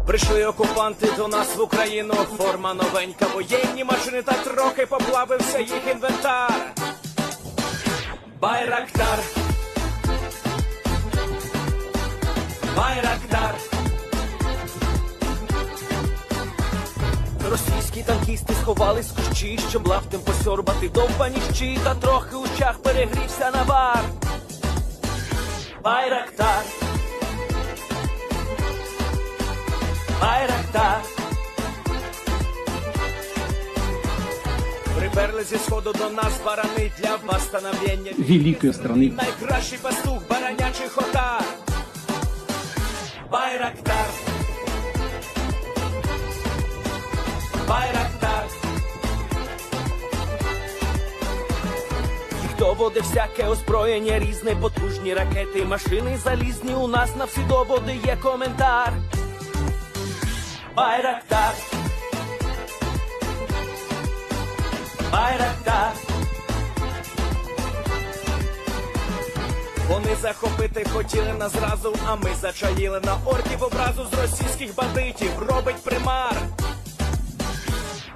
Прийшли окупанти до нас в Україну, форма новенька, воєнні машини, та трохи поплавився їх інвентар. Байрактар, Байрактар. Російські танкісти сховались в кущі, щоб лаптем посьорбати довбані щі, та трохи у чах перегрівся навар. Байрактар, Байрактар. Приперли зі сходу до нас барани для восстановлення великої страни. Найкращий пастух баранячих отар. Байрактар, Байрактар. Хто води всяке озброєння різне, потужні ракети, машини залізні, у нас на всі доводи є коментар. Байрактар, Байрактар. Вони захопити хотіли нас зразу, а ми зачаїли на орків образу з російських бандитів, робить примар.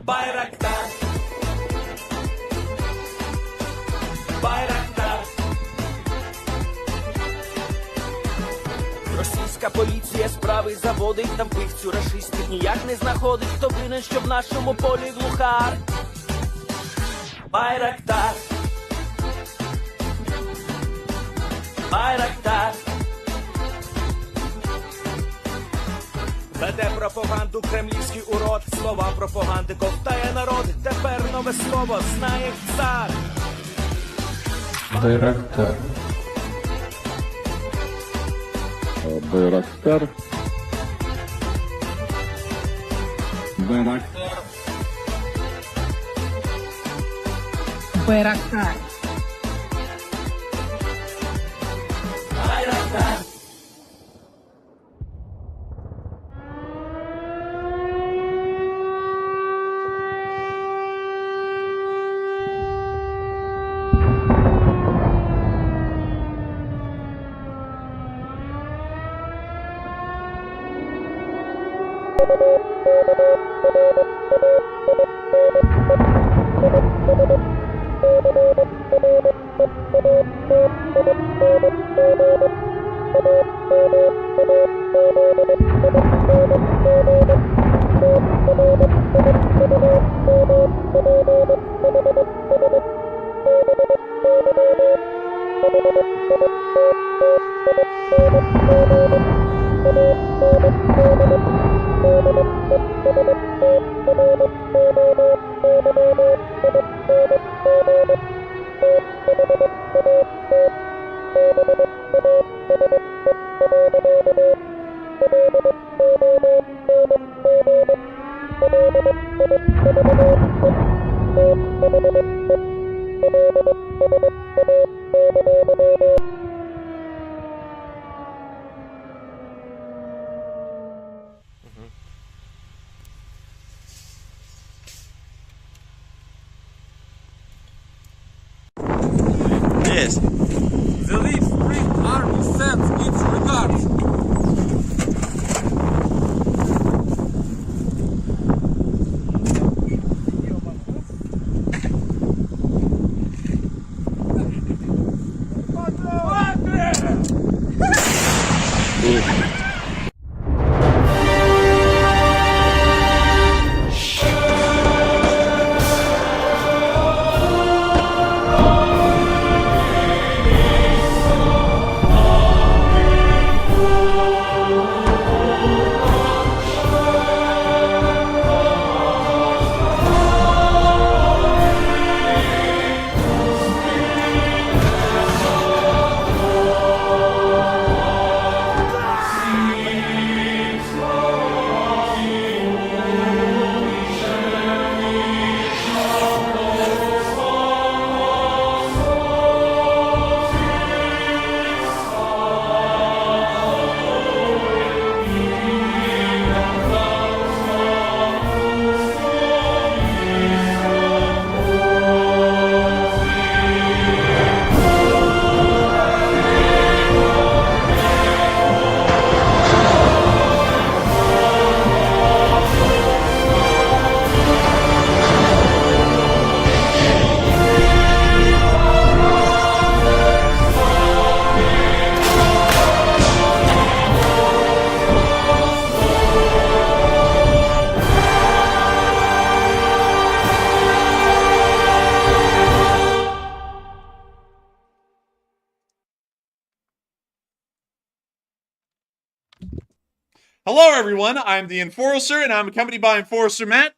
Байрактар, Байрактар. Російська поліція справи заводить, там вбивцю рашистів ніяк не знаходить, хто винен, що в нашому полі глухар. Байрактар, Байрактар. Веде пропаганду кремлівський урод, слова пропаганди ковтає народ, тепер нове слово знає цар. Байрактар. Байрактар. Байрактар. Байрактар. Байрактар. Yes. The Leaf Spring Army sends its regards. Hello, everyone. I'm the Enforcer, and I'm accompanied by Enforcer Matt.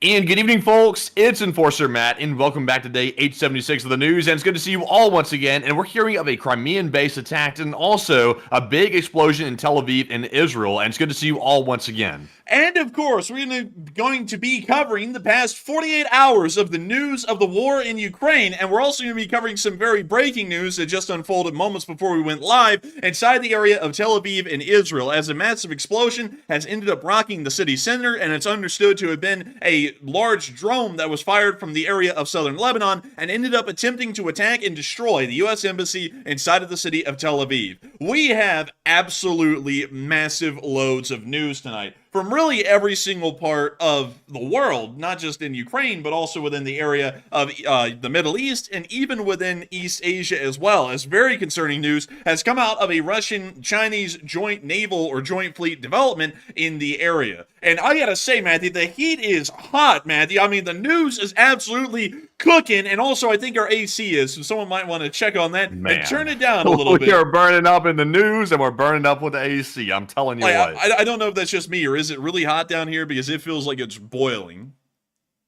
And good evening, folks. It's Enforcer Matt, and welcome back to day 876 of the news. And it's good to see you all once again. And we're hearing of a Crimean base attack and also a big explosion in Tel Aviv in Israel. And it's good to see you all once again. And of course, we're going to be covering the past 48 hours of the news of the war in Ukraine. And we're also going to be covering some very breaking news that just unfolded moments before we went live inside the area of Tel Aviv in Israel, as a massive explosion has ended up rocking the city center. And it's understood to have been a large drone that was fired from the area of Southern Lebanon and ended up attempting to attack and destroy the U.S. Embassy inside of the city of Tel Aviv. We have absolutely massive loads of news tonight from really every single part of the world, not just in Ukraine, but also within the area of the Middle East and even within East Asia as well, as very concerning news has come out of a Russian-Chinese joint naval or joint fleet development in the area. And I gotta say, Matthew, the heat is hot, Matthew. I mean, the news is absolutely cooking, and also I think our AC is, so someone might want to check on that and turn it down a little bit. We are burning up in the news, and we're burning up with the AC. I'm telling you what. I don't know if that's just me, or is it really hot down here, because it feels like it's boiling.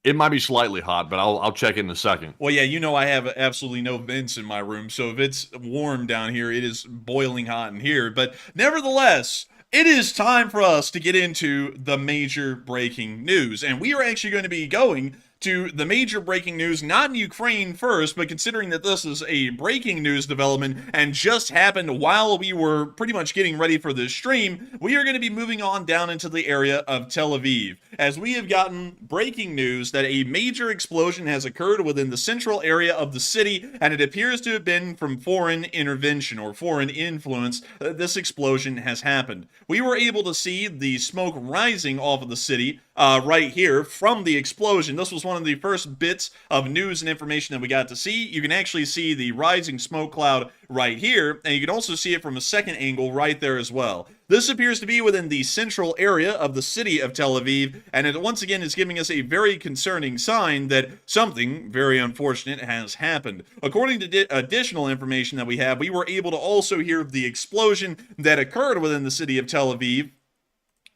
It might be slightly hot, but I'll check in a second. Well, yeah, you know I have absolutely no vents in my room, so if it's warm down here, it is boiling hot in here. But nevertheless, it is time for us to get into the major breaking news. And we are actually going to be going to the major breaking news, not in Ukraine first, but considering that this is a breaking news development and just happened while we were pretty much getting ready for this stream, we are going to be moving on down into the area of Tel Aviv, as we have gotten breaking news that a major explosion has occurred within the central area of the city, and it appears to have been from foreign intervention or foreign influence that this explosion has happened. We were able to see the smoke rising off of the city right here from the explosion. This was one of the first bits of news and information that we got to see. You can actually see the rising smoke cloud right here, and you can also see it from a second angle right there as well. This appears to be within the central area of the city of Tel Aviv, and it once again is giving us a very concerning sign that something very unfortunate has happened. According to additional information that we have, we were able to also hear of the explosion that occurred within the city of Tel Aviv.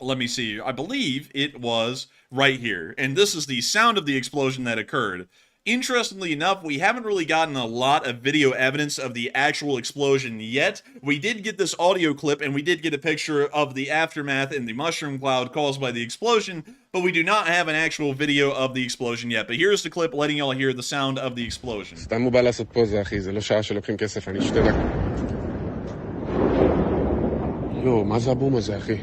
Let me see, I believe it was right here, and this is the sound of the explosion that occurred. Interestingly enough, we haven't really gotten a lot of video evidence of the actual explosion yet. We did get this audio clip, and we did get a picture of the aftermath and the mushroom cloud caused by the explosion, but we do not have an actual video of the explosion yet. But here's the clip letting y'all hear the sound of the explosion. סתם הוא בא לעשות פוזה, אחי, זה לא שעה שלוקחים כסף, אני 2 דקות. יו, מה זה הבום הזה, אחי?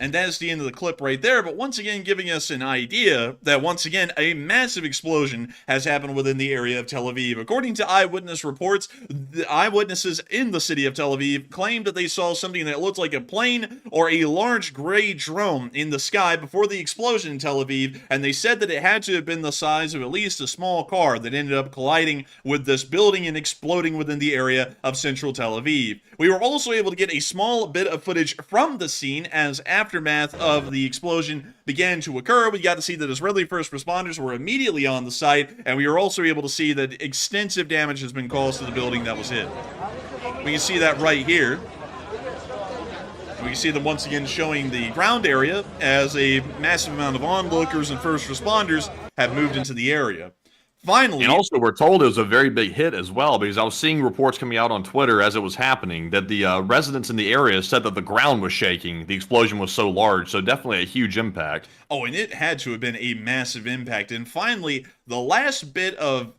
And that's the end of the clip right there, but once again giving us an idea that once again a massive explosion has happened within the area of Tel Aviv. According to eyewitness reports, the eyewitnesses in the city of Tel Aviv claimed that they saw something that looked like a plane or a large gray drone in the sky before the explosion in Tel Aviv, and they said that it had to have been the size of at least a small car that ended up colliding with this building and exploding within the area of central Tel Aviv. We were also able to get a small bit of footage from the scene as aftermath of the explosion began to occur. We got to see that Israeli first responders were immediately on the site, and we were also able to see that extensive damage has been caused to the building that was hit. We can see that right here. We can see them once again showing the ground area as a massive amount of onlookers and first responders have moved into the area. Finally, and also we're told it was a very big hit as well, because I was seeing reports coming out on Twitter as it was happening that the residents in the area said that the ground was shaking. The explosion was so large, so definitely a huge impact. Oh, and it had to have been a massive impact. And finally, the last bit of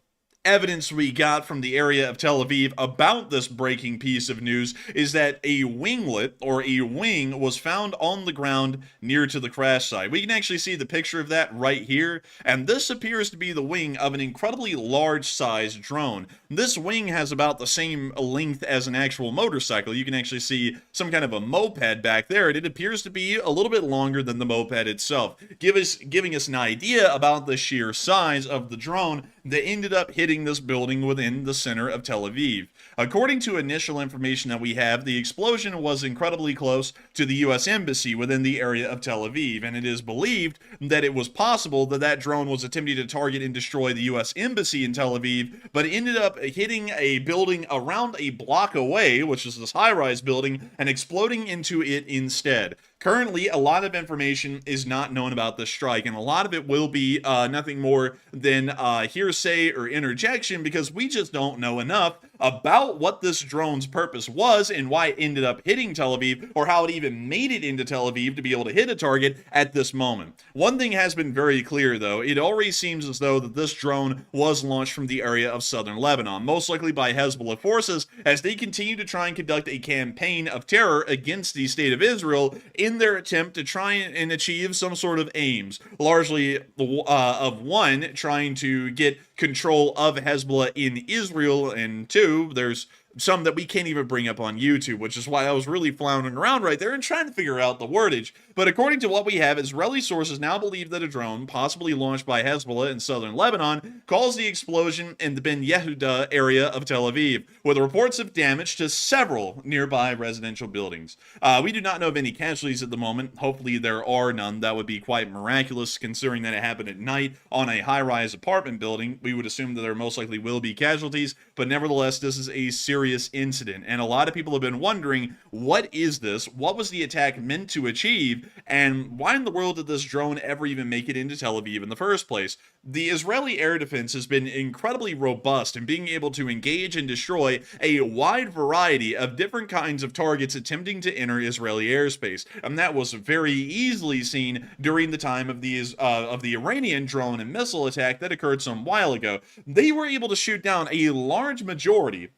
evidence we got from the area of Tel Aviv about this breaking piece of news is that a winglet or a wing was found on the ground near to the crash site. We can actually see the picture of that right here, and this appears to be the wing of an incredibly large-sized drone. This wing has about the same length as an actual motorcycle. You can actually see some kind of a moped back there, and it appears to be a little bit longer than the moped itself, giving us an idea about the sheer size of the drone that ended up hitting this building within the center of Tel Aviv. According to initial information that we have, the explosion was incredibly close to the U.S. Embassy within the area of Tel Aviv, and it is believed that it was possible that that drone was attempting to target and destroy the U.S. Embassy in Tel Aviv, but ended up hitting a building around a block away, which is this high-rise building, and exploding into it instead. Currently, a lot of information is not known about this strike, and a lot of it will be nothing more than hearsay or interjection, because we just don't know enough about what this drone's purpose was and why it ended up hitting Tel Aviv, or how it even made it into Tel Aviv to be able to hit a target at this moment. One thing has been very clear, though. It already seems as though that this drone was launched from the area of Southern Lebanon, most likely by Hezbollah forces, as they continue to try and conduct a campaign of terror against the state of Israel in their attempt to try and achieve some sort of aims, largely of one, trying to get control of Hezbollah in Israel, and two, there's some that we can't even bring up on YouTube, which is why I was really floundering around right there and trying to figure out the wordage. But according to what we have, Israeli sources now believe that a drone, possibly launched by Hezbollah in southern Lebanon, caused the explosion in the Ben Yehuda area of Tel Aviv, with reports of damage to several nearby residential buildings. We do not know of any casualties at the moment. Hopefully there are none. That would be quite miraculous, considering that it happened at night on a high-rise apartment building. We would assume that there most likely will be casualties, but nevertheless, this is a serious incident, and a lot of people have been wondering, what is this? What was the attack meant to achieve? And why in the world did this drone ever even make it into Tel Aviv in the first place? The Israeli air defense has been incredibly robust in being able to engage and destroy a wide variety of different kinds of targets attempting to enter Israeli airspace, and that was very easily seen during the time of the Iranian drone and missile attack that occurred some while ago. They were able to shoot down a large majority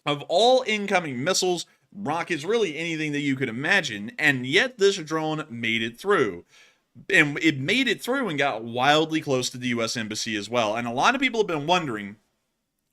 of all incoming missiles, rockets, really anything that you could imagine, and yet this drone made it through. And it made it through and got wildly close to the U.S. Embassy as well. And a lot of people have been wondering,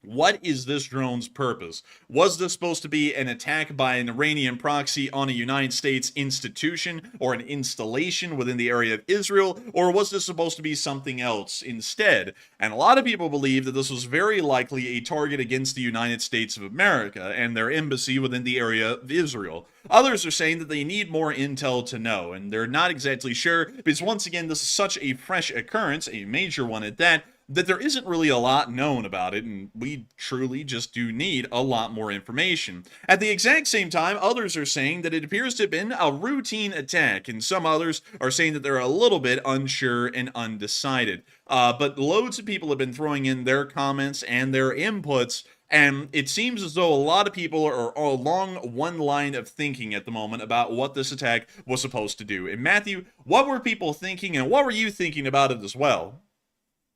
what is this drone's purpose? Was this supposed to be an attack by an Iranian proxy on a United States institution or an installation within the area of Israel, or was this supposed to be something else instead? And a lot of people believe that this was very likely a target against the United States of America and their embassy within the area of Israel. Others are saying that they need more intel to know, and they're not exactly sure, because once again, this is such a fresh occurrence, a major one at that there isn't really a lot known about it, and we truly just do need a lot more information. At the exact same time, others are saying that it appears to have been a routine attack, and some others are saying that they're a little bit unsure and undecided. But loads of people have been throwing in their comments and their inputs, and it seems as though a lot of people are along one line of thinking at the moment about what this attack was supposed to do. And Matthew, what were people thinking, and what were you thinking about it as well?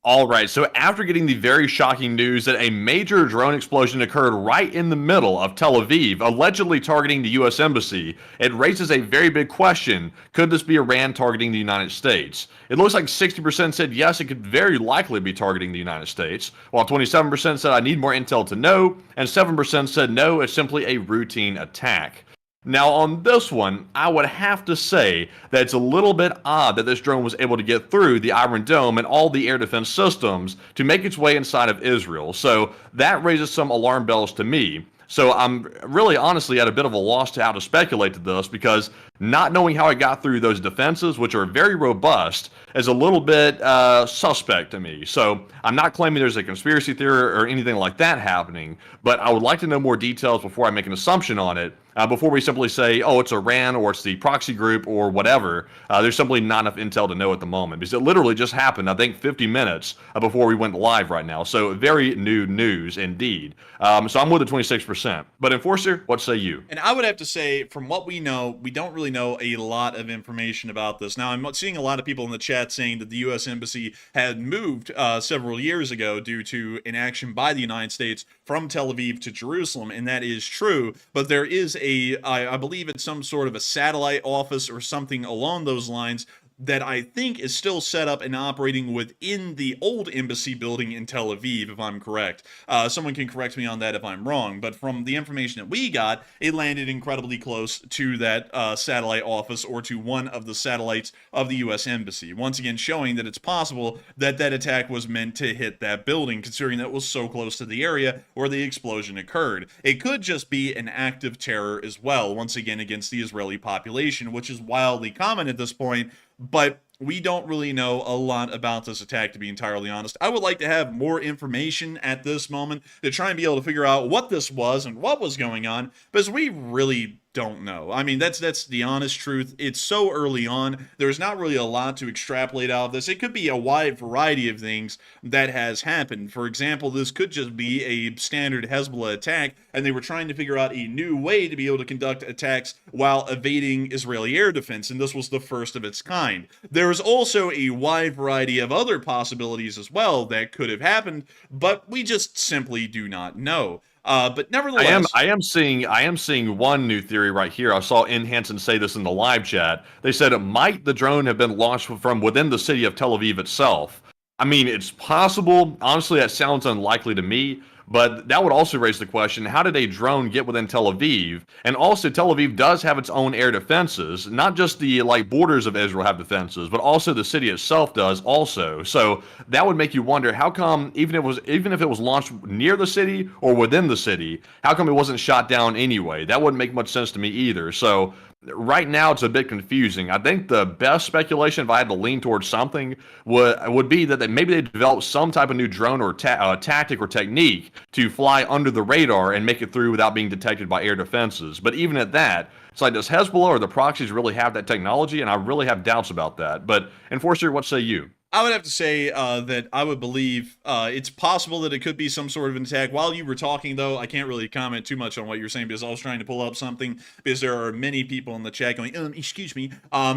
All right, so after getting the very shocking news that a major drone explosion occurred right in the middle of Tel Aviv, allegedly targeting the U.S. Embassy, it raises a very big question. Could this be Iran targeting the United States? It looks like 60% said yes, it could very likely be targeting the United States, while 27% said I need more intel to know, and 7% said no, it's simply a routine attack. Now, on this one, I would have to say that it's a little bit odd that this drone was able to get through the Iron Dome and all the air defense systems to make its way inside of Israel. So that raises some alarm bells to me. So I'm really honestly at a bit of a loss to how to speculate to this, because not knowing how it got through those defenses, which are very robust, is a little bit suspect to me. So I'm not claiming there's a conspiracy theory or anything like that happening, but I would like to know more details before I make an assumption on it. Before we simply say, oh, it's Iran or it's the proxy group or whatever. There's simply not enough intel to know at the moment, because it literally just happened, I think, 50 minutes before we went live right now. So very new news indeed. So I'm with the 26%. But Enforcer, what say you? And I would have to say, from what we know, we don't really know a lot of information about this. Now, I'm seeing a lot of people in the chat saying that the U.S. Embassy had moved several years ago due to inaction by the United States from Tel Aviv to Jerusalem, and that is true. But there is I believe it's some sort of a satellite office or something along those lines that I think is still set up and operating within the old embassy building in Tel Aviv, if I'm correct. Someone can correct me on that if I'm wrong, but from the information that we got, it landed incredibly close to that satellite office, or to one of the satellites of the U.S. Embassy. Once again, showing that it's possible that that attack was meant to hit that building, considering that it was so close to the area where the explosion occurred. It could just be an act of terror as well, once again against the Israeli population, which is wildly common at this point, but we don't really know a lot about this attack, to be entirely honest. I would like to have more information at this moment to try and be able to figure out what this was and what was going on, because we really don't know. I mean, that's the honest truth. It's so early on. There's not really a lot to extrapolate out of this. It could be a wide variety of things that has happened. For example, this could just be a standard Hezbollah attack, and they were trying to figure out a new way to be able to conduct attacks while evading Israeli air defense, and this was the first of its kind. There is also a wide variety of other possibilities as well that could have happened, but we just simply do not know. But nevertheless, I am seeing one new theory right here. I saw N. Hansen say this in the live chat. They said, might the drone have been launched from within the city of Tel Aviv itself? I mean, it's possible. Honestly, that sounds unlikely to me. But that would also raise the question, how did a drone get within Tel Aviv? And also, Tel Aviv does have its own air defenses. Not just the borders of Israel have defenses, but also the city itself does also. So that would make you wonder, how come, even if it was launched near the city or within the city, how come it wasn't shot down anyway? That wouldn't make much sense to me either. So right now, it's a bit confusing. I think the best speculation, if I had to lean towards something, would be that maybe they developed some type of new drone or tactic or technique to fly under the radar and make it through without being detected by air defenses. But even at that, it's like, does Hezbollah or the proxies really have that technology? And I really have doubts about that. But Enforcer, what say you? I would have to say that I would believe it's possible that it could be some sort of an attack. While you were talking, though, I can't really comment too much on what you're saying, because I was trying to pull up something, because there are many people in the chat going, excuse me.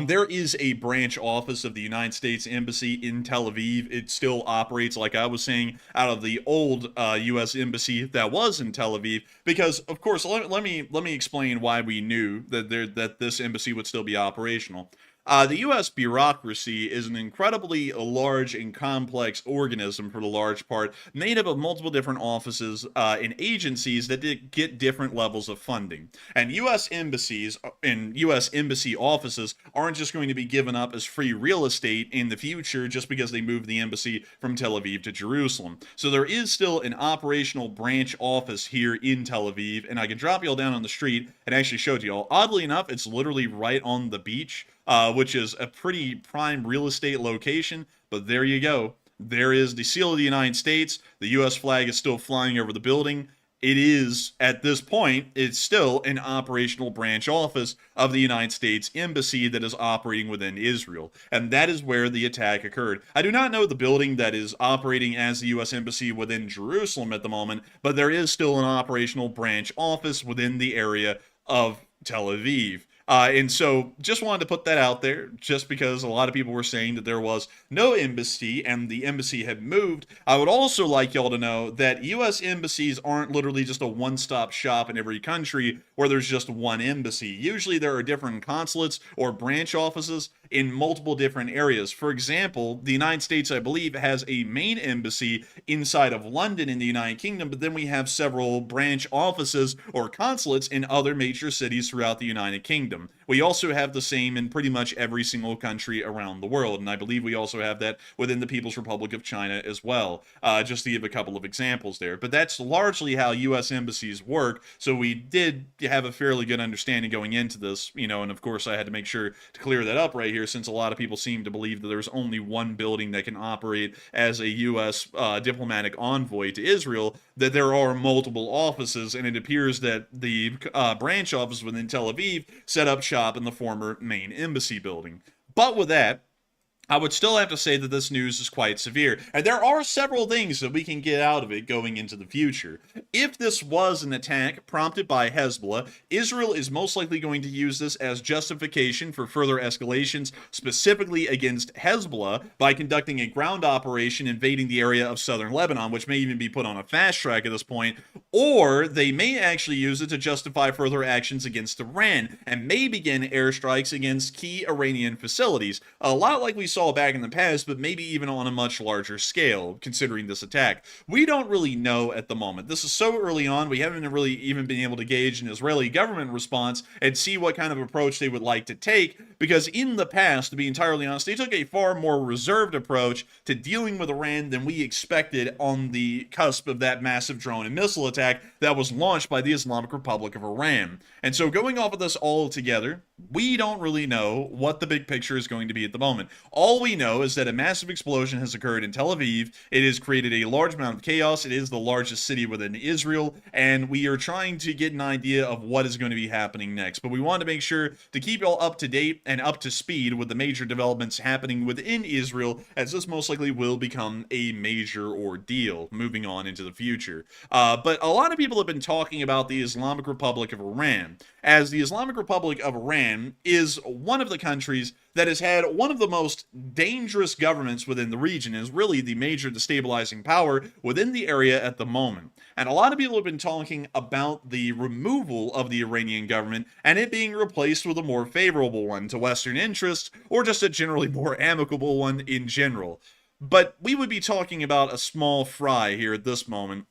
There is a branch office of the United States Embassy in Tel Aviv. It still operates, like I was saying, out of the old U.S. Embassy that was in Tel Aviv, because, of course, let me explain why we knew that this embassy would still be operational. The U.S. bureaucracy is an incredibly large and complex organism, for the large part, made up of multiple different offices and agencies that get different levels of funding. And U.S. embassies and U.S. embassy offices aren't just going to be given up as free real estate in the future just because they moved the embassy from Tel Aviv to Jerusalem. So there is still an operational branch office here in Tel Aviv, and I can drop y'all down on the street and actually show it to y'all. Oddly enough, it's literally right on the beach. Which is a pretty prime real estate location, but there you go. There is the seal of the United States. The U.S. flag is still flying over the building. It is, at this point, it's still an operational branch office of the United States Embassy that is operating within Israel. And that is where the attack occurred. I do not know the building that is operating as the U.S. Embassy within Jerusalem at the moment, but there is still an operational branch office within the area of Tel Aviv. And so just wanted to put that out there, just because a lot of people were saying that there was no embassy and the embassy had moved. I would also like y'all to know that U.S. embassies aren't literally just a one-stop shop in every country where there's just one embassy. Usually there are different consulates or branch offices in multiple different areas. For example, the United States, I believe, has a main embassy inside of London in the United Kingdom, but then we have several branch offices or consulates in other major cities throughout the United Kingdom. We also have the same in pretty much every single country around the world, and I believe we also have that within the People's Republic of China as well, just to give a couple of examples there. But that's largely how U.S. embassies work, so we did have a fairly good understanding going into this, and of course I had to make sure to clear that up right here, since a lot of people seem to believe that there's only one building that can operate as a U.S. Diplomatic envoy to Israel, that there are multiple offices, and it appears that the branch office within Tel Aviv set up shop in the former main embassy building. But with that, I would still have to say that this news is quite severe, and there are several things that we can get out of it going into the future. If this was an attack prompted by Hezbollah, Israel is most likely going to use this as justification for further escalations, specifically against Hezbollah, by conducting a ground operation invading the area of Southern Lebanon, which may even be put on a fast track at this point, Or they may actually use it to justify further actions against Iran and may begin airstrikes against key Iranian facilities, a lot like we saw back in the past, but maybe even on a much larger scale, considering this attack. We don't really know at the moment. This is so early on, we haven't really even been able to gauge an Israeli government response and see what kind of approach they would like to take, because in the past, to be entirely honest, they took a far more reserved approach to dealing with Iran than we expected on the cusp of that massive drone and missile attack that was launched by the Islamic Republic of Iran. And so going off of this all together, we don't really know what the big picture is going to be at the moment. All we know is that a massive explosion has occurred in Tel Aviv. It has created a large amount of chaos. It is the largest city within Israel, and we are trying to get an idea of what is going to be happening next. But we want to make sure to keep you all up to date and up to speed with the major developments happening within Israel, as this most likely will become a major ordeal moving on into the future. But a lot of people have been talking about the Islamic Republic of Iran, as the Islamic Republic of Iran is one of the countries that has had one of the most dangerous governments within the region, is really the major destabilizing power within the area at the moment. And a lot of people have been talking about the removal of the Iranian government and it being replaced with a more favorable one to Western interests, or just a generally more amicable one in general. But we would be talking about a small fry here at this moment,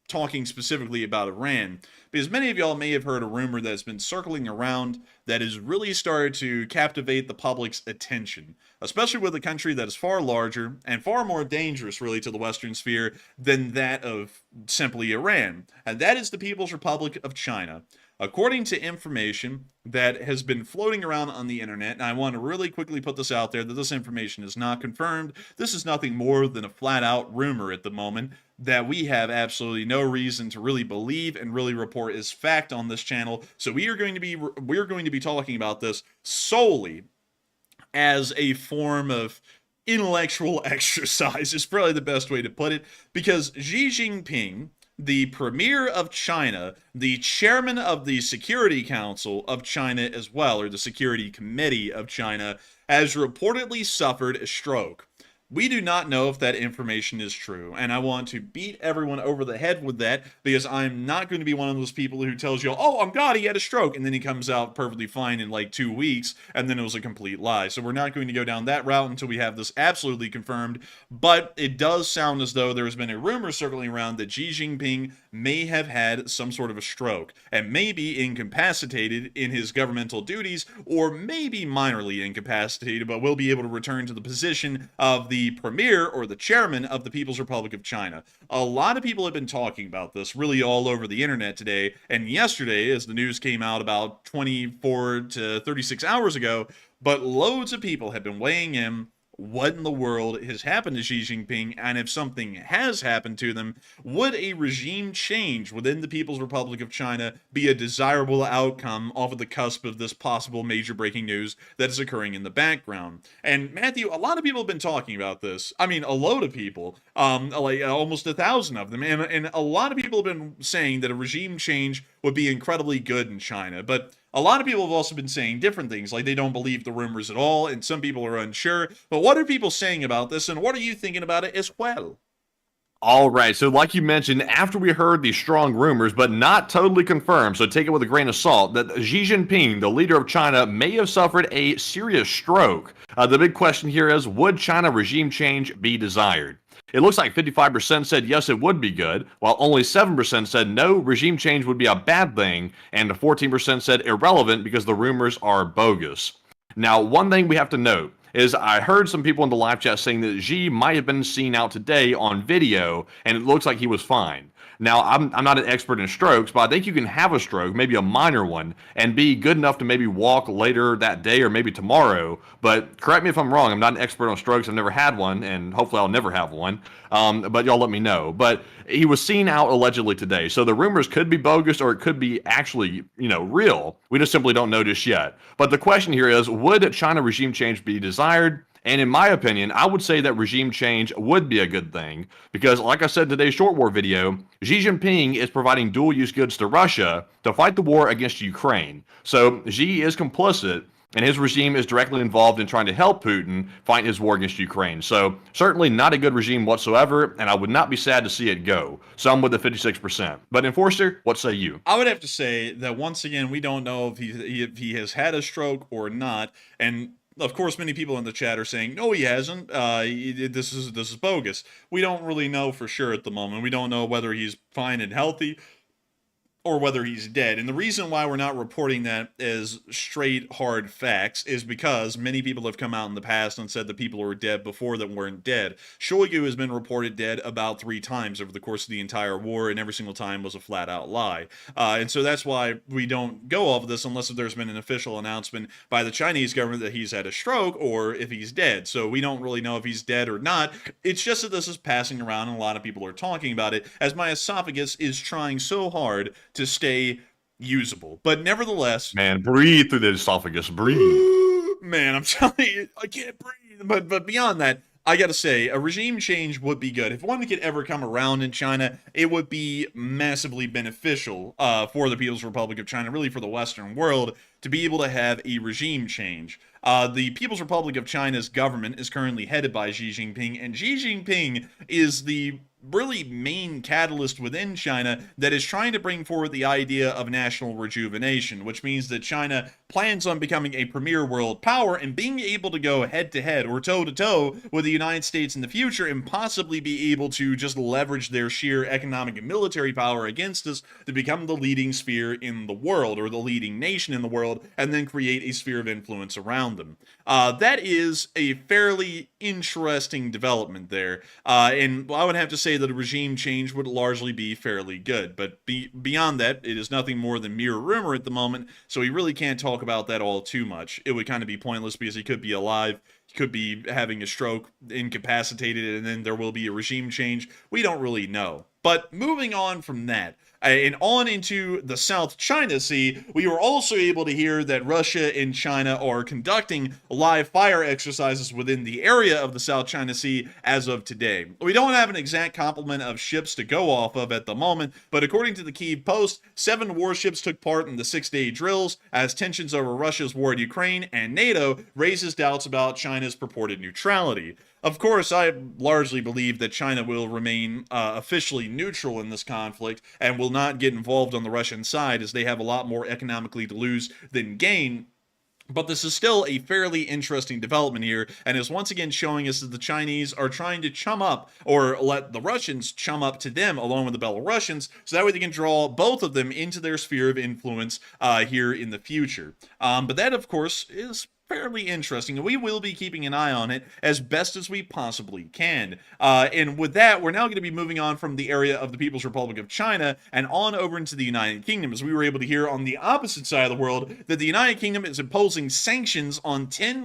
talking specifically about Iran, because many of y'all may have heard a rumor that's been circling around that has really started to captivate the public's attention, especially with a country that is far larger and far more dangerous really to the Western sphere than that of simply Iran, and that is the People's Republic of China. According to information that has been floating around on the internet, and I want to really quickly put this out there that this information is not confirmed. This is nothing more than a flat-out rumor at the moment that we have absolutely no reason to really believe and really report as fact on this channel. So we're going to be talking about this solely as a form of intellectual exercise, is probably the best way to put it, because Xi Jinping, the premier of China, the chairman of the Security Council of China as well, or the Security Committee of China, has reportedly suffered a stroke. We do not know if that information is true, and I want to beat everyone over the head with that, because I'm not going to be one of those people who tells you, oh, God, he had a stroke, and then he comes out perfectly fine in like 2 weeks, and then it was a complete lie. So we're not going to go down that route until we have this absolutely confirmed, but it does sound as though there has been a rumor circling around that Xi Jinping may have had some sort of a stroke, and may be incapacitated in his governmental duties, or maybe minorly incapacitated, but will be able to return to the position of the premier or the chairman of the People's Republic of China. A lot of people have been talking about this really all over the internet today, and yesterday, as the news came out about 24 to 36 hours ago, but loads of people have been weighing in what in the world has happened to Xi Jinping, and if something has happened to them, would a regime change within the People's Republic of China be a desirable outcome off of the cusp of this possible major breaking news that is occurring in the background? And Matthew, a lot of people have been talking about this. I mean, a load of people, like almost 1,000 of them, and a lot of people have been saying that a regime change would be incredibly good in China, but a lot of people have also been saying different things, like they don't believe the rumors at all, and some people are unsure. But what are people saying about this, and what are you thinking about it as well? All right, so like you mentioned, after we heard these strong rumors, but not totally confirmed, so take it with a grain of salt, that Xi Jinping, the leader of China, may have suffered a serious stroke. The big question here is, would China regime change be desired? It looks like 55% said yes, it would be good, while only 7% said no, regime change would be a bad thing, and 14% said irrelevant because the rumors are bogus. Now, one thing we have to note is I heard some people in the live chat saying that Xi might have been seen out today on video, and it looks like he was fine. Now, I'm not an expert in strokes, but I think you can have a stroke, maybe a minor one, and be good enough to maybe walk later that day or maybe tomorrow. But correct me if I'm wrong. I'm not an expert on strokes. I've never had one, and hopefully I'll never have one. But y'all let me know. But he was seen out allegedly today. So the rumors could be bogus or it could be actually, real. We just simply don't know just yet. But the question here is, would China regime change be desired? And in my opinion, I would say that regime change would be a good thing because, like I said in today's short war video, Xi Jinping is providing dual-use goods to Russia to fight the war against Ukraine. So Xi is complicit and his regime is directly involved in trying to help Putin fight his war against Ukraine. So certainly not a good regime whatsoever, and I would not be sad to see it go. So I'm with the 56%. But Enforcer, what say you? I would have to say that once again, we don't know if he has had a stroke or not, and of course, many people in the chat are saying, no, he hasn't. This is bogus. We don't really know for sure at the moment. We don't know whether he's fine and healthy or whether he's dead. And the reason why we're not reporting that as straight, hard facts is because many people have come out in the past and said that people were dead before that weren't dead. Shoigu has been reported dead about 3 times over the course of the entire war, and every single time was a flat-out lie. And so that's why we don't go off of this unless there's been an official announcement by the Chinese government that he's had a stroke or if he's dead. So we don't really know if he's dead or not. It's just that this is passing around and a lot of people are talking about it as my esophagus is trying so hard to stay usable. But nevertheless, Man, breathe through the esophagus. Breathe. man, I'm telling you, I can't breathe. But beyond that, I gotta say, a regime change would be good. If one could ever come around in China, it would be massively beneficial for the People's Republic of China, really for the Western world, to be able to have a regime change. The People's Republic of China's government is currently headed by Xi Jinping, and Xi Jinping is the really main catalyst within China that is trying to bring forward the idea of national rejuvenation, which means that China plans on becoming a premier world power and being able to go head-to-head or toe-to-toe with the United States in the future and possibly be able to just leverage their sheer economic and military power against us to become the leading sphere in the world or the leading nation in the world and then create a sphere of influence around them. That is a fairly interesting development there, and I would have to say that a regime change would largely be fairly good, but beyond that, it is nothing more than mere rumor at the moment, so we really can't talk about that all too much. It would kind of be pointless because he could be alive, he could be having a stroke, incapacitated, and then there will be a regime change. We don't really know. But moving on from that, and on into the South China Sea, we were also able to hear that Russia and China are conducting live fire exercises within the area of the South China Sea as of today. We don't have an exact complement of ships to go off of at the moment, but according to the Kyiv Post, 7 warships took part in the 6-day drills as tensions over Russia's war in Ukraine and NATO raises doubts about China's purported neutrality. Of course, I largely believe that China will remain officially neutral in this conflict and will not get involved on the Russian side as they have a lot more economically to lose than gain. But this is still a fairly interesting development here, and is once again showing us that the Chinese are trying to chum up, or let the Russians chum up to them along with the Belarusians, so that way they can draw both of them into their sphere of influence here in the future. But that, of course, is fairly interesting, and we will be keeping an eye on it as best as we possibly can. And with that, we're now going to be moving on from the area of the People's Republic of China and on over into the United Kingdom, as we were able to hear on the opposite side of the world that the United Kingdom is imposing sanctions on 10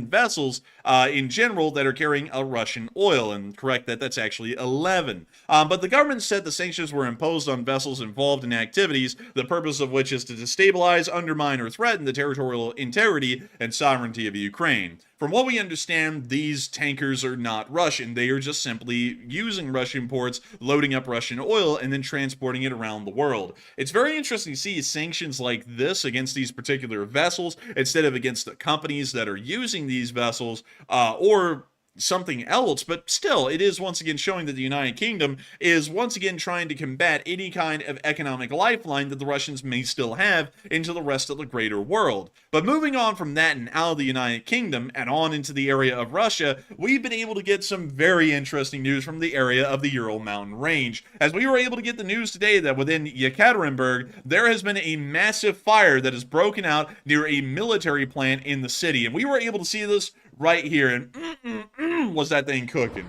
vessels in general that are carrying a Russian oil. And correct that, that's actually 11. But the government said the sanctions were imposed on vessels involved in activities, the purpose of which is to destabilize, undermine, or threaten the territorial integrity and sovereignty of Ukraine. From what we understand, these tankers are not Russian. They are just simply using Russian ports, loading up Russian oil, and then transporting it around the world. It's very interesting to see sanctions like this against these particular vessels instead of against the companies that are using these vessels, or something else, but still, it is once again showing that the United Kingdom is once again trying to combat any kind of economic lifeline that the Russians may still have into the rest of the greater world. But moving on from that and out of the United Kingdom and on into the area of Russia, we've been able to get some very interesting news from the area of the Ural Mountain Range, as we were able to get the news today that within Yekaterinburg, there has been a massive fire that has broken out near a military plant in the city, and we were able to see this right here, and was that thing cooking.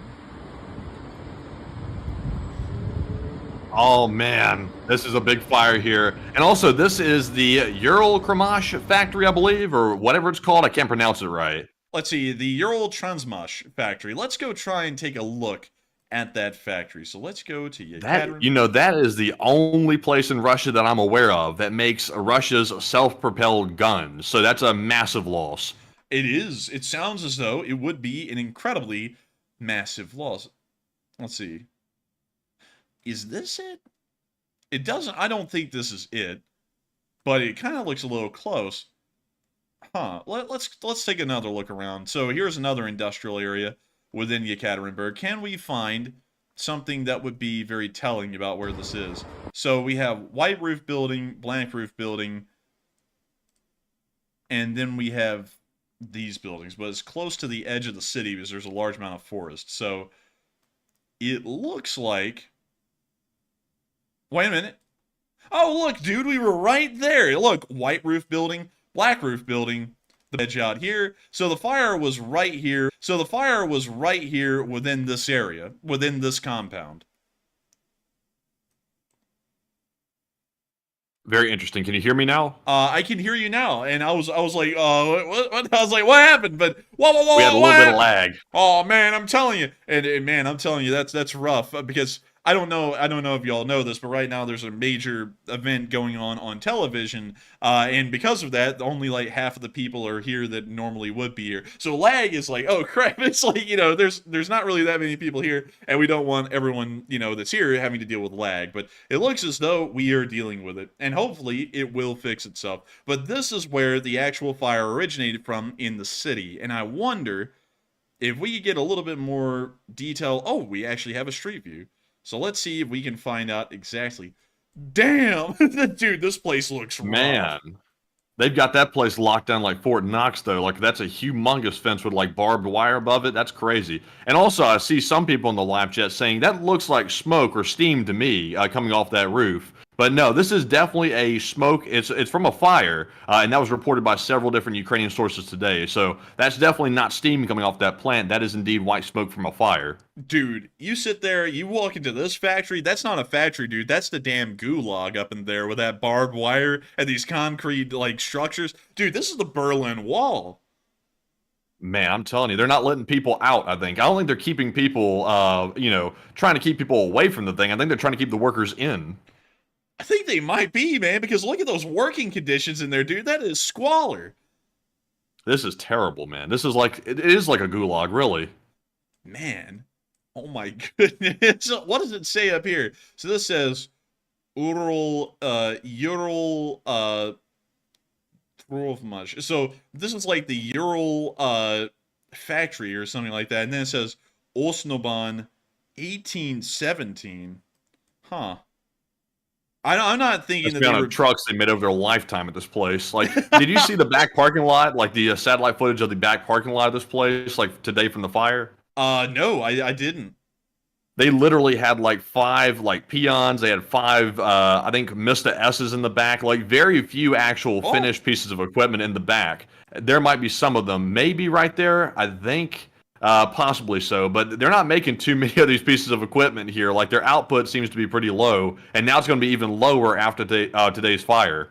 Oh man, this is a big fire here. And also, this is the Ural Kramash factory, I believe, or whatever it's called. I can't pronounce it right. Let's see, the Ural Transmash factory. Let's go try and take a look at that factory. So let's go to Yekaterinburg. That is the only place in Russia that I'm aware of that makes Russia's self-propelled guns. So that's a massive loss. It is. It sounds as though it would be an incredibly massive loss. Let's see. Is this it? It doesn't. I don't think this is it, but it kind of looks a little close. Huh. Let's take another look around. So here's another industrial area within Yekaterinburg. Can we find something that would be very telling about where this is? So we have white roof building, blank roof building, and then we have these buildings, but it's close to the edge of the city because there's a large amount of forest. So it looks like. Wait a minute. Oh, look, dude, we were right there. Look, white roof building, black roof building, the edge out here. So the fire was right here. So the fire was right here within this area, within this compound. Very interesting. Can you hear me now? I can hear you now, and I was like, what? I was like, what happened? But whoa, We had a little bit of lag. Oh man, I'm telling you, and man, I'm telling you, that's rough because I don't know if y'all know this, but right now there's a major event going on television, and because of that, only like half of the people are here that normally would be here. So lag is like, oh crap, it's like there's not really that many people here, and we don't want everyone that's here having to deal with lag. But it looks as though we are dealing with it, and hopefully it will fix itself. But this is where the actual fire originated from in the city, and I wonder if we could get a little bit more detail. Oh, we actually have a street view. So let's see if we can find out exactly. Damn! Dude, this place looks rough. Man, they've got that place locked down like Fort Knox, though. Like, that's a humongous fence with, like, barbed wire above it. That's crazy. And also, I see some people in the live chat saying that looks like smoke or steam to me coming off that roof. But no, this is definitely a smoke. It's from a fire, and that was reported by several different Ukrainian sources today. So that's definitely not steam coming off that plant. That is indeed white smoke from a fire. Dude, you sit there, you walk into this factory. That's not a factory, dude. That's the damn gulag up in there with that barbed wire and these concrete like structures. Dude, this is the Berlin Wall. Man, I'm telling you, they're not letting people out, I think. I don't think they're keeping people, trying to keep people away from the thing. I think they're trying to keep the workers in. I think they might be, man, because look at those working conditions in there, dude. That is squalor. This is terrible, man. This is like, it is like a gulag, really. Man. Oh my goodness. What does it say up here? So this says Ural Provmaj. So this is like the Ural factory or something like that. And then it says Osnoban 1817. Huh. I'm not thinking that they they were trucks they made over their lifetime at this place. Like, did you see the back parking lot? Like the satellite footage of the back parking lot of this place, like today from the fire? No, I didn't. They literally had like 5 like peons. They had 5, I think, Mista S's in the back. Like very few actual finished pieces of equipment in the back. There might be some of them, maybe right there. I think. Possibly so, but they're not making too many of these pieces of equipment here. Like their output seems to be pretty low, and now it's going to be even lower after today's fire.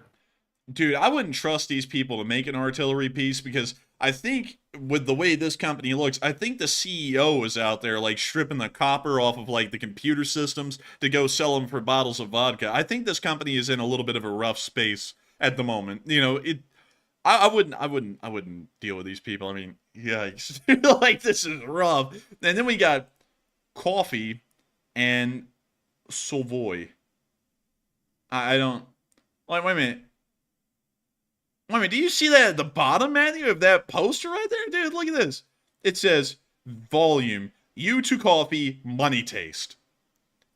Dude, I wouldn't trust these people to make an artillery piece because I think with the way this company looks, I think the CEO is out there like stripping the copper off of like the computer systems to go sell them for bottles of vodka. I think this company is in a little bit of a rough space at the moment. I wouldn't deal with these people. I mean, yikes. Like, this is rough. And then we got coffee and Savoy. I don't... Wait a minute. Wait a minute. Do you see that at the bottom, Matthew, of that poster right there? Dude, look at this. It says, volume, U2 coffee, money taste.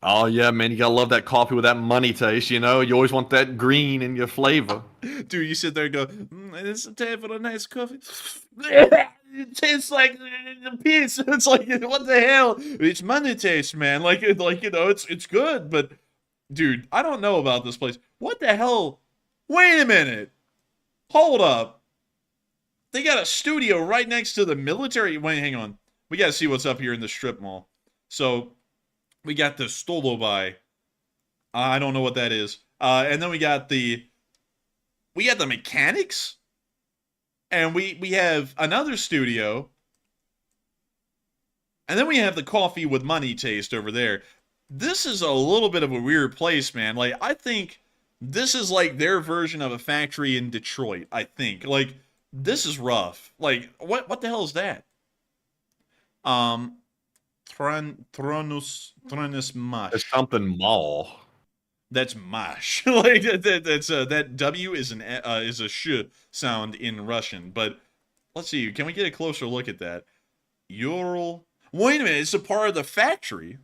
Oh, yeah, man. You got to love that coffee with that money taste, you know? You always want that green in your flavor. Dude, you sit there and go, it's time for a nice coffee. It tastes like a piece. It's like, what the hell? It's money taste, man. It's good, but dude, I don't know about this place. What the hell? Wait a minute. Hold up. They got a studio right next to the military. Wait, hang on. We got to see what's up here in the strip mall. So, we got the Stolobai. I don't know what that is. And then we got the mechanics. And we have another studio. And then we have the coffee with money taste over there. This is a little bit of a weird place, man. Like, I think this is like their version of a factory in Detroit, I think. Like, this is rough. Like, what the hell is that? Tronus Mush. It's something mall. That's mash. Like that W is is a sh sound in Russian. But let's see. Can we get a closer look at that? Ural. Wait a minute. It's a part of the factory.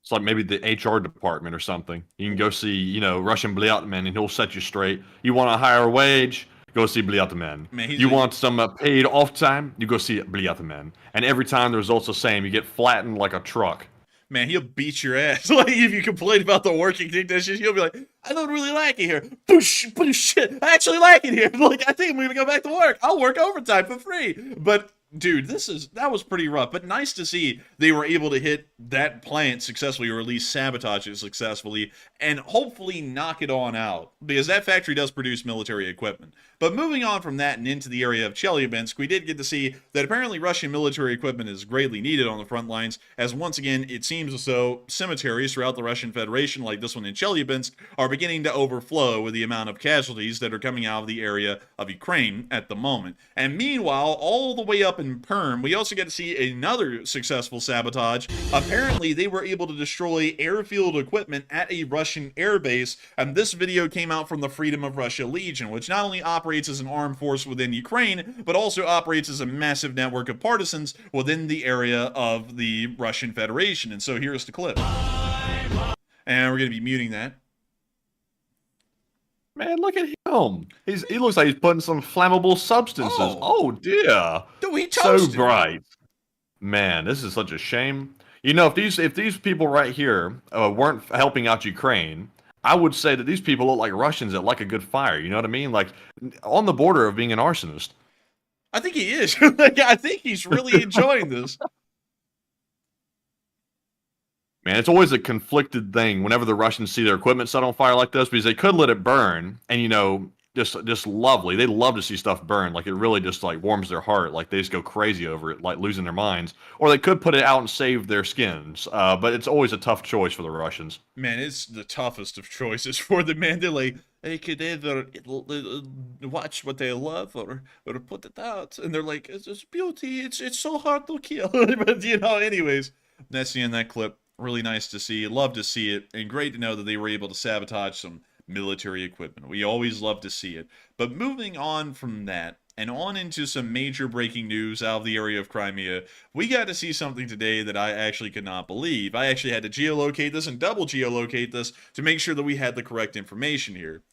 It's like maybe the HR department or something. You can go see, Russian Bliatman, and he'll set you straight. You want a higher wage? Go see Bliatman. Man, You want some paid off time? You go see Bliatman. And every time the result's the same. You get flattened like a truck. Man, he'll beat your ass. Like, if you complain about the working conditions, he'll be like, I don't really like it here. Boosh, boosh, I actually like it here. Like, I think I'm going to go back to work. I'll work overtime for free. But, dude, that was pretty rough. But nice to see they were able to hit that plant successfully, or at least sabotage it successfully, and hopefully knock it on out. Because that factory does produce military equipment. But moving on from that and into the area of Chelyabinsk, we did get to see that apparently Russian military equipment is greatly needed on the front lines, as once again, it seems as though cemeteries throughout the Russian Federation, like this one in Chelyabinsk, are beginning to overflow with the amount of casualties that are coming out of the area of Ukraine at the moment. And meanwhile, all the way up in Perm, we also get to see another successful sabotage. Apparently, they were able to destroy airfield equipment at a Russian airbase, and this video came out from the Freedom of Russia Legion, which not only operates as an armed force within Ukraine, but also operates as a massive network of partisans within the area of the Russian Federation. And so here's the clip. And we're going to be muting that. Man, look at him. He looks like he's putting some flammable substances. Oh dear. Dude, he So toasted. bright. Man, this is such a shame. If these people right here weren't helping out Ukraine, I would say that these people look like Russians that like a good fire. You know what I mean? Like, on the border of being an arsonist. I think he is. Like, I think he's really enjoying this. Man, it's always a conflicted thing whenever the Russians see their equipment set on fire like this, because they could let it burn, and just lovely. They love to see stuff burn. Like, it really just like warms their heart. Like, they just go crazy over it, like losing their minds. Or they could put it out and save their skins. But it's always a tough choice for the Russians. Man, it's the toughest of choices for the man. They're like, they could either watch what they love or put it out. And they're like, it's beauty. It's so hard to kill. But, anyways, that's the end of that clip. Really nice to see. Love to see it. And great to know that they were able to sabotage some military equipment. We always love to see it. But moving on from that and on into some major breaking news out of the area of Crimea, we got to see something today that I actually could not believe. I actually had to geolocate this and double geolocate this to make sure that we had the correct information here.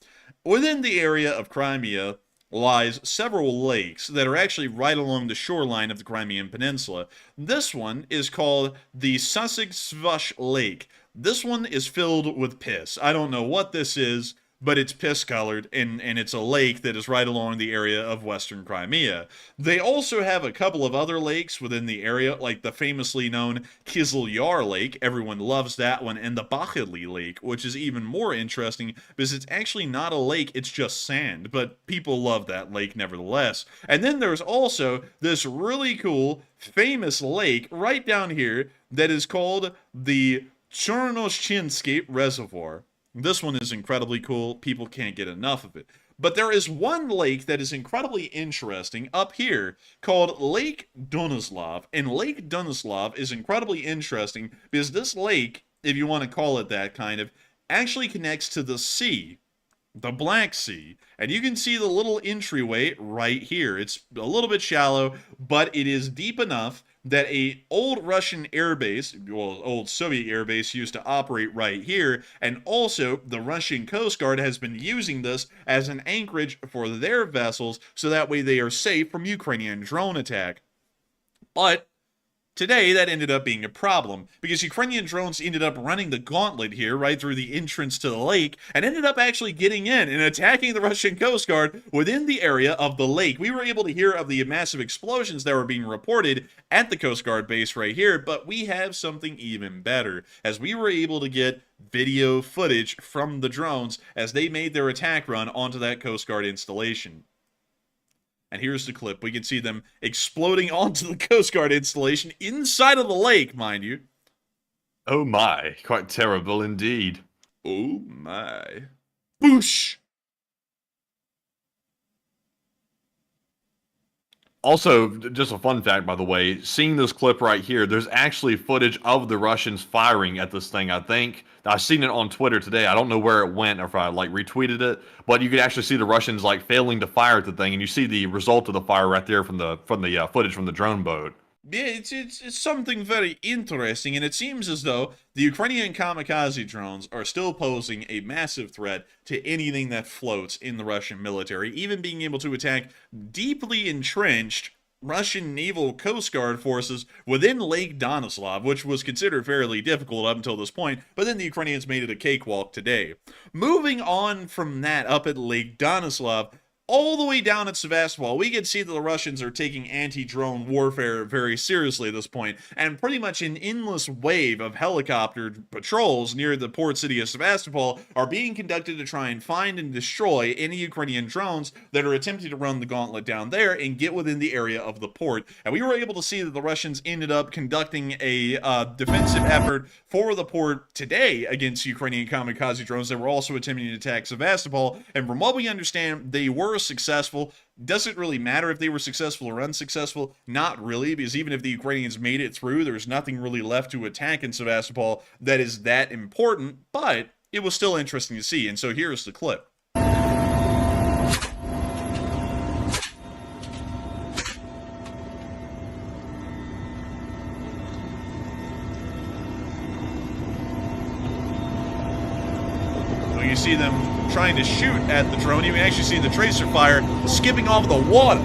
Within the area of Crimea lies several lakes that are actually right along the shoreline of the Crimean Peninsula. This one is called the Sussex-Svush Lake. This one is filled with piss. I don't know what this is, but it's piss-colored, and it's a lake that is right along the area of western Crimea. They also have a couple of other lakes within the area, like the famously known Kizil Yar Lake. Everyone loves that one, and the Bakhili Lake, which is even more interesting because it's actually not a lake, it's just sand, but people love that lake nevertheless. And then there's also this really cool, famous lake right down here that is called the Chernoshchinsky Reservoir. This one is incredibly cool. People can't get enough of it. But there is one lake that is incredibly interesting up here called Lake Donoslav. And Lake Donoslav is incredibly interesting because this lake, if you want to call it that kind of, actually connects to the sea, the Black Sea. And you can see the little entryway right here. It's a little bit shallow, but it is deep enough that a old Russian airbase, well, old Soviet airbase used to operate right here, and also the Russian Coast Guard has been using this as an anchorage for their vessels, so that way they are safe from Ukrainian drone attack. But today, that ended up being a problem, because Ukrainian drones ended up running the gauntlet here right through the entrance to the lake, and ended up actually getting in and attacking the Russian Coast Guard within the area of the lake. We were able to hear of the massive explosions that were being reported at the Coast Guard base right here, but we have something even better, as we were able to get video footage from the drones as they made their attack run onto that Coast Guard installation. And here's the clip. We can see them exploding onto the Coast Guard installation inside of the lake, mind you. Oh my, quite terrible indeed. Oh my. Boosh! Also, just a fun fact, by the way, seeing this clip right here, there's actually footage of the Russians firing at this thing. I think I've seen it on Twitter today. I don't know where it went or if I like retweeted it, but you could actually see the Russians like failing to fire at the thing, and you see the result of the fire right there from the footage from the drone boat. Yeah, it's something very interesting, and it seems as though the Ukrainian kamikaze drones are still posing a massive threat to anything that floats in the Russian military, even being able to attack deeply entrenched Russian naval Coast Guard forces within Lake Donoslav, which was considered fairly difficult up until this point, but then the Ukrainians made it a cakewalk today. Moving on from that up at Lake Donoslav, all the way down at Sevastopol, we can see that the Russians are taking anti-drone warfare very seriously at this point, and pretty much an endless wave of helicopter patrols near the port city of Sevastopol are being conducted to try and find and destroy any Ukrainian drones that are attempting to run the gauntlet down there and get within the area of the port. And we were able to see that the Russians ended up conducting a defensive effort for the port today against Ukrainian kamikaze drones that were also attempting to attack Sevastopol, and from what we understand, they were successful. Doesn't really matter if they were successful or unsuccessful. Not really, because even if the Ukrainians made it through, there's nothing really left to attack in Sevastopol that is that important, but it was still interesting to see, and so here's the clip. You see them trying to shoot at the drone. You can actually see the tracer fire skipping off the water.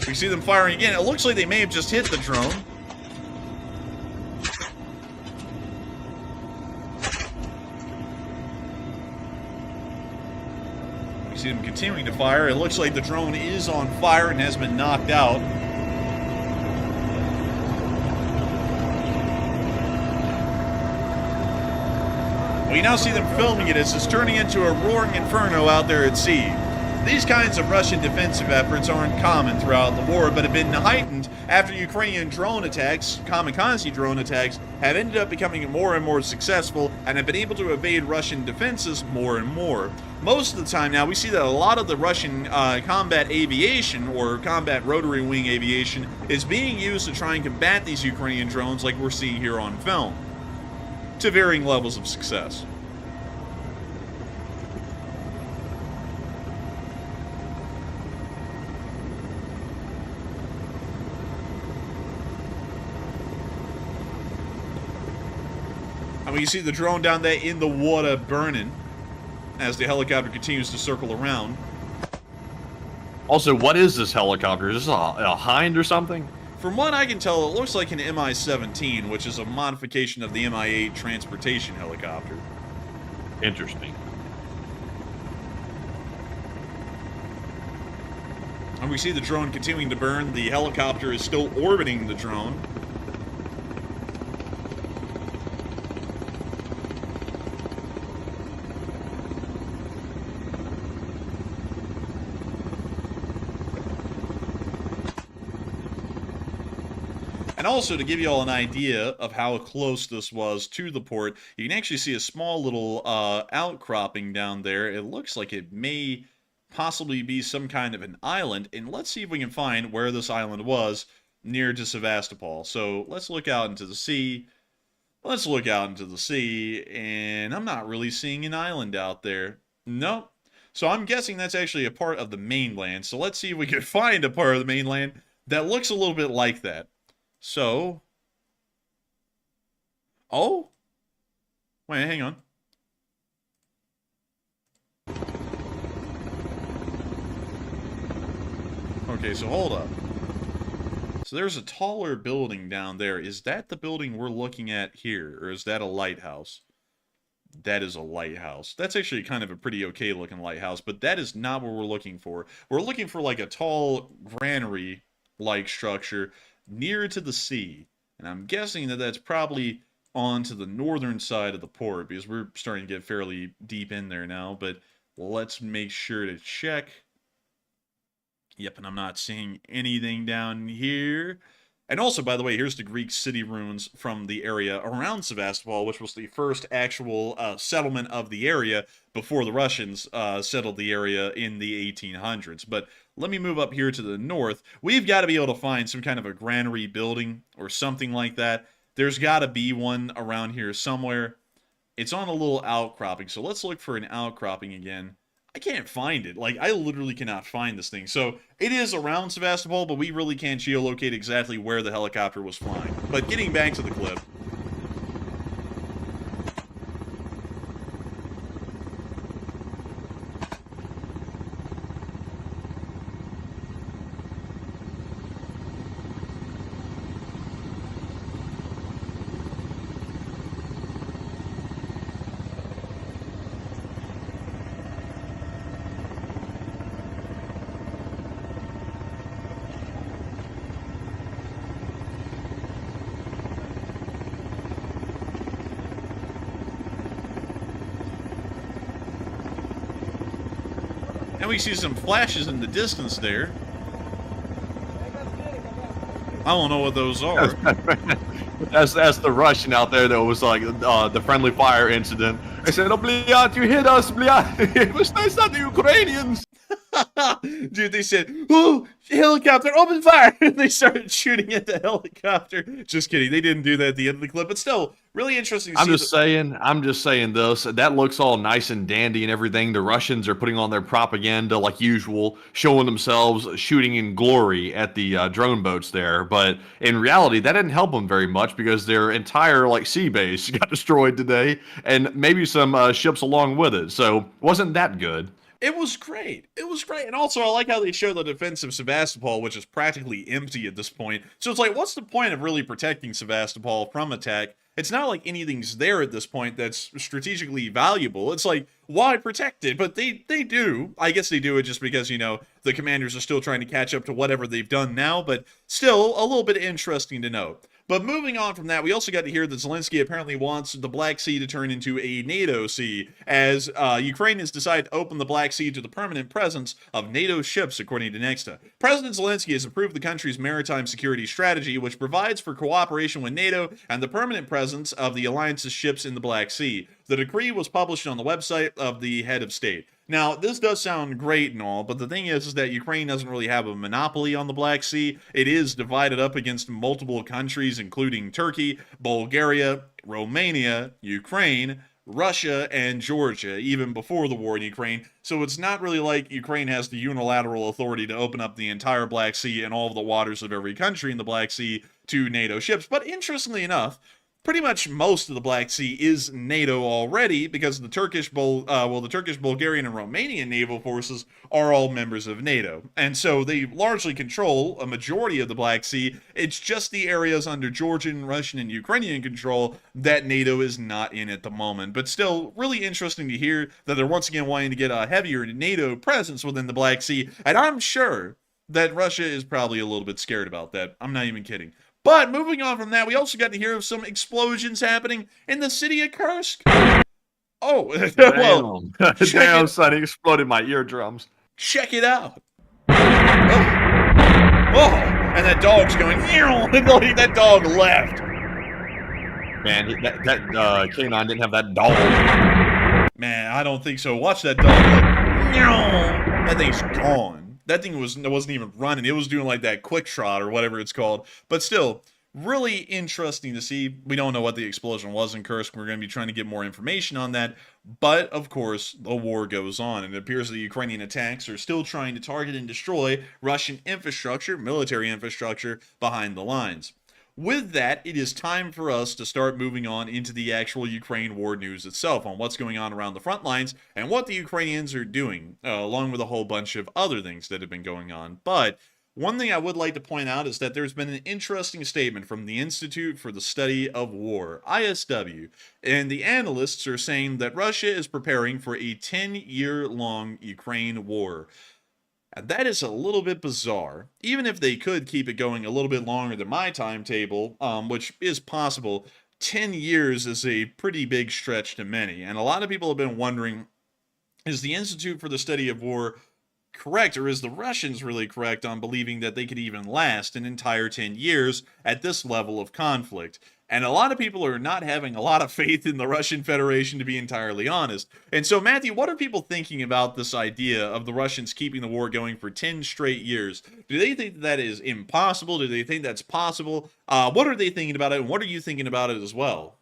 We see them firing again. It looks like they may have just hit the drone. We see them continuing to fire. It looks like the drone is on fire and has been knocked out. We now see them filming it as it's turning into a roaring inferno out there at sea. These kinds of Russian defensive efforts aren't common throughout the war, but have been heightened after Ukrainian drone attacks, kamikaze drone attacks, have ended up becoming more and more successful and have been able to evade Russian defenses more and more. Most of the time now, we see that a lot of the Russian combat aviation, or combat rotary wing aviation, is being used to try and combat these Ukrainian drones like we're seeing here on film, to varying levels of success. And we see the drone down there in the water burning as the helicopter continues to circle around. Also, what is this helicopter? Is this a Hind or something? From what I can tell, it looks like an Mi-17, which is a modification of the Mi-8 transportation helicopter. Interesting. And we see the drone continuing to burn. The helicopter is still orbiting the drone. And also, to give you all an idea of how close this was to the port, you can actually see a small little outcropping down there. It looks like it may possibly be some kind of an island. And let's see if we can find where this island was near to Sevastopol. So let's look out into the sea. Let's look out into the sea. And I'm not really seeing an island out there. Nope. So I'm guessing that's actually a part of the mainland. So let's see if we can find a part of the mainland that looks a little bit like that. So, oh, wait, hang on. Okay, so hold up. So there's a taller building down there. Is that the building we're looking at here, or is that a lighthouse? That is a lighthouse. That's actually kind of a pretty okay looking lighthouse, but that is not what we're looking for. We're looking for like a tall granary-like structure near to the sea, and I'm guessing that that's probably on to the northern side of the port, because we're starting to get fairly deep in there now, but let's make sure to check. Yep, and I'm not seeing anything down here. And also, by the way, here's the Greek city ruins from the area around Sevastopol, which was the first actual settlement of the area before the Russians settled the area in the 1800s. But let me move up here to the north. We've got to be able to find some kind of a granary building or something like that. There's got to be one around here somewhere. It's on a little outcropping, so let's look for an outcropping again. I can't find it. Like, I literally cannot find this thing. So, it is around Sevastopol, but we really can't geolocate exactly where the helicopter was flying. But getting back to the clip. And we see some flashes in the distance there. I don't know what those are. That's the Russian out there that was like the friendly fire incident. They said, "Oh, bliat, you hit us, bliat. It was nice not the Ukrainians." Dude, they said, "Oh, helicopter, open fire!" And they started shooting at the helicopter. Just kidding. They didn't do that at the end of the clip, but still, really interesting to I'm see. just saying this. That looks all nice and dandy and everything. The Russians are putting on their propaganda like usual, showing themselves shooting in glory at the drone boats there. But in reality, that didn't help them very much because their entire like sea base got destroyed today, and maybe some ships along with it. So wasn't that good? It was great. It was great. And also, I like how they show the defense of Sevastopol, which is practically empty at this point. So it's like, what's the point of really protecting Sevastopol from attack? It's not like anything's there at this point that's strategically valuable. It's like, why protect it? But they do. I guess they do it just because, you know, the commanders are still trying to catch up to whatever they've done now. But still, a little bit interesting to note. But moving on from that, we also got to hear that Zelensky apparently wants the Black Sea to turn into a NATO sea, as Ukraine has decided to open the Black Sea to the permanent presence of NATO ships, according to Nexta. President Zelensky has approved the country's maritime security strategy, which provides for cooperation with NATO and the permanent presence of the alliance's ships in the Black Sea. The decree was published on the website of the head of state. Now, this does sound great and all, but the thing is that Ukraine doesn't really have a monopoly on the Black Sea. It is divided up against multiple countries, including Turkey, Bulgaria, Romania, Ukraine, Russia, and Georgia, even before the war in Ukraine. So it's not really like Ukraine has the unilateral authority to open up the entire Black Sea and all of the waters of every country in the Black Sea to NATO ships. But interestingly enough, pretty much most of the Black Sea is NATO already because the Turkish, Bulgarian, and Romanian naval forces are all members of NATO. And so they largely control a majority of the Black Sea. It's just the areas under Georgian, Russian, and Ukrainian control that NATO is not in at the moment. But still, really interesting to hear that they're once again wanting to get a heavier NATO presence within the Black Sea. And I'm sure that Russia is probably a little bit scared about that. I'm not even kidding. But moving on from that, we also got to hear of some explosions happening in the city of Kursk. Oh, well, Damn, son, he exploded my eardrums. Check it out. Oh, and that dog's going, like that dog left. Man, that canine didn't have that dog. Man, I don't think so. Watch that dog. That thing's gone. That thing wasn't even running. It was doing like that quick trot or whatever it's called. But still, really interesting to see. We don't know what the explosion was in Kursk. We're going to be trying to get more information on that. But, of course, the war goes on. And it appears the Ukrainian attacks are still trying to target and destroy Russian infrastructure, military infrastructure, behind the lines. With that, it is time for us to start moving on into the actual Ukraine war news itself on what's going on around the front lines and what the Ukrainians are doing, along with a whole bunch of other things that have been going on. But one thing I would like to point out is that there's been an interesting statement from the Institute for the Study of War, ISW, and the analysts are saying that Russia is preparing for a 10-year-long Ukraine war. And that is a little bit bizarre. Even if they could keep it going a little bit longer than my timetable, which is possible, 10 years is a pretty big stretch to many. And a lot of people have been wondering, is the Institute for the Study of War correct, or is the Russians really correct on believing that they could even last an entire 10 years at this level of conflict? And a lot of people are not having a lot of faith in the Russian Federation, to be entirely honest. And so, Matthew, what are people thinking about this idea of the Russians keeping the war going for 10 straight years? Do they think that is impossible? Do they think that's possible? What are they thinking about it, and what are you thinking about it as well?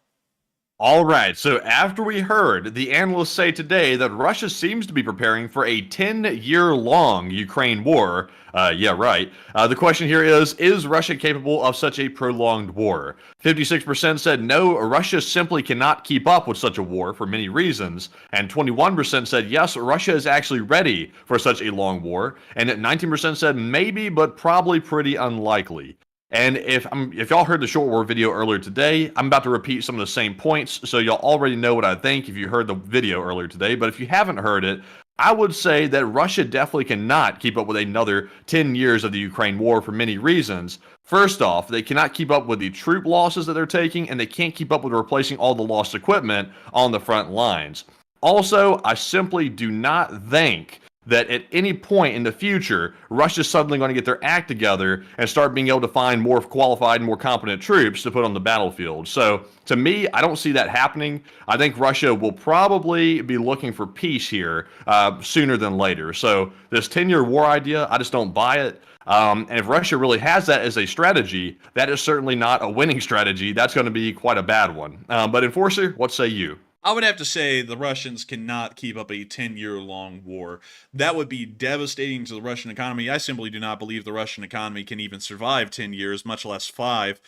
All right, so after we heard the analysts say today that Russia seems to be preparing for a 10-year-long Ukraine war, the question here is Russia capable of such a prolonged war? 56% said no, Russia simply cannot keep up with such a war for many reasons, and 21% said yes, Russia is actually ready for such a long war, and 19% said maybe, but probably pretty unlikely. And if y'all heard the short war video earlier today, I'm about to repeat some of the same points, so y'all already know what I think if you heard the video earlier today. But if you haven't heard it, I would say that Russia definitely cannot keep up with another 10 years of the Ukraine war for many reasons. First off, they cannot keep up with the troop losses that they're taking, and they can't keep up with replacing all the lost equipment on the front lines. Also, I simply do not think that at any point in the future, Russia's suddenly going to get their act together and start being able to find more qualified and more competent troops to put on the battlefield. So, to me, I don't see that happening. I think Russia will probably be looking for peace here sooner than later. So, this 10-year war idea, I just don't buy it. And if Russia really has that as a strategy, that is certainly not a winning strategy. That's going to be quite a bad one. But Enforcer, what say you? I would have to say the Russians cannot keep up a 10-year-long war. That would be devastating to the Russian economy. I simply do not believe the Russian economy can even survive 10 years, much less 5,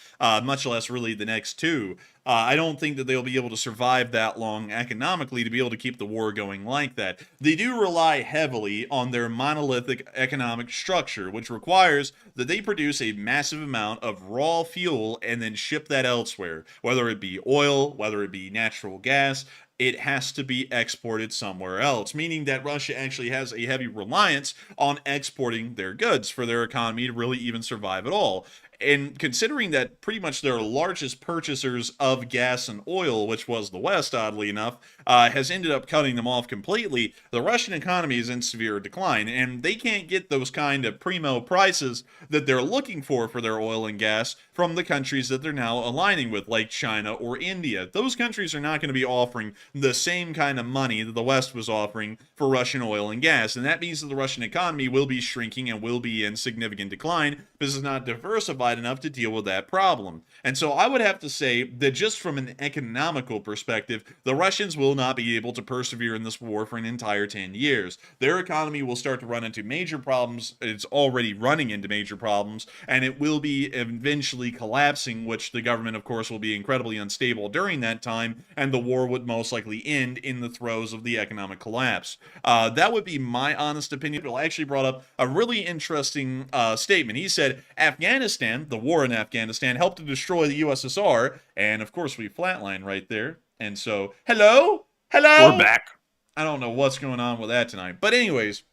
much less really the next 2. I don't think that they'll be able to survive that long economically to be able to keep the war going like that. They do rely heavily on their monolithic economic structure, which requires that they produce a massive amount of raw fuel and then ship that elsewhere, whether it be oil, whether it be natural gas. It has to be exported somewhere else, meaning that Russia actually has a heavy reliance on exporting their goods for their economy to really even survive at all. And considering that pretty much their largest purchasers of gas and oil, which was the West, oddly enough, has ended up cutting them off completely, the Russian economy is in severe decline, and they can't get those kind of primo prices that they're looking for their oil and gas from the countries that they're now aligning with, like China or India. Those countries are not going to be offering the same kind of money that the West was offering for Russian oil and gas, and that means that the Russian economy will be shrinking and will be in significant decline because it's not diversified enough to deal with that problem. And so I would have to say that just from an economical perspective, the Russians will not be able to persevere in this war for an entire 10 years. Their economy will start to run into major problems. It's already running into major problems, and it will be eventually collapsing, which the government, of course, will be incredibly unstable during that time, and the war would most likely end in the throes of the economic collapse. That would be my honest opinion. Bill actually brought up a really interesting statement. He said, Afghanistan, the war in Afghanistan, helped to destroy the USSR, and of course we flatline right there. And so, hello? We're back. I don't know what's going on with that tonight. But anyways,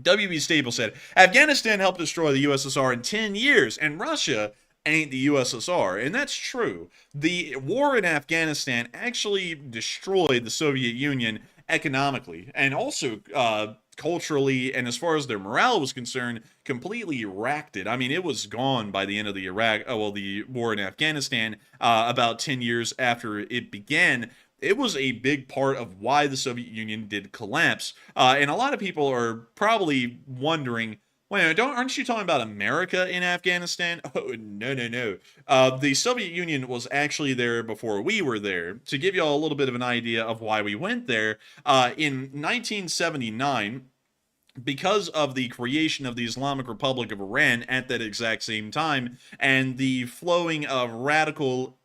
WB Stable said, Afghanistan helped destroy the USSR in 10 years, and Russia ain't the USSR. And that's true. The war in Afghanistan actually destroyed the Soviet Union economically, and also culturally, and as far as their morale was concerned, completely racked it. I mean, it was gone by the end of the the war in Afghanistan, about 10 years after it began. It was a big part of why the Soviet Union did collapse. And a lot of people are probably wondering, wait, aren't you talking about America in Afghanistan? Oh, no. The Soviet Union was actually there before we were there. To give you all a little bit of an idea of why we went there, in 1979, because of the creation of the Islamic Republic of Iran at that exact same time, and the flowing of radical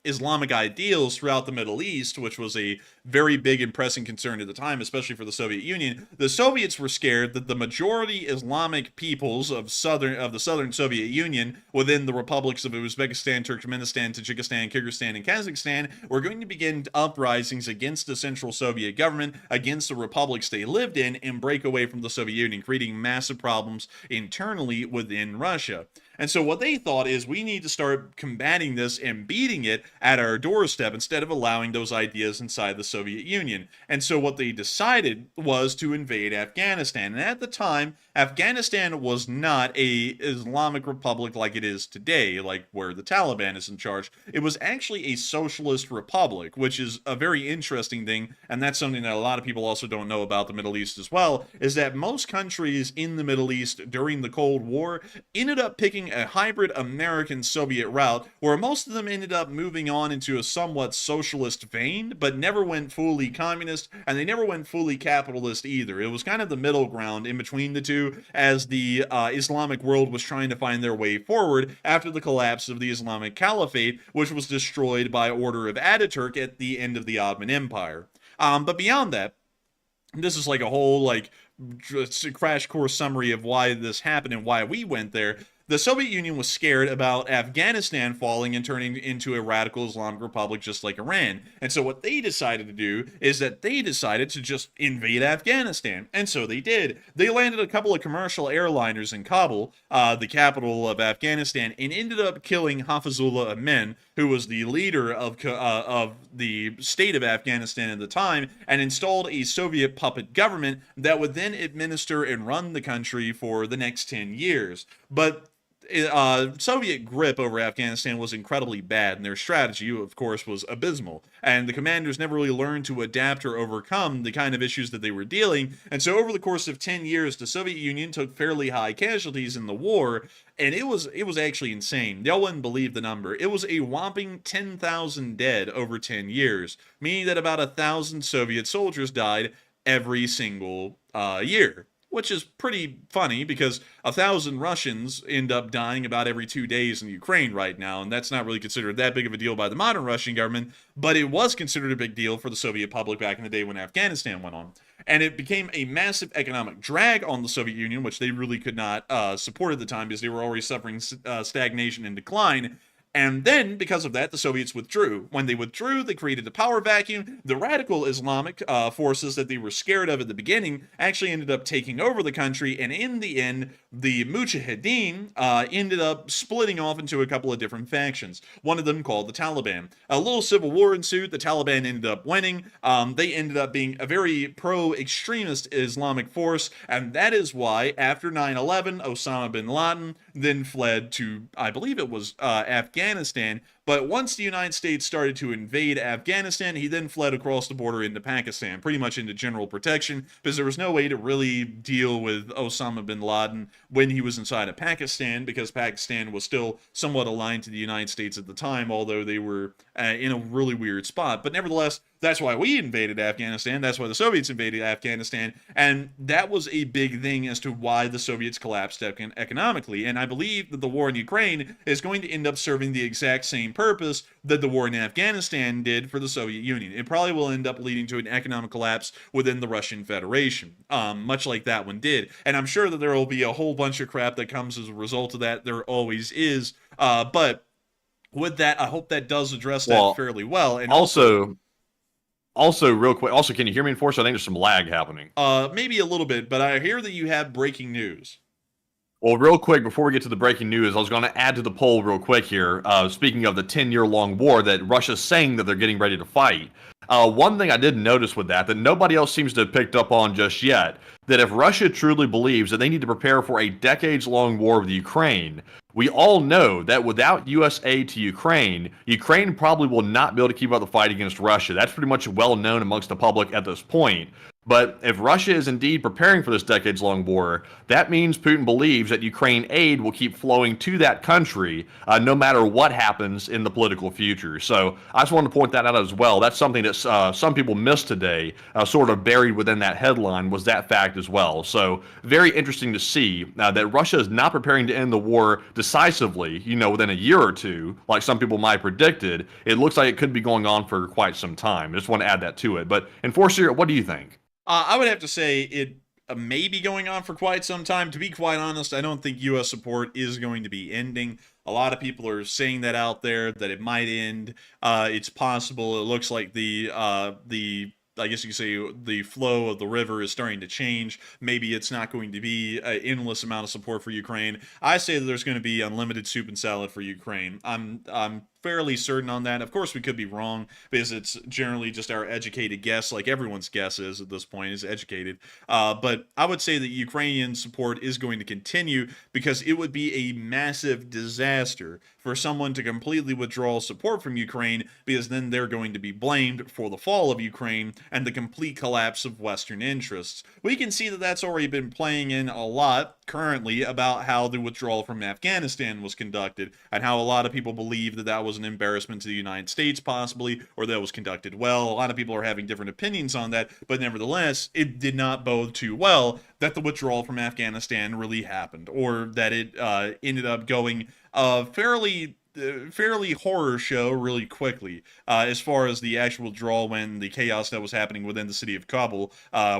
Islamic ideals throughout the Middle East, which was a very big and pressing concern at the time, especially for the Soviet Union. The Soviets were scared that the majority Islamic peoples of the southern Soviet Union within the republics of Uzbekistan, Turkmenistan, Tajikistan, Kyrgyzstan, and Kazakhstan were going to begin uprisings against the central Soviet government, against the republics they lived in, and break away from the Soviet Union, creating massive problems internally within Russia. And so what they thought is we need to start combating this and beating it at our doorstep instead of allowing those ideas inside the Soviet Soviet Union. And so what they decided was to invade Afghanistan. And at the time, Afghanistan was not a Islamic republic like it is today, like where the Taliban is in charge. It was actually a socialist republic, which is a very interesting thing, and that's something that a lot of people also don't know about the Middle East as well, is that most countries in the Middle East during the Cold War ended up picking a hybrid American-Soviet route, where most of them ended up moving on into a somewhat socialist vein, but never went fully communist, and they never went fully capitalist either. It was kind of the middle ground in between the two, as the Islamic world was trying to find their way forward after the collapse of the Islamic Caliphate, which was destroyed by order of Ataturk at the end of the Ottoman Empire. But beyond that, this is like a whole crash course summary of why this happened and why we went there. The Soviet Union was scared about Afghanistan falling and turning into a radical Islamic republic just like Iran. And so what they decided to do is that they decided to just invade Afghanistan. And so they did. They landed a couple of commercial airliners in Kabul, the capital of Afghanistan, and ended up killing Hafizullah Amin, who was the leader of the state of Afghanistan at the time, and installed a Soviet puppet government that would then administer and run the country for the next 10 years. But Soviet grip over Afghanistan was incredibly bad, and their strategy, of course, was abysmal. And the commanders never really learned to adapt or overcome the kind of issues that they were dealing. And so over the course of 10 years, the Soviet Union took fairly high casualties in the war, and it was actually insane. Y'all wouldn't believe the number. It was a whopping 10,000 dead over 10 years, meaning that about 1,000 Soviet soldiers died every single year. Which is pretty funny because 1,000 Russians end up dying about every 2 days in Ukraine right now, and that's not really considered that big of a deal by the modern Russian government, but it was considered a big deal for the Soviet public back in the day when Afghanistan went on. And it became a massive economic drag on the Soviet Union, which they really could not support at the time because they were already suffering stagnation and decline. And then, because of that, the Soviets withdrew. When they withdrew, they created a power vacuum. The radical Islamic forces that they were scared of at the beginning actually ended up taking over the country, and in the end, the Mujahideen ended up splitting off into a couple of different factions. One of them called the Taliban. A little civil war ensued. The Taliban ended up winning. They ended up being a very pro-extremist Islamic force, and that is why, after 9/11, Osama bin Laden then fled to, I believe it was Afghanistan. But once the United States started to invade Afghanistan, he then fled across the border into Pakistan, pretty much into general protection, because there was no way to really deal with Osama bin Laden when he was inside of Pakistan, because Pakistan was still somewhat aligned to the United States at the time, although they were in a really weird spot. But nevertheless, that's why we invaded Afghanistan. That's why the Soviets invaded Afghanistan. And that was a big thing as to why the Soviets collapsed economically. And I believe that the war in Ukraine is going to end up serving the exact same purpose that the war in Afghanistan did for the Soviet Union. It probably will end up leading to an economic collapse within the Russian Federation, much like that one did. And I'm sure that there will be a whole bunch of crap that comes as a result of that. There always is. But with that, I hope that does address that fairly well. And Also, real quick, can you hear me, Enforcer? I think there's some lag happening. Maybe a little bit, but I hear that you have breaking news. Well, real quick, before we get to the breaking news, I was going to add to the poll real quick here. Speaking of the 10-year-long war that Russia's saying that they're getting ready to fight, one thing I did notice with that nobody else seems to have picked up on just yet, that if Russia truly believes that they need to prepare for a decades-long war with Ukraine, we all know that without U.S. aid to Ukraine, Ukraine probably will not be able to keep up the fight against Russia. That's pretty much well known amongst the public at this point. But if Russia is indeed preparing for this decades-long war, that means Putin believes that Ukraine aid will keep flowing to that country no matter what happens in the political future. So I just wanted to point that out as well. That's something that some people missed today, sort of buried within that headline, was that fact as well. So very interesting to see that Russia is not preparing to end the war decisively, within a year or two, like some people might have predicted. It looks like it could be going on for quite some time. I just want to add that to it. But Enforcer, what do you think? I would have to say it may be going on for quite some time. To be quite honest, I don't think U.S. support is going to be ending. A lot of people are saying that out there, that it might end. It's possible. It looks like I guess you could say the flow of the river is starting to change. Maybe it's not going to be an endless amount of support for Ukraine. I say that there's going to be unlimited soup and salad for Ukraine. I'm fairly certain on that. Of course, we could be wrong because it's generally just our educated guess, like everyone's guess is at this point, is educated. But I would say that Ukrainian support is going to continue because it would be a massive disaster for someone to completely withdraw support from Ukraine, because then they're going to be blamed for the fall of Ukraine and the complete collapse of Western interests. We can see that that's already been playing in a lot currently about how the withdrawal from Afghanistan was conducted, and how a lot of people believe that that was an embarrassment to the United States possibly, or that was conducted well. A lot of people are having different opinions on that, but nevertheless, it did not bode too well that the withdrawal from Afghanistan really happened, or that it ended up going fairly horror show really quickly, as far as the actual withdrawal when the chaos that was happening within the city of Kabul,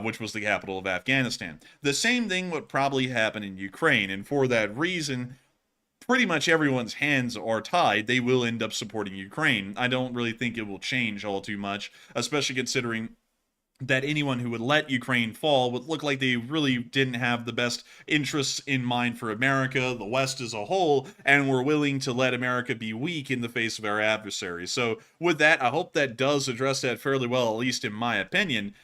which was the capital of Afghanistan. The same thing would probably happen in Ukraine, and for that reason, pretty much everyone's hands are tied. They will end up supporting Ukraine. I don't really think it will change all too much, especially considering that anyone who would let Ukraine fall would look like they really didn't have the best interests in mind for America, the West as a whole, and were willing to let America be weak in the face of our adversaries. So with that, I hope that does address that fairly well, at least in my opinion,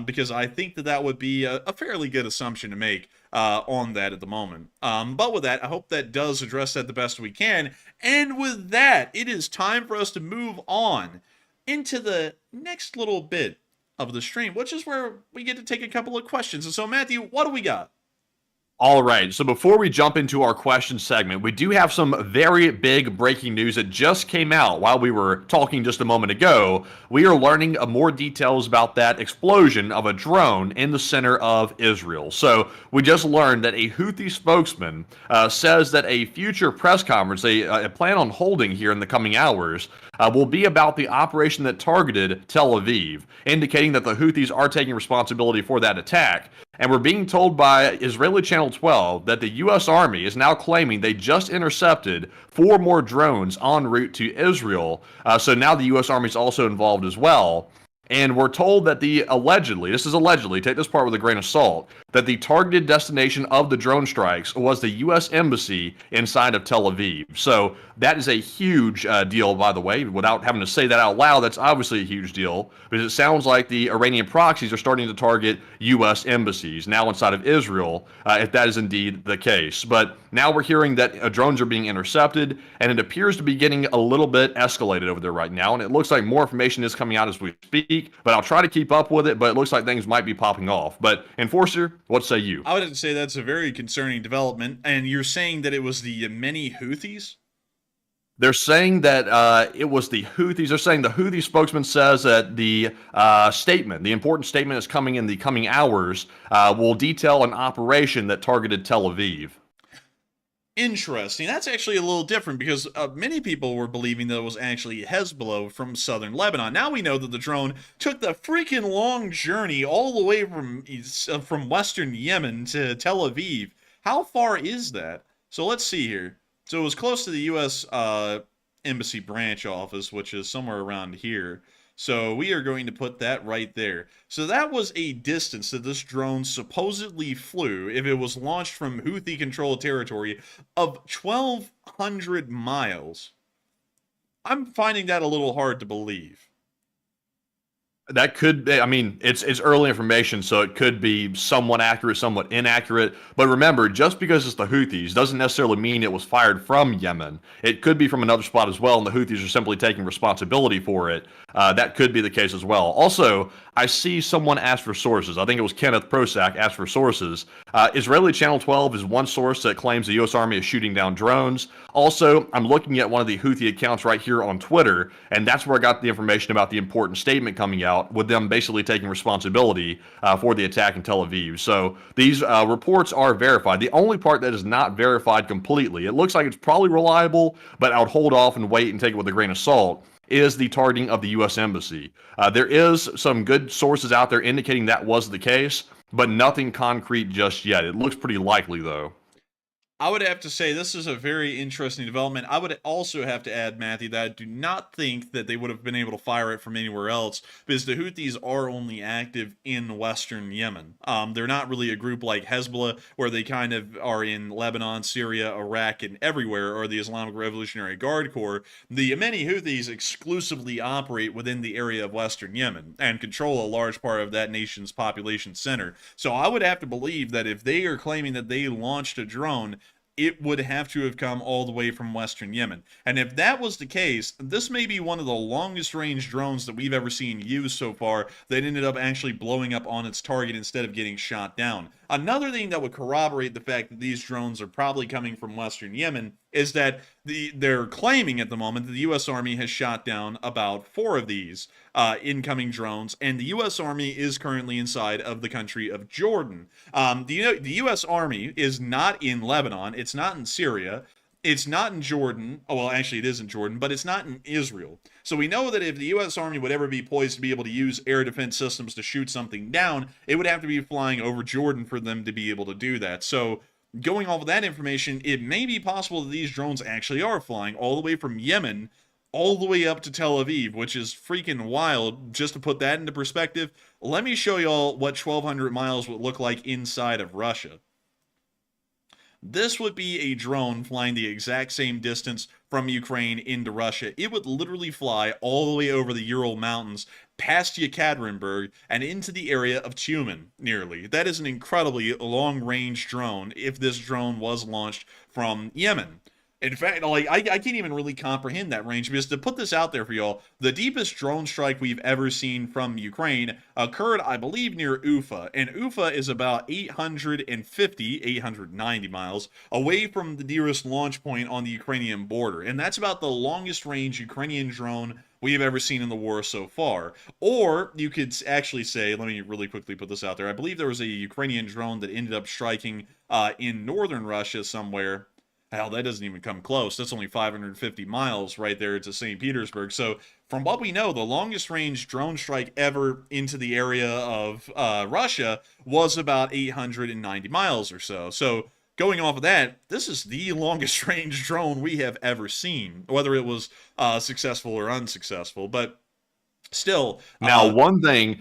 because I think that that would be a fairly good assumption to make on that at the moment. But with that, I hope that does address that the best we can. And with that, it is time for us to move on into the next little bit of the stream, which is where we get to take a couple of questions. And so, Matthew, what do we got? All right, so before we jump into our question segment, we do have some very big breaking news that just came out while we were talking just a moment ago. We are learning more details about that explosion of a drone in the center of Israel. So we just learned that a Houthi spokesman says that a future press conference they plan on holding here in the coming hours will be about the operation that targeted Tel Aviv, indicating that the Houthis are taking responsibility for that attack. And we're being told by Israeli Channel 12 that the U.S. Army is now claiming they just intercepted 4 more drones en route to Israel. So now the U.S. Army is also involved as well. And we're told that this is allegedly, take this part with a grain of salt, that the targeted destination of the drone strikes was the U.S. Embassy inside of Tel Aviv. So that is a huge deal, by the way. Without having to say that out loud, that's obviously a huge deal, because it sounds like the Iranian proxies are starting to target U.S. embassies now inside of Israel, if that is indeed the case. But now we're hearing that drones are being intercepted, and it appears to be getting a little bit escalated over there right now, and it looks like more information is coming out as we speak, but I'll try to keep up with it, but it looks like things might be popping off. But, Enforcer, what say you? I would say that's a very concerning development, and you're saying that it was the Yemeni Houthis? They're saying that it was the Houthis. They're saying the Houthi spokesman says that the important statement is coming in the coming hours, will detail an operation that targeted Tel Aviv. Interesting. That's actually a little different, because many people were believing that it was actually Hezbollah from Southern Lebanon. Now we know that the drone took the freaking long journey all the way from Western Yemen to Tel Aviv. How far is that? So let's see here. So it was close to the U.S. Embassy branch office, which is somewhere around here. So we are going to put that right there. So that was a distance that this drone supposedly flew, if it was launched from Houthi-controlled territory, of 1,200 miles. I'm finding that a little hard to believe. That could be, I mean, it's early information, so it could be somewhat accurate, somewhat inaccurate. But remember, just because it's the Houthis doesn't necessarily mean it was fired from Yemen. It could be from another spot as well, and the Houthis are simply taking responsibility for it. That could be the case as well. Also, I see someone ask for sources. I think it was Kenneth Prosak asked for sources. Israeli Channel 12 is one source that claims the U.S. Army is shooting down drones. Also, I'm looking at one of the Houthi accounts right here on Twitter, and that's where I got the information about the important statement coming out, with them basically taking responsibility for the attack in Tel Aviv. So these reports are verified. The only part that is not verified completely, it looks like it's probably reliable, but I would hold off and wait and take it with a grain of salt, is the targeting of the U.S. Embassy. There is some good sources out there indicating that was the case, but nothing concrete just yet. It looks pretty likely, though. I would have to say this is a very interesting development. I would also have to add, Matthew, that I do not think that they would have been able to fire it from anywhere else because the Houthis are only active in western Yemen. They're not really a group like Hezbollah, where they kind of are in Lebanon, Syria, Iraq, and everywhere, or the Islamic Revolutionary Guard Corps. The Yemeni Houthis exclusively operate within the area of western Yemen and control a large part of that nation's population center. So I would have to believe that if they are claiming that they launched a drone, it would have to have come all the way from western Yemen. And if that was the case, this may be one of the longest range drones that we've ever seen used so far that ended up actually blowing up on its target instead of getting shot down. Another thing that would corroborate the fact that these drones are probably coming from western Yemen is that they're claiming at the moment that the U.S. Army has shot down about 4 of these incoming drones, and the U.S. Army is currently inside of the country of Jordan. The U.S. Army is not in Lebanon, it's not in Syria, it's not in Jordan. Oh, well, actually, it is in Jordan, but it's not in Israel. So we know that if the U.S. Army would ever be poised to be able to use air defense systems to shoot something down, it would have to be flying over Jordan for them to be able to do that. So going off of that information, it may be possible that these drones actually are flying all the way from Yemen all the way up to Tel Aviv, which is freaking wild. Just to put that into perspective, let me show y'all what 1,200 miles would look like inside of Russia. This would be a drone flying the exact same distance from Ukraine into Russia. It would literally fly all the way over the Ural Mountains, past Yekaterinburg, and into the area of Tyumen, nearly. That is an incredibly long-range drone if this drone was launched from Yemen. In fact, like I can't even really comprehend that range, because to put this out there for y'all, the deepest drone strike we've ever seen from Ukraine occurred, I believe, near Ufa, and Ufa is about 890 miles away from the nearest launch point on the Ukrainian border, and that's about the longest range Ukrainian drone we have ever seen in the war so far. Or you could actually say, let me really quickly put this out there, I believe there was a Ukrainian drone that ended up striking in northern Russia somewhere. Hell, that doesn't even come close. That's only 550 miles right there to St. Petersburg. So, from what we know, the longest range drone strike ever into the area of Russia was about 890 miles or so. So, going off of that, this is the longest range drone we have ever seen, whether it was successful or unsuccessful. But still, Now, one thing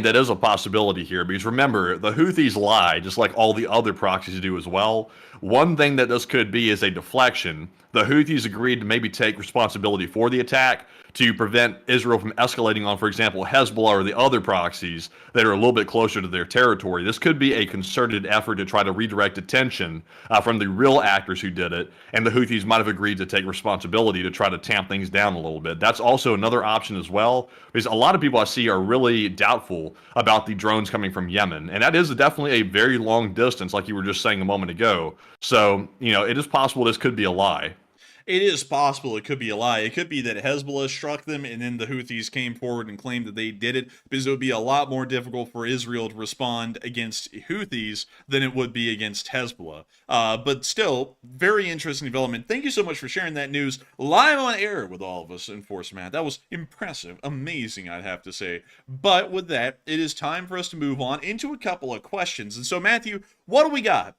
that is a possibility here, because remember, the Houthis lie, just like all the other proxies do as well. One thing that this could be is a deflection. The Houthis agreed to maybe take responsibility for the attack to prevent Israel from escalating on, for example, Hezbollah or the other proxies that are a little bit closer to their territory. This could be a concerted effort to try to redirect attention from the real actors who did it, and the Houthis might have agreed to take responsibility to try to tamp things down a little bit. That's also another option as well, because a lot of people I see are really doubtful about the drones coming from Yemen, and that is definitely a very long distance, like you were just saying a moment ago. So, it is possible this could be a lie. it is possible it could be a lie. It could be that Hezbollah struck them and then the Houthis came forward and claimed that they did it, because it would be a lot more difficult for Israel to respond against Houthis than it would be against Hezbollah. But still, very interesting development. Thank you so much for sharing that news live on air with all of us, Enforcer Matt. That was impressive, amazing, I'd have to say. But with that, it is time for us to move on into a couple of questions. And so, Matthew, what do we got?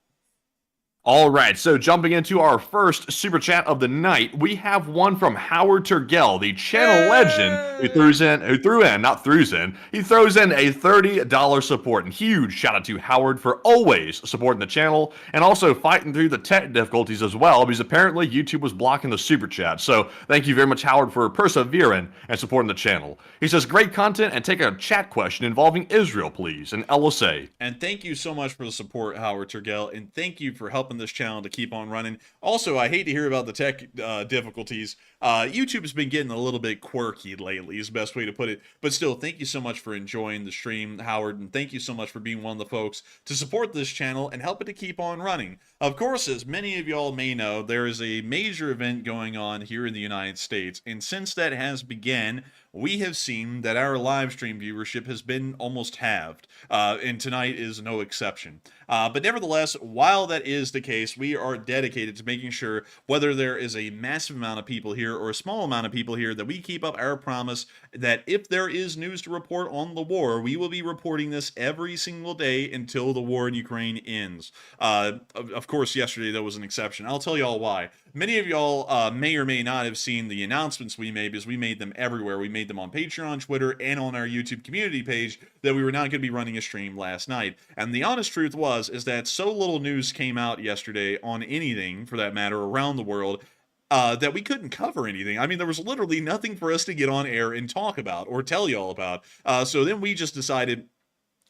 All right, so jumping into our first super chat of the night, we have one from Howard Turgell, the channel legend, he throws in a $30 support. And huge shout out to Howard for always supporting the channel and also fighting through the tech difficulties as well, because apparently YouTube was blocking the super chat. So thank you very much, Howard, for persevering and supporting the channel. He says, great content, and take a chat question involving Israel, please, and LSA. And thank you so much for the support, Howard Turgell, and thank you for helping this channel to keep on running. Also, I hate to hear about the tech difficulties. YouTube's been getting a little bit quirky lately, is the best way to put it. But still, thank you so much for enjoying the stream, Howard, and thank you so much for being one of the folks to support this channel and help it to keep on running. Of course, as many of y'all may know, there is a major event going on here in the United States, and since that has begun, we have seen that our live stream viewership has been almost halved, and tonight is no exception. But nevertheless, while that is the case, we are dedicated to making sure, whether there is a massive amount of people here or a small amount of people here, that we keep up our promise that if there is news to report on the war, we will be reporting this every single day until the war in Ukraine ends. Of course, yesterday there was an exception. I'll tell y'all why. Many of y'all may or may not have seen the announcements we made, because we made them everywhere. We made them on Patreon, Twitter, and on our YouTube community page that we were not going to be running a stream last night. And the honest truth is that so little news came out yesterday on anything, for that matter, around the world, that we couldn't cover anything. I mean, there was literally nothing for us to get on air and talk about or tell y'all about. So then we just decided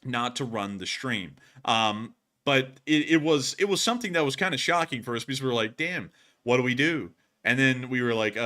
not to run the stream. But it was something that was kind of shocking for us, because we were like, damn, what do we do? And then we were like,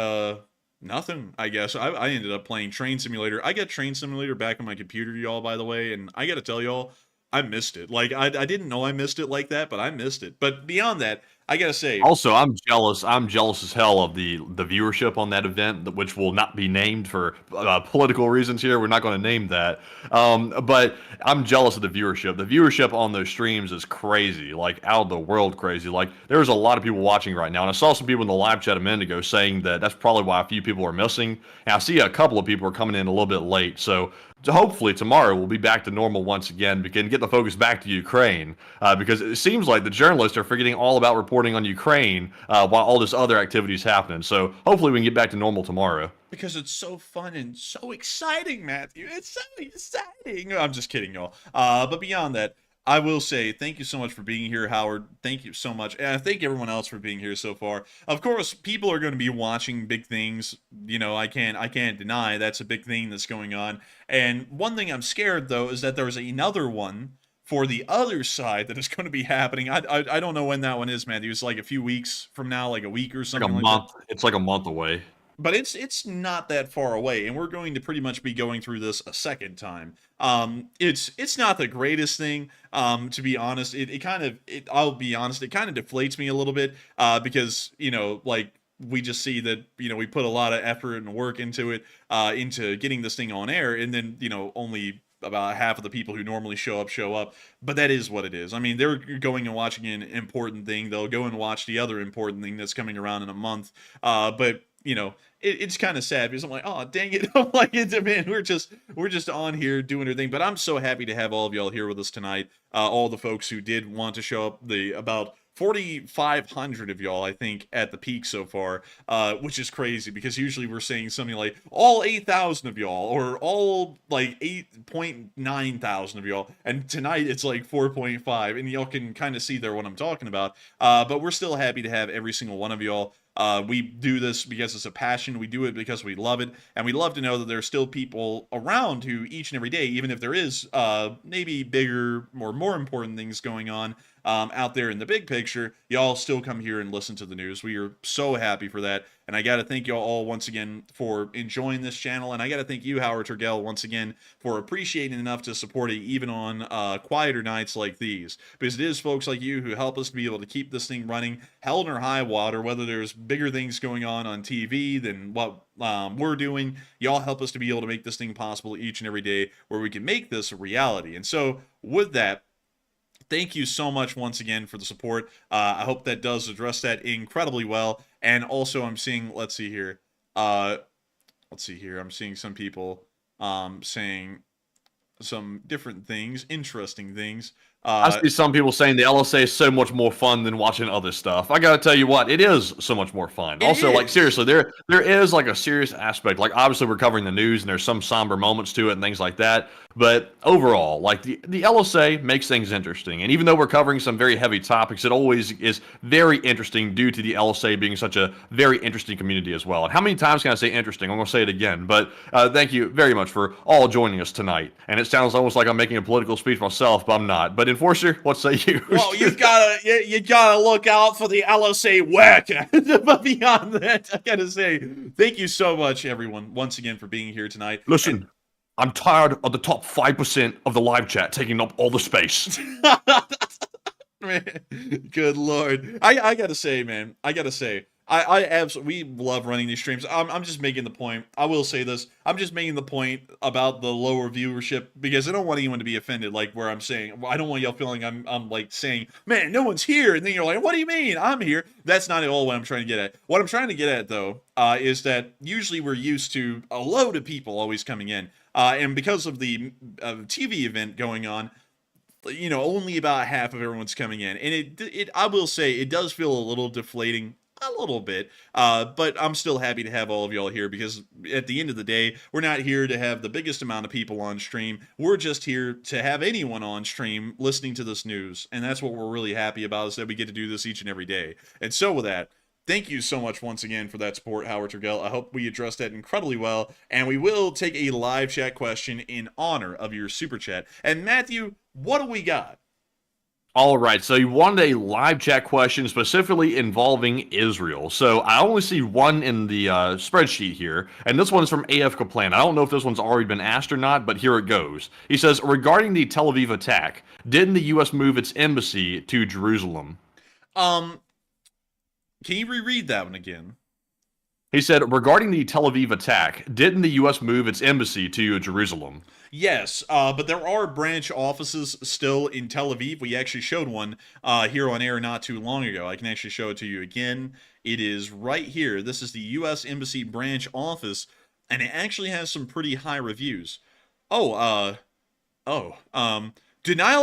nothing, I guess. I ended up playing Train Simulator. I got Train Simulator back on my computer, y'all, by the way, and I gotta tell y'all, I missed it. Like, I didn't know I missed it like that, but I missed it. But beyond that, I gotta say, Also, I'm jealous. I'm jealous as hell of the viewership on that event, which will not be named for political reasons here. We're not going to name that. But I'm jealous of the viewership. The viewership on those streams is crazy, like out of the world crazy. Like, there's a lot of people watching right now, and I saw some people in the live chat a minute ago saying that that's probably why a few people are missing. And I see a couple of people are coming in a little bit late. So hopefully tomorrow we'll be back to normal once again. We can get the focus back to Ukraine, because it seems like the journalists are forgetting all about reporting on Ukraine while all this other activity is happening. So hopefully we can get back to normal tomorrow. Because it's so fun and so exciting, Matthew. It's so exciting. I'm just kidding, y'all. But beyond that, I will say thank you so much for being here, Howard. Thank you so much. And I thank everyone else for being here so far. Of course, people are going to be watching big things. You know, I can't deny that's a big thing that's going on. And one thing I'm scared, though, is that there's another one for the other side that is going to be happening. I don't know when that one is, Matthew. It's like a few weeks from now, like a week or something like month. that. It's like a month away. But it's not that far away, and we're going to pretty much be going through this a second time. It's not the greatest thing, to be honest. I'll be honest, it kind of deflates me a little bit, because, you know, like, we just see that, you know, we put a lot of effort and work into it, into getting this thing on air, and then, you know, only about half of the people who normally show up, but that is what it is. I mean, they're going and watching an important thing. They'll go and watch the other important thing that's coming around in a month. But you know, it's kind of sad, because I'm like, oh, dang it. I'm like, man, we're just on here doing our thing. But I'm so happy to have all of y'all here with us tonight. All the folks who did want to show up, about 4,500 of y'all, I think, at the peak so far, which is crazy, because usually we're saying something like all 8,000 of y'all, or all like 8.9 thousand of y'all, and tonight it's like 4.5, and y'all can kind of see there what I'm talking about. But we're still happy to have every single one of y'all. We do this because it's a passion. We do it because we love it, and we love to know that there's still people around who each and every day, even if there is maybe bigger or more important things going on out there in the big picture, y'all still come here and listen to the news. We are so happy for that, and I got to thank y'all all once again for enjoying this channel, and I got to thank you, Howard Turgell, once again for appreciating enough to support it even on quieter nights like these, because it is folks like you who help us to be able to keep this thing running, hell or high water, whether there's bigger things going on TV than what we're doing. Y'all help us to be able to make this thing possible each and every day, where we can make this a reality. And so with that, thank you so much once again for the support. I hope that does address that incredibly well. And also, I'm seeing, let's see here. I'm seeing some people saying some different things, interesting things. I see some people saying the LSA is so much more fun than watching other stuff. I gotta tell you what, it is so much more fun. Also, like, seriously, there is like a serious aspect. Like, obviously we're covering the news and there's some somber moments to it and things like that. But overall, like, the LSA makes things interesting. And even though we're covering some very heavy topics, it always is very interesting due to the LSA being such a very interesting community as well. And how many times can I say interesting? I'm gonna say it again. But thank you very much for all joining us tonight. And it sounds almost like I'm making a political speech myself, but I'm not. But Enforcer, what say you? Well, you gotta look out for the LSA whack. But beyond that, I gotta say, thank you so much, everyone, once again for being here tonight. Listen, I'm tired of the top 5% of the live chat taking up all the space. Man, good lord. I gotta say, man, I absolutely, we love running these streams. I'm just making the point. I will say this. I'm just making the point about the lower viewership because I don't want anyone to be offended. Like where I'm saying, I don't want y'all feeling I'm like saying, man, no one's here, and then you're like, what do you mean? I'm here. That's not at all what I'm trying to get at. What I'm trying to get at though, is that usually we're used to a load of people always coming in, and because of the TV event going on, you know, only about half of everyone's coming in, and it I will say it does feel a little deflating. A little bit, but I'm still happy to have all of y'all here because at the end of the day, we're not here to have the biggest amount of people on stream. We're just here to have anyone on stream listening to this news, and that's what we're really happy about is that we get to do this each and every day. And so with that, thank you so much once again for that support, Howard Turgell. I hope we addressed that incredibly well, and we will take a live chat question in honor of your super chat. And Matthew, what do we got? All right, so you wanted a live chat question specifically involving Israel. So I only see one in the spreadsheet here, and this one's from AF Kaplan. I don't know if this one's already been asked or not, but here it goes. He says, regarding the Tel Aviv attack, didn't the U.S. move its embassy to Jerusalem? Can you reread that one again? He said, regarding the Tel Aviv attack, didn't the U.S. move its embassy to Jerusalem? Yes, but there are branch offices still in Tel Aviv. We actually showed one here on air not too long ago. I can actually show it to you again. It is right here. This is the U.S. Embassy branch office, and it actually has some pretty high reviews. Denial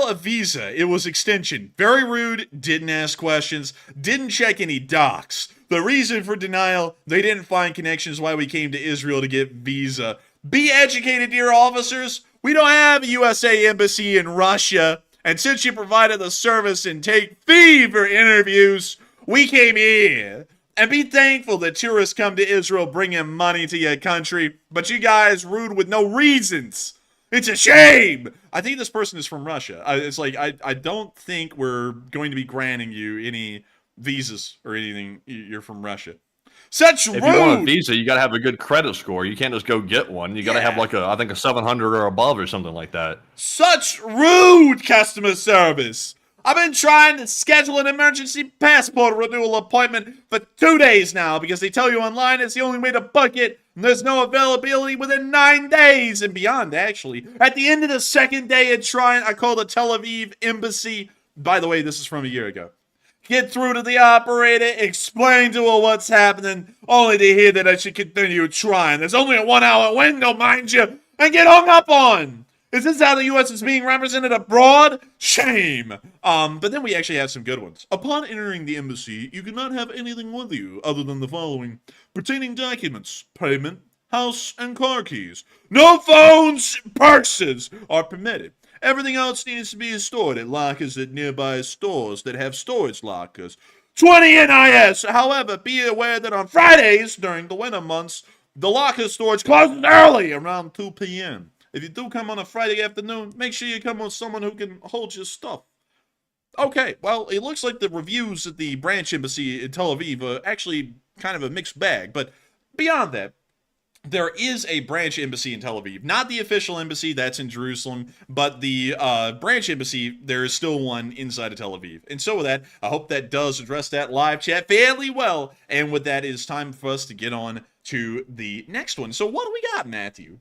of visa. It was extension. Very rude. Didn't ask questions. Didn't check any docs. The reason for denial, they didn't find connections why we came to Israel to get visa. Be educated, dear officers. We don't have a USA embassy in Russia. And since you provided the service and take fee for interviews, we came here. And be thankful that tourists come to Israel bringing money to your country. But you guys rude with no reasons. It's a shame. I think this person is from Russia. It's like, I don't think we're going to be granting you any visas or anything. You're from Russia. Such rude. If you want a visa, you got to have a good credit score. You can't just go get one. You got to have like I think a 700 or above or something like that. Such rude customer service. I've been trying to schedule an emergency passport renewal appointment for 2 days now because they tell you online it's the only way to book it. And there's no availability within 9 days and beyond, actually. At the end of the second day of trying, I called the Tel Aviv embassy. By the way, this is from a year ago. Get through to the operator, explain to her what's happening, only to hear that I should continue trying. There's only a 1 hour window, mind you, and get hung up on. Is this how the U.S. is being represented abroad? Shame. But then we actually have some good ones. Upon entering the embassy, you cannot have anything with you other than the following. Pertaining documents, payment, house, and car keys. No phones, purses are permitted. Everything else needs to be stored at lockers at nearby stores that have storage lockers. 20 NIS! However, be aware that on Fridays, during the winter months, the locker storage closes early, around 2 p.m. If you do come on a Friday afternoon, make sure you come with someone who can hold your stuff. Okay, well, it looks like the reviews at the branch embassy in Tel Aviv are actually kind of a mixed bag, but beyond that, there is a branch embassy in Tel Aviv. Not the official embassy, that's in Jerusalem, but the branch embassy, there is still one inside of Tel Aviv. And so with that, I hope that does address that live chat fairly well. And with that, it is time for us to get on to the next one. So what do we got, Matthew?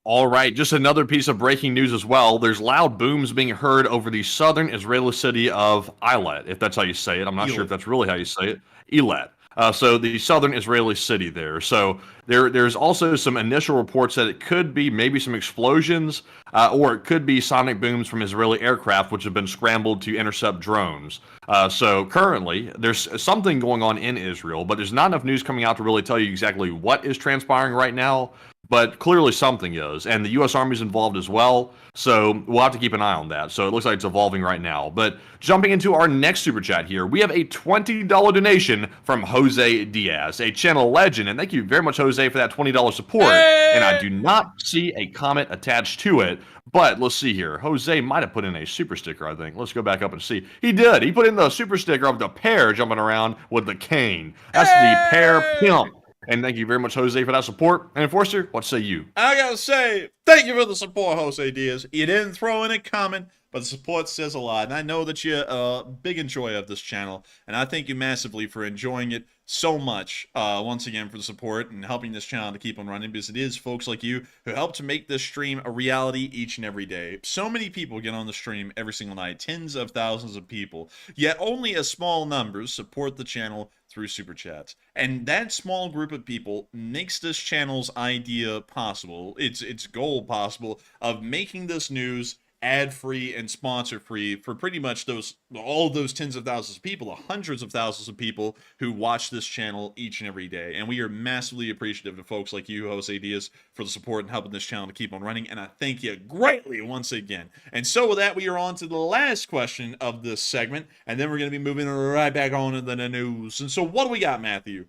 All right, just another piece of breaking news as well. There's loud booms being heard over the southern Israeli city of Eilat, if that's how you say it. I'm not sure if that's really how you say it. Eilat. So the southern Israeli city there. So there's also some initial reports that it could be maybe some explosions, or it could be sonic booms from Israeli aircraft, which have been scrambled to intercept drones. So currently, there's something going on in Israel, but there's not enough news coming out to really tell you exactly what is transpiring right now. But clearly something is, and the U.S. Army is involved as well, so we'll have to keep an eye on that. So it looks like it's evolving right now. But jumping into our next super chat here, we have a $20 donation from Jose Diaz, a channel legend, and thank you very much, Jose, for that $20 support. Hey! And I do not see a comment attached to it, but let's see here. Jose might have put in a super sticker, I think. Let's go back up and see. He did. He put in the super sticker of the pear jumping around with the cane. That's the pear pimp. And thank you very much, Jose, for that support. And Enforcer, what say you? I gotta say, Thank you for the support, Jose Diaz. You didn't throw in a comment, but the support says a lot. And I know that you're a big enjoyer of this channel, and I thank you massively for enjoying it so much, once again, for the support and helping this channel to keep on running, because it is folks like you who help to make this stream a reality each and every day. So many people get on the stream every single night, tens of thousands of people, yet only a small number support the channel through super chats, and that small group of people makes this channel's idea possible, its goal possible, of making this news ad-free and sponsor-free for pretty much all those tens of thousands of people, the hundreds of thousands of people who watch this channel each and every day. And we are massively appreciative of folks like you, Jose Diaz, for the support and helping this channel to keep on running, and I thank you greatly once again. And so with that, we are on to the last question of this segment, and then we're going to be moving right back on to the news. And so what do we got, Matthew?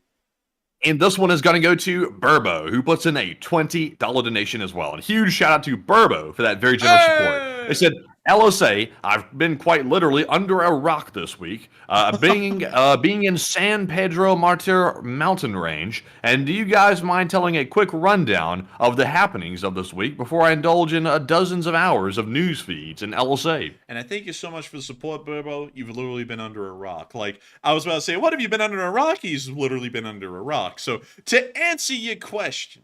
And this one is going to go to Burbo, who puts in a $20 donation as well. And huge shout out to Burbo for that very generous support. They said, LSA, I've been quite literally under a rock this week, being in San Pedro Martir mountain range. And do you guys mind telling a quick rundown of the happenings of this week before I indulge in dozens of hours of news feeds in LSA? And I thank you so much for the support, Burbo. You've literally been under a rock. Like, I was about to say, what have you been under a rock? He's literally been under a rock. So, to answer your question,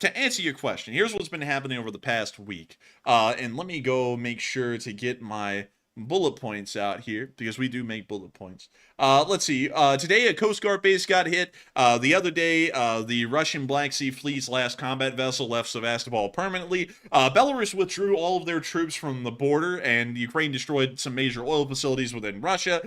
here's what's been happening over the past week. And let me go make sure to get my bullet points out here, because we do make bullet points. Let's see. Today, a Coast Guard base got hit. The other day, the Russian Black Sea Fleet's last combat vessel left Sevastopol permanently. Belarus withdrew all of their troops from the border, and Ukraine destroyed some major oil facilities within Russia.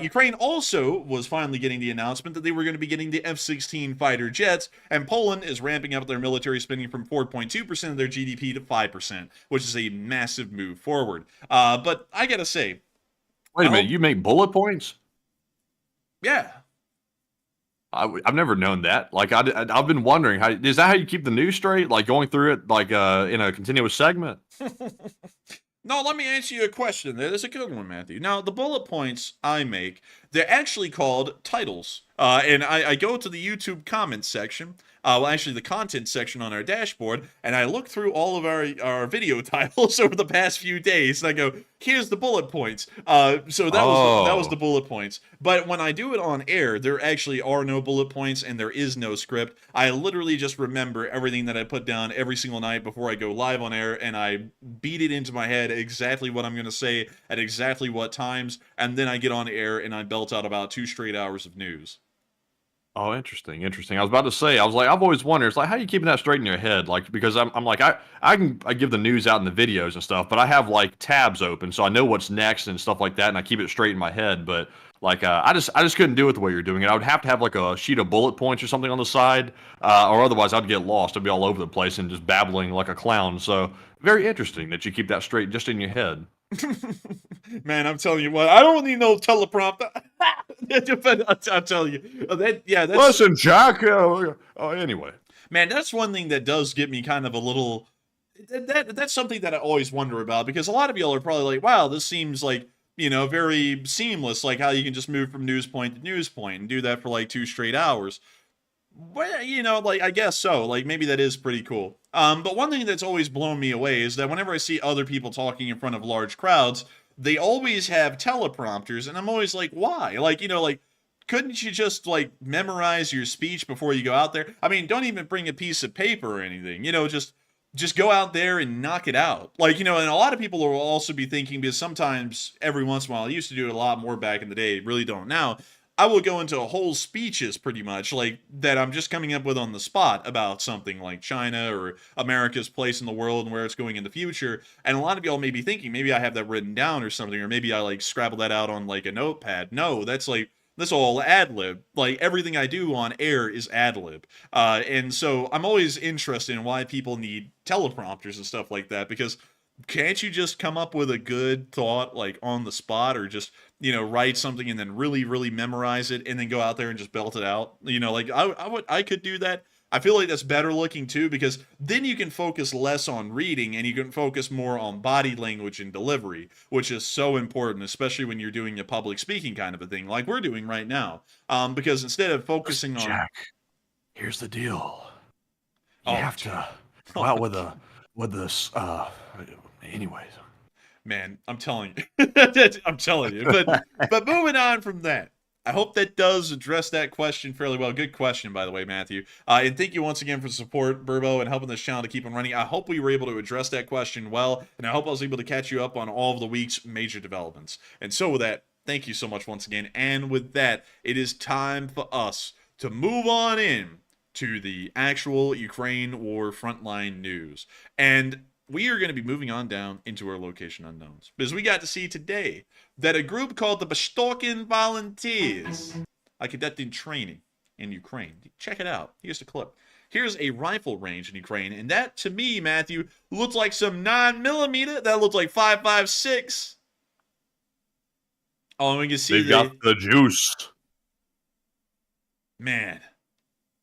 Ukraine also was finally getting the announcement that they were going to be getting the F-16 fighter jets, and Poland is ramping up their military spending from 4.2% of their GDP to 5%, which is a massive move forward. But I gotta say, Wait a minute, you make bullet points? yeah. I've never known that. Like, I've been wondering, is that how you keep the news straight? Like, going through it, like, in a continuous segment? No, let me answer you a question there. There's a good one, Matthew. Now, the bullet points I make, they're actually called titles. And I go to the YouTube comments section, well, actually the content section on our dashboard, and I look through all of our video titles over the past few days, and I go, here's the bullet points. So that was the bullet points. But when I do it on air, there actually are no bullet points, and there is no script. I literally just remember everything that I put down every single night before I go live on air, and I beat it into my head exactly what I'm going to say at exactly what times, and then I get on air and I belt out about 2 straight hours of news. Oh, interesting. I was about to say, I've always wondered, it's like, how are you keeping that straight in your head? Like, because I'm like, I give the news out in the videos and stuff, but I have like tabs open, so I know what's next and stuff like that, and I keep it straight in my head. But like, I just couldn't do it the way you're doing it. I would have to have like a sheet of bullet points or something on the side, or otherwise I'd get lost. I'd be all over the place and just babbling like a clown. So very interesting that you keep that straight just in your head. Man, I'm telling you what, I don't need no teleprompter. I'll tell you. That's... Listen, Jack. Anyway. Man, that's one thing that does get me kind of a little... That's something that I always wonder about, because a lot of y'all are probably like, wow, this seems like, you know, very seamless, like how you can just move from news point to news point and do that for like 2 straight hours. Well, you know, like, I guess so. Like, maybe that is pretty cool. But one thing that's always blown me away is that whenever I see other people talking in front of large crowds, they always have teleprompters, and I'm always like, why? Like, you know, like, couldn't you just, like, memorize your speech before you go out there? I mean, don't even bring a piece of paper or anything. You know, just go out there and knock it out. Like, you know, and a lot of people will also be thinking, because sometimes, every once in a while, I used to do it a lot more back in the day, really don't now, I will go into whole speeches pretty much, like, that I'm just coming up with on the spot about something like China or America's place in the world and where it's going in the future. And a lot of y'all may be thinking, maybe I have that written down or something, or maybe I, like, scrabble that out on, like, a notepad. No, that's all ad-lib. Like, everything I do on air is ad-lib. And so I'm always interested in why people need teleprompters and stuff like that, because can't you just come up with a good thought, like, on the spot, or just, you know, write something and then really, really memorize it and then go out there and just belt it out? You know, like, I could do that. I feel like that's better looking too, because then you can focus less on reading and you can focus more on body language and delivery, which is so important, especially when you're doing a public speaking kind of a thing like we're doing right now. Because instead of focusing on... Jack, here's the deal. You have to Go out with anyways. Man, I'm telling you. I'm telling you. But moving on from that, I hope that does address that question fairly well. Good question, by the way, Matthew. And thank you once again for support, Burbo, and helping this channel to keep on running. I hope we were able to address that question well, and I hope I was able to catch you up on all of the week's major developments. And so with that, thank you so much once again. And with that, it is time for us to move on in to the actual Ukraine war frontline news. And we are going to be moving on down into our location unknowns, because we got to see today that a group called the Bashtorkin Volunteers are conducting training in Ukraine. Check it out. Here's the clip. Here's a rifle range in Ukraine, and that, to me, Matthew, looks like some 9mm. That looks like 5.56. Oh, and we can see They've got the juice. Man,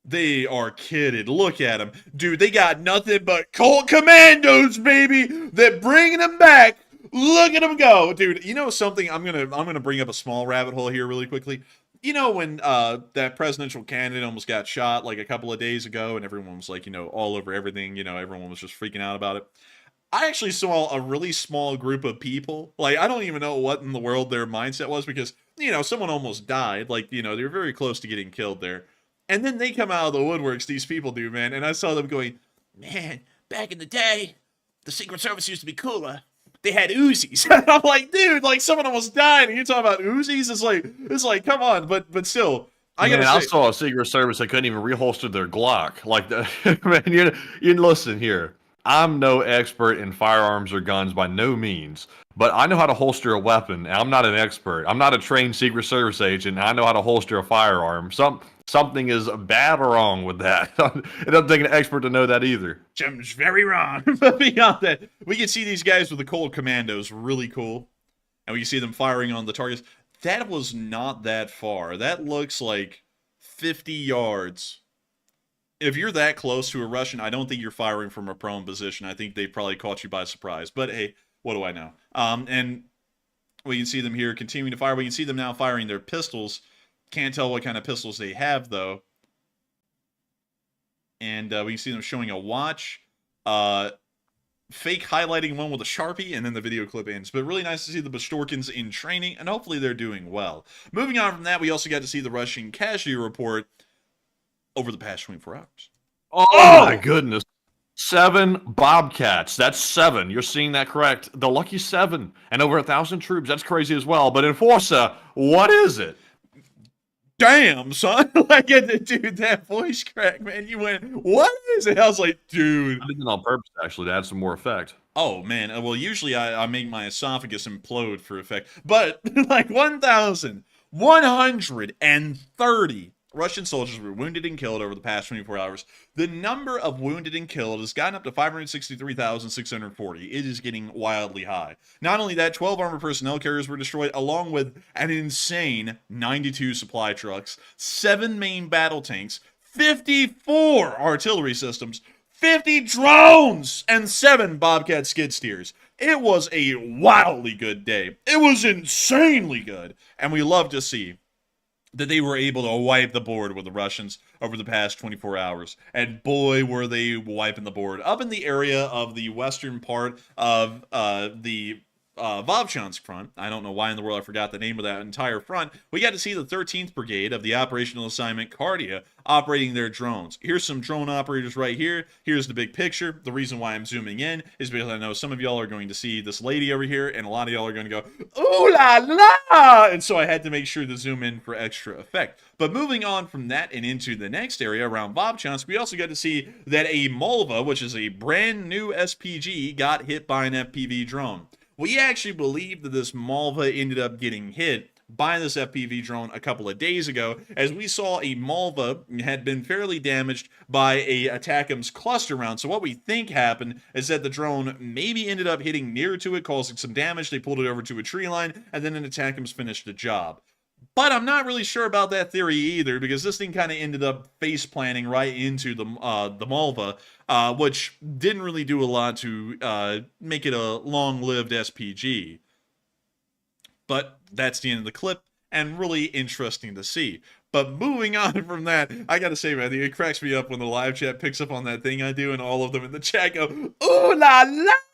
they are kidded. Look at them. Dude, they got nothing but Colt Commandos, baby. They're bringing them back. Look at them go. Dude, you know something? I'm gonna bring up a small rabbit hole here really quickly. You know when that presidential candidate almost got shot like a couple of days ago, and everyone was like, all over everything, everyone was just freaking out about it. I actually saw a really small group of people. Like, I don't even know what in the world their mindset was, because, someone almost died. Like, they were very close to getting killed there. And then they come out of the woodworks, these people do, man. And I saw them going, man, back in the day, the Secret Service used to be cooler. They had Uzis. And I'm like, dude, like someone almost died, and you're talking about Uzis? It's like, come on. But still, I saw a Secret Service that couldn't even reholster their Glock. Like, man, you listen here. I'm no expert in firearms or guns by no means, but I know how to holster a weapon. And I'm not an expert. I'm not a trained Secret Service agent. I know how to holster a firearm. Something is bad or wrong with that. It doesn't take an expert to know that either. Jim's very wrong. But beyond that, we can see these guys with the Cold Commandos, really cool. And we can see them firing on the targets. That was not that far. That looks like 50 yards. If you're that close to a Russian, I don't think you're firing from a prone position. I think they probably caught you by surprise. But hey, what do I know? And we can see them here continuing to fire. We can see them now firing their pistols. Can't tell what kind of pistols they have, though. And we can see them showing a watch. Fake highlighting one with a Sharpie, and then the video clip ends. But really nice to see the Bashtorkins in training, and hopefully they're doing well. Moving on from that, we also got to see the Russian casualty report over the past 24 hours. Oh my goodness. 7 Bobcats. That's 7. You're seeing that correct. The lucky 7. And over 1,000 troops. That's crazy as well. But Enforcer, what is it? Damn, son. Like, dude, that voice crack, man. You went, what is it? I was like, dude. I did it on purpose, actually, to add some more effect. Oh, man. Well, usually I make my esophagus implode for effect. But, like, 1,130 Russian soldiers were wounded and killed over the past 24 hours. The number of wounded and killed has gotten up to 563,640. It is getting wildly high. Not only that, 12 armored personnel carriers were destroyed, along with an insane 92 supply trucks, 7 main battle tanks, 54 artillery systems, 50 drones, and 7 Bobcat skid steers. It was a wildly good day. It was insanely good. And we love to see that they were able to wipe the board with the Russians over the past 24 hours. And boy, were they wiping the board. Up in the area of the western part of the Vovchansk front, I don't know why in the world I forgot the name of that entire front, we got to see the 13th Brigade of the Operational Assignment Cardia operating their drones. Here's some drone operators right here. Here's the big picture. The reason why I'm zooming in is because I know some of y'all are going to see this lady over here, and a lot of y'all are going to go, ooh la la! And so I had to make sure to zoom in for extra effect. But moving on from that and into the next area around Vovchansk, we also got to see that a Molva, which is a brand new SPG, got hit by an FPV drone. We actually believe that this Malva ended up getting hit by this FPV drone a couple of days ago, as we saw a Malva had been fairly damaged by a ATACMS cluster round. So what we think happened is that the drone maybe ended up hitting near to it, causing some damage. They pulled it over to a tree line, and then an ATACMS finished the job. But I'm not really sure about that theory either, because this thing kind of ended up face planting right into the Malva, which didn't really do a lot to make it a long-lived SPG. But that's the end of the clip, and really interesting to see. But moving on from that, I gotta say, man, it cracks me up when the live chat picks up on that thing I do, and all of them in the chat go, "Ooh la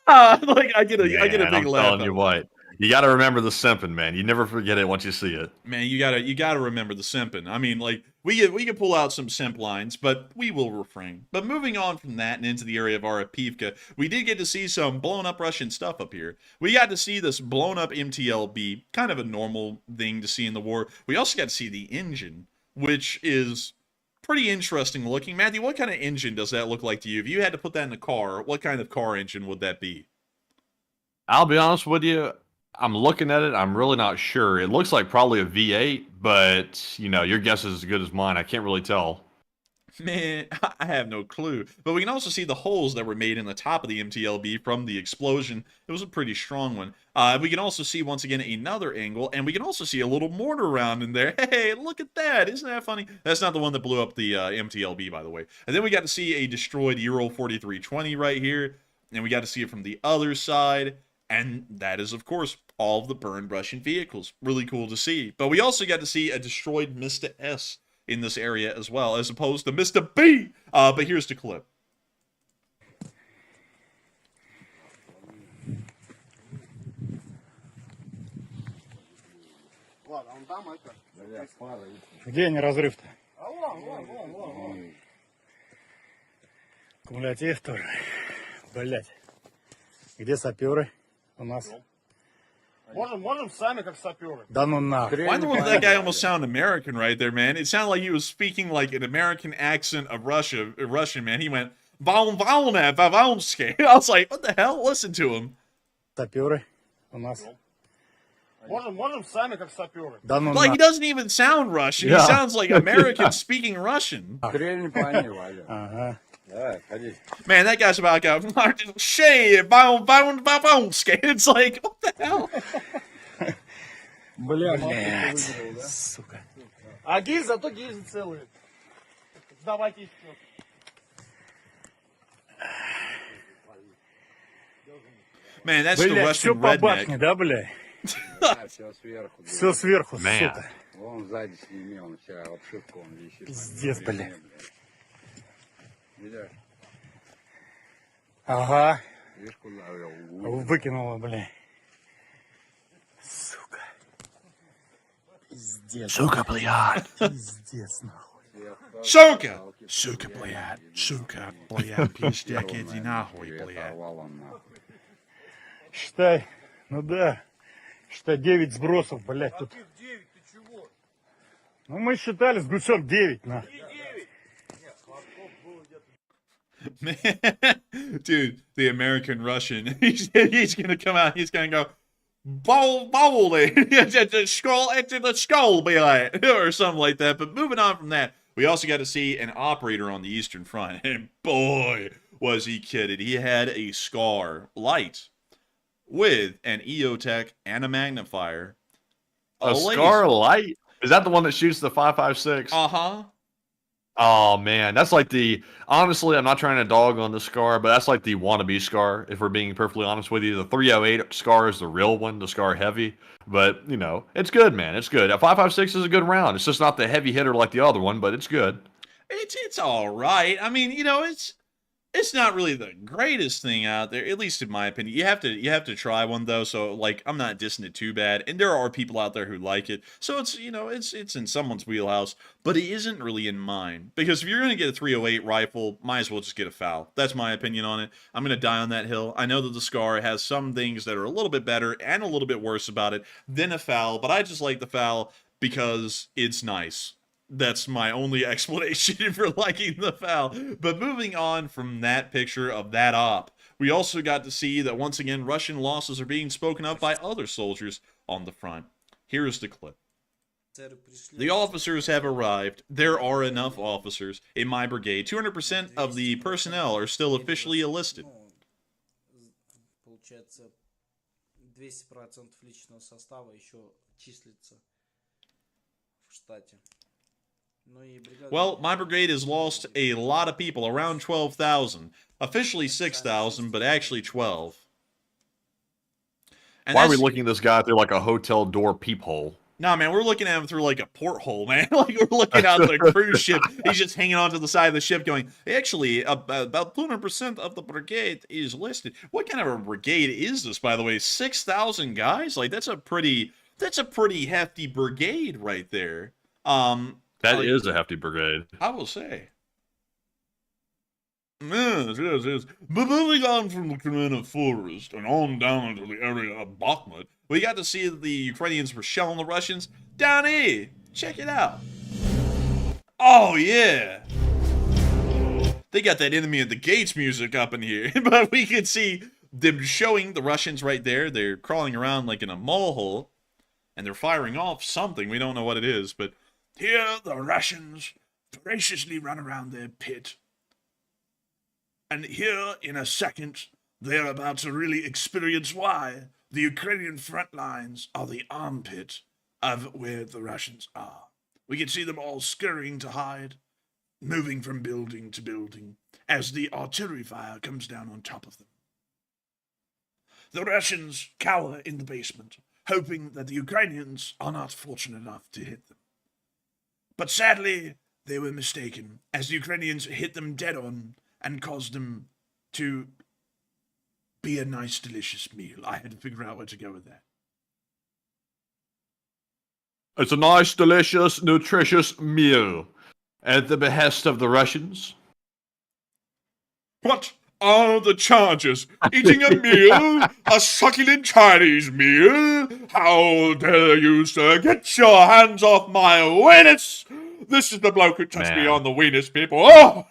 la!" Like I get a big laugh. Telling you what, you got to remember the simping, man. You never forget it once you see it. Man, you gotta remember the simping. I mean, like we could pull out some simp lines, but we will refrain. But moving on from that and into the area of Arapivka, we did get to see some blown up Russian stuff up here. We got to see this blown up MTLB, kind of a normal thing to see in the war. We also got to see the engine, which is pretty interesting looking. Matthew, what kind of engine does that look like to you? If you had to put that in a car, what kind of car engine would that be? I'll be honest with you. I'm looking at it. I'm really not sure. It looks like probably a V8, but you know, your guess is as good as mine. I can't really tell. Man, I have no clue. But we can also see the holes that were made in the top of the MTLB from the explosion. It was a pretty strong one. We can also see, once again, another angle, and we can also see a little mortar round in there. Hey, look at that. Isn't that funny? That's not the one that blew up the MTLB, by the way. And then we got to see a destroyed Ural 4320 right here, and we got to see it from the other side. And that is, of course, all of the burned Russian vehicles. Really cool to see. But we also got to see a destroyed Mr. S in this area as well, as opposed to Mr. B. But here's the clip. Где они разрыв-то? Кумулятив тоже. Блять. Где саперы у нас? Можем сами, как саперы. Да ну нахуй. Why did that guy almost sound American right there, man? It sounded like he was speaking like an American accent of Russian, man. He went, Vavonsky. I was like, what the hell? Listen to him. Саперы у нас. Можем сами, как саперы. Да ну Like, he нахуй. doesn't even sound Russian. He Yeah. sounds like American speaking Russian. Ага. Man, that guy's about to go, shit, Vavonsky. It's like, what the hell? Блять. Сука. А гильзы, зато гильзы целые. Сдавайте их. Man, that's the Блять, все Russian по redneck. башне, да, блядь? Все сверху, Man. сука. Вон сзади сними, он вся обшивка, он висит. Пиздец, блядь. Видишь? Ага. Видишь, куда я Выкинула, блядь. Сука. Пиздец. Сука, блядь. Пиздец, нахуй. Сука! Сука, блядь. Сука, блядь. Пиздец, иди нахуй, блядь. валом нахуй. Считай, ну да. Считай, 9 сбросов, блядь, тут. Ну мы считали с Гусем 9, на. Man, dude, the American Russian, he's gonna come out, he's gonna go, bowling, skull into the skull, be like, or something like that. But moving on from that, we also got to see an operator on the Eastern Front, and boy, was he kidded. He had a Scar light with an EOTech and a magnifier. A Scar Light? Is that the one that shoots the 5.56? Uh-huh. Oh man, that's like the, honestly, I'm not trying to dog on the Scar, but that's like the wannabe Scar, if we're being perfectly honest with you. The 308 Scar is the real one, the Scar Heavy. But, you know, it's good, man. It's good. A 5.56 is a good round. It's just not the heavy hitter like the other one, but it's good. It's all right. I mean, you know, it's not really the greatest thing out there, at least in my opinion. You have to try one though, so like I'm not dissing it too bad. And there are people out there who like it. So it's, you know, it's in someone's wheelhouse, but it isn't really in mine. Because if you're going to get a 308 rifle, might as well just get a FAL. That's my opinion on it. I'm going to die on that hill. I know that the Scar has some things that are a little bit better and a little bit worse about it than a FAL, but I just like the FAL because it's nice. That's my only explanation for liking the FAL. But moving on from that picture of that op, we also got to see that once again Russian losses are being spoken of by other soldiers on the front. Here is the clip. The officers have arrived. There are enough officers in my brigade. 200% of the personnel are still officially enlisted. Получается, 200% личного состава еще числится в штате. Well, my brigade has lost a lot of people, around 12,000. Officially 6,000, but actually 12. And Why are we looking at this guy through like a hotel door peephole? Nah, man, we're looking at him through like a porthole, man. Like we're looking out the cruise ship. He's just hanging onto the side of the ship, going, "Actually, about 200% of the brigade is listed." What kind of a brigade is this, by the way? 6,000 guys? Like that's a pretty hefty brigade right there. That is a hefty brigade. I will say. Yes. But moving on from the Crimean forest and on down to the area of Bakhmut, we got to see the Ukrainians were shelling the Russians down here. Check it out. Oh, yeah. They got that enemy at the gates music up in here. But we can see them showing the Russians right there. They're crawling around like in a mole hole. And they're firing off something. We don't know what it is. But here the Russians voraciously run around their pit. And here, in a second, they're about to really experience why the Ukrainian front lines are the armpit of where the Russians are. We can see them all scurrying to hide, moving from building to building, as the artillery fire comes down on top of them. The Russians cower in the basement, hoping that the Ukrainians are not fortunate enough to hit them. But sadly, they were mistaken, as the Ukrainians hit them dead on, and caused them to be a nice, delicious meal. I had to figure out where to go with that. It's a nice, delicious, nutritious meal. At the behest of the Russians. What are the charges? Eating a meal? A succulent Chinese meal? How dare you, sir? Get your hands off my weenus! This is the bloke who touched me on the weenus, people. Oh!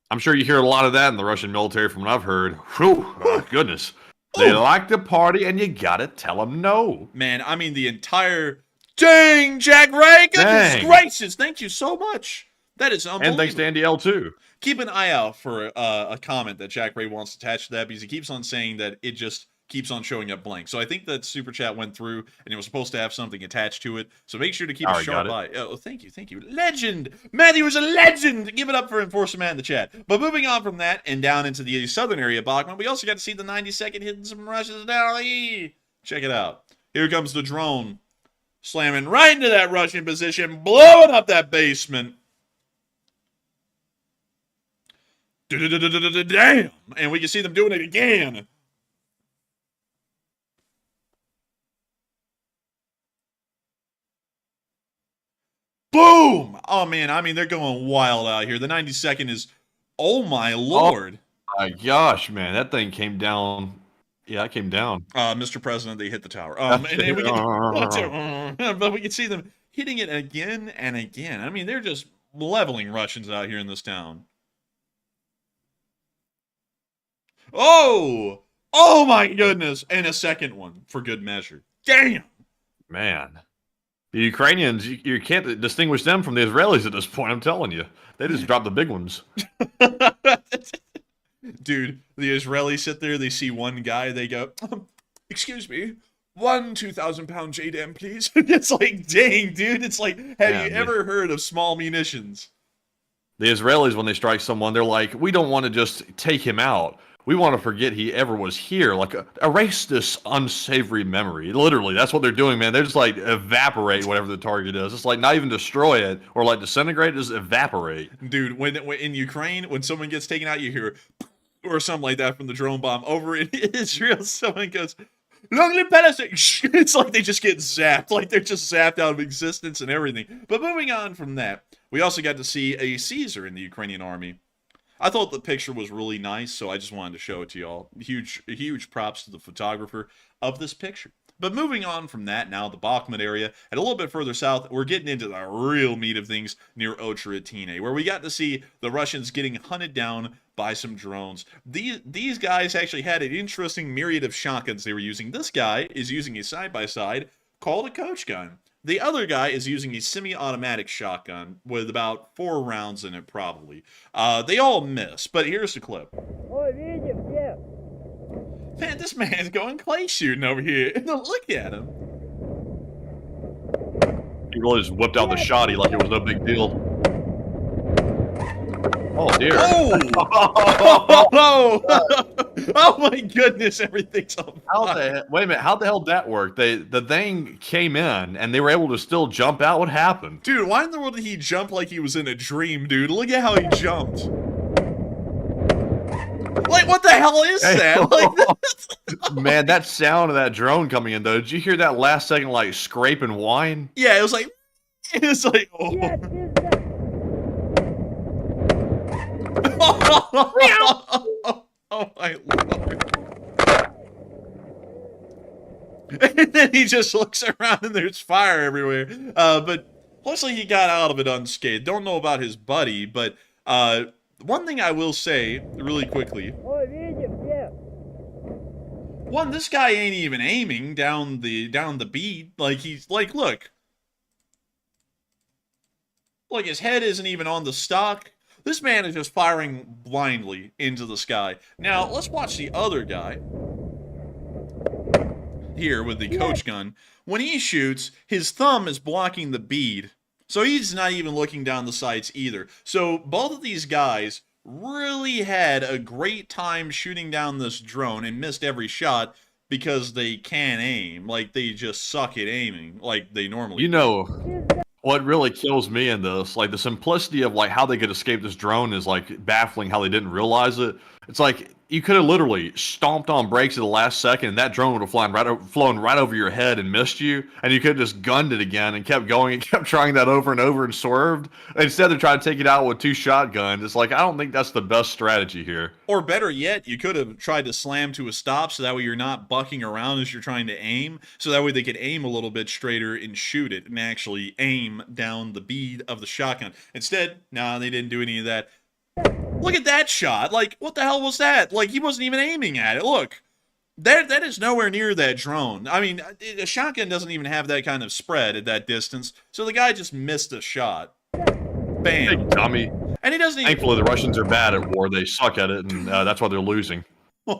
I'm sure you hear a lot of that in the Russian military from what I've heard. Whew, oh, goodness. They like to party and you gotta tell them no. Man, I mean the entire... Dang, Jack Ray! Goodness gracious! Thank you so much. That is unbelievable. And thanks to Andy L, too. Keep an eye out for a comment that Jack Ray wants attached to that, because he keeps on saying that it just keeps on showing up blank. So I think that super chat went through and it was supposed to have something attached to it. So make sure to keep a sharp eye. Oh, thank you. Legend! Matthew is a legend! Give it up for Enforcer Matt in the chat. But moving on from that and down into the southern area of Bakhmut, we also got to see the 92nd hitting some Russians down. Check it out. Here comes the drone. Slamming right into that Russian position, blowing up that basement. Damn! And we can see them doing it again. Boom! Oh, man, I mean, they're going wild out here. The 92nd is, oh, my Lord. Oh, my gosh, man, that thing came down. Yeah, it came down. Mr. President, they hit the tower. And we can, but we can see them hitting it again and again. I mean, they're just leveling Russians out here in this town. Oh! Oh, my goodness! And a second one, for good measure. Damn! Man. The Ukrainians, you can't distinguish them from the Israelis at this point, I'm telling you. They just dropped the big ones. Dude, the Israelis sit there, they see one guy, they go, excuse me, one 2,000-pound JDAM, please. It's like, dang, dude, it's like, have you ever heard of small munitions? The Israelis, when they strike someone, they're like, we don't want to just take him out. We want to forget he ever was here. Like, erase this unsavory memory. Literally, that's what they're doing, man. They're just like, evaporate whatever the target is. It's like, not even destroy it or like disintegrate, just evaporate. Dude, when in Ukraine, when someone gets taken out, you hear, or something like that from the drone bomb. Over in Israel, someone goes, long live Palestine. It's like they just get zapped. Like they're just zapped out of existence and everything. But moving on from that, we also got to see a Caesar in the Ukrainian army. I thought the picture was really nice, so I just wanted to show it to y'all. Huge props to the photographer of this picture. But moving on from that, now the Bakhmut area, and a little bit further south, we're getting into the real meat of things near Ocheretine, where we got to see the Russians getting hunted down by some drones. These guys actually had an interesting myriad of shotguns they were using. This guy is using a side-by-side called a coach gun. The other guy is using a semi-automatic shotgun with about 4 rounds in it, probably. They all miss, but here's the clip. Man, this man's going clay shooting over here. Look at him. He really just whipped out the shotty like it was no big deal. Oh dear. Oh! Oh my goodness, everything's on fire. Wait a minute. How the hell did that work? The thing came in and they were able to still jump out. What happened? Dude, why in the world did he jump like he was in a dream, dude? Look at how he jumped. Like, what the hell is that? Like, Man, that sound of that drone coming in though. Did you hear that last second like scrape and whine? yeah, it was like, oh. Oh my lord. And then he just looks around and there's fire everywhere. But luckily he got out of it unscathed. Don't know about his buddy, but one thing I will say really quickly. One, this guy ain't even aiming down the bead. Like he's like, look. Like his head isn't even on the stock. This man is just firing blindly into the sky. Now, let's watch the other guy. Here with the coach gun. When he shoots, his thumb is blocking the bead. So he's not even looking down the sights either. So both of these guys really had a great time shooting down this drone and missed every shot because they can't aim. Like, they just suck at aiming like they normally do. What really kills me in this, like the simplicity of like how they could escape this drone is like baffling how they didn't realize it. It's like you could have literally stomped on brakes at the last second and that drone would have flown right over your head and missed you, and you could have just gunned it again and kept going and kept trying that over and over and swerved. Instead of trying to take it out with 2 shotguns, it's like I don't think that's the best strategy here. Or better yet, you could have tried to slam to a stop so that way you're not bucking around as you're trying to aim, so that way they could aim a little bit straighter and shoot it and actually aim down the bead of the shotgun. Instead, nah, they didn't do any of that. Look at that shot. Like, what the hell was that? Like, he wasn't even aiming at it. Look, that is nowhere near that drone. I mean, a shotgun doesn't even have that kind of spread at that distance, so the guy just missed a shot. Bam. Big dummy. And he doesn't even... Thankfully, the Russians are bad at war. They suck at it, and that's why they're losing. And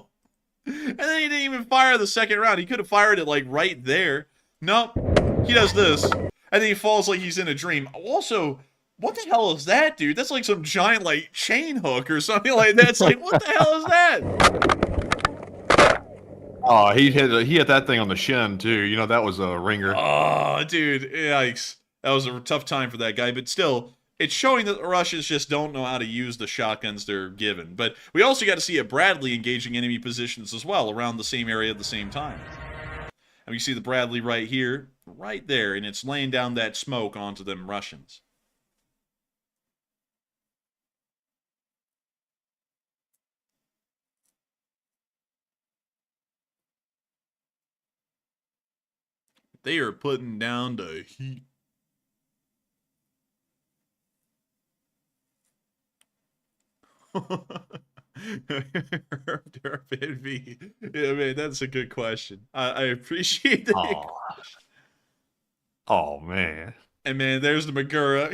then he didn't even fire the second round. He could have fired it, like, right there. Nope. He does this. And then he falls like he's in a dream. Also... what the hell is that, dude? That's like some giant, like, chain hook or something like that. It's like, what the hell is that? Oh, he hit that thing on the shin, too. You know, that was a ringer. Oh, dude. Yikes. That was a tough time for that guy. But still, it's showing that the Russians just don't know how to use the shotguns they're given. But we also got to see a Bradley engaging enemy positions as well around the same area at the same time. And we see the Bradley right here, right there, and it's laying down that smoke onto them Russians. They are putting down the heat. Yeah, man, that's a good question. I appreciate that. Oh, man. And man, there's the Magura.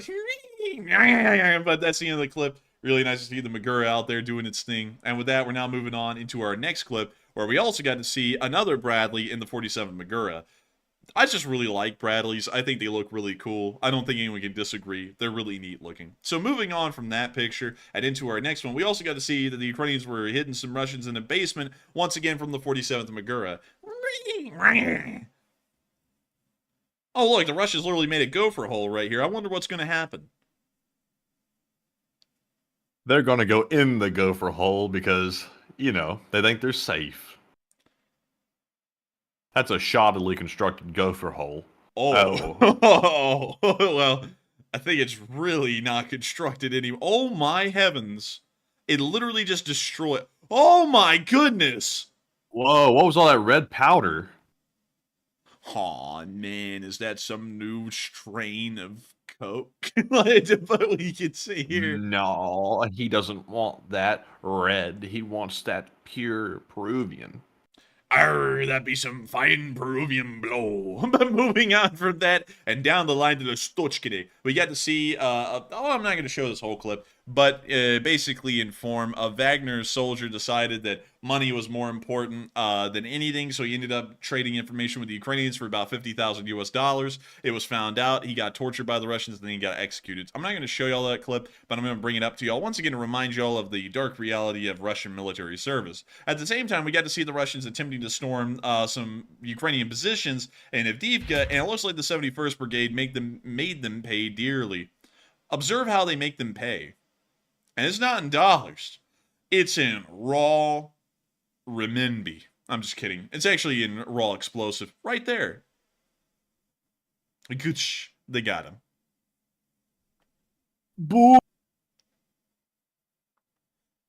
But that's the end of the clip. Really nice to see the Magura out there doing its thing. And with that, we're now moving on into our next clip, where we also got to see another Bradley in the 47 Magura. I just really like Bradleys. I think they look really cool. I don't think anyone can disagree. They're really neat looking. So moving on from that picture and into our next one, we also got to see that the Ukrainians were hitting some Russians in a basement, once again from the 47th Magura. Oh, look, the Russians literally made a gopher hole right here. I wonder what's going to happen. They're going to go in the gopher hole because, you know, they think they're safe. That's a shoddily constructed gopher hole. Oh. Well, I think it's really not constructed anymore. Oh my heavens. It literally just destroyed. Oh my goodness. Whoa, what was all that red powder? Aw, man, is that some new strain of Coke? But you can see here. No, he doesn't want that red. He wants that pure Peruvian. Arr, that be some fine Peruvian blow. But moving on from that and down the line to the Stochkine, we got to see, I'm not going to show this whole clip, but basically in form of Wagner's soldier decided that money was more important than anything, so he ended up trading information with the Ukrainians for about $50,000 US. It was found out. He got tortured by the Russians, and then he got executed. I'm not going to show y'all that clip, but I'm going to bring it up to y'all once again to remind y'all of the dark reality of Russian military service. At the same time, we got to see the Russians attempting to storm some Ukrainian positions in Avdiivka, and it looks like the 71st Brigade made them pay dearly. Observe how they make them pay. And it's not in dollars. It's in raw renminbi. I'm just kidding. It's actually in raw explosive. Right there. Gooch. They got him. Boo.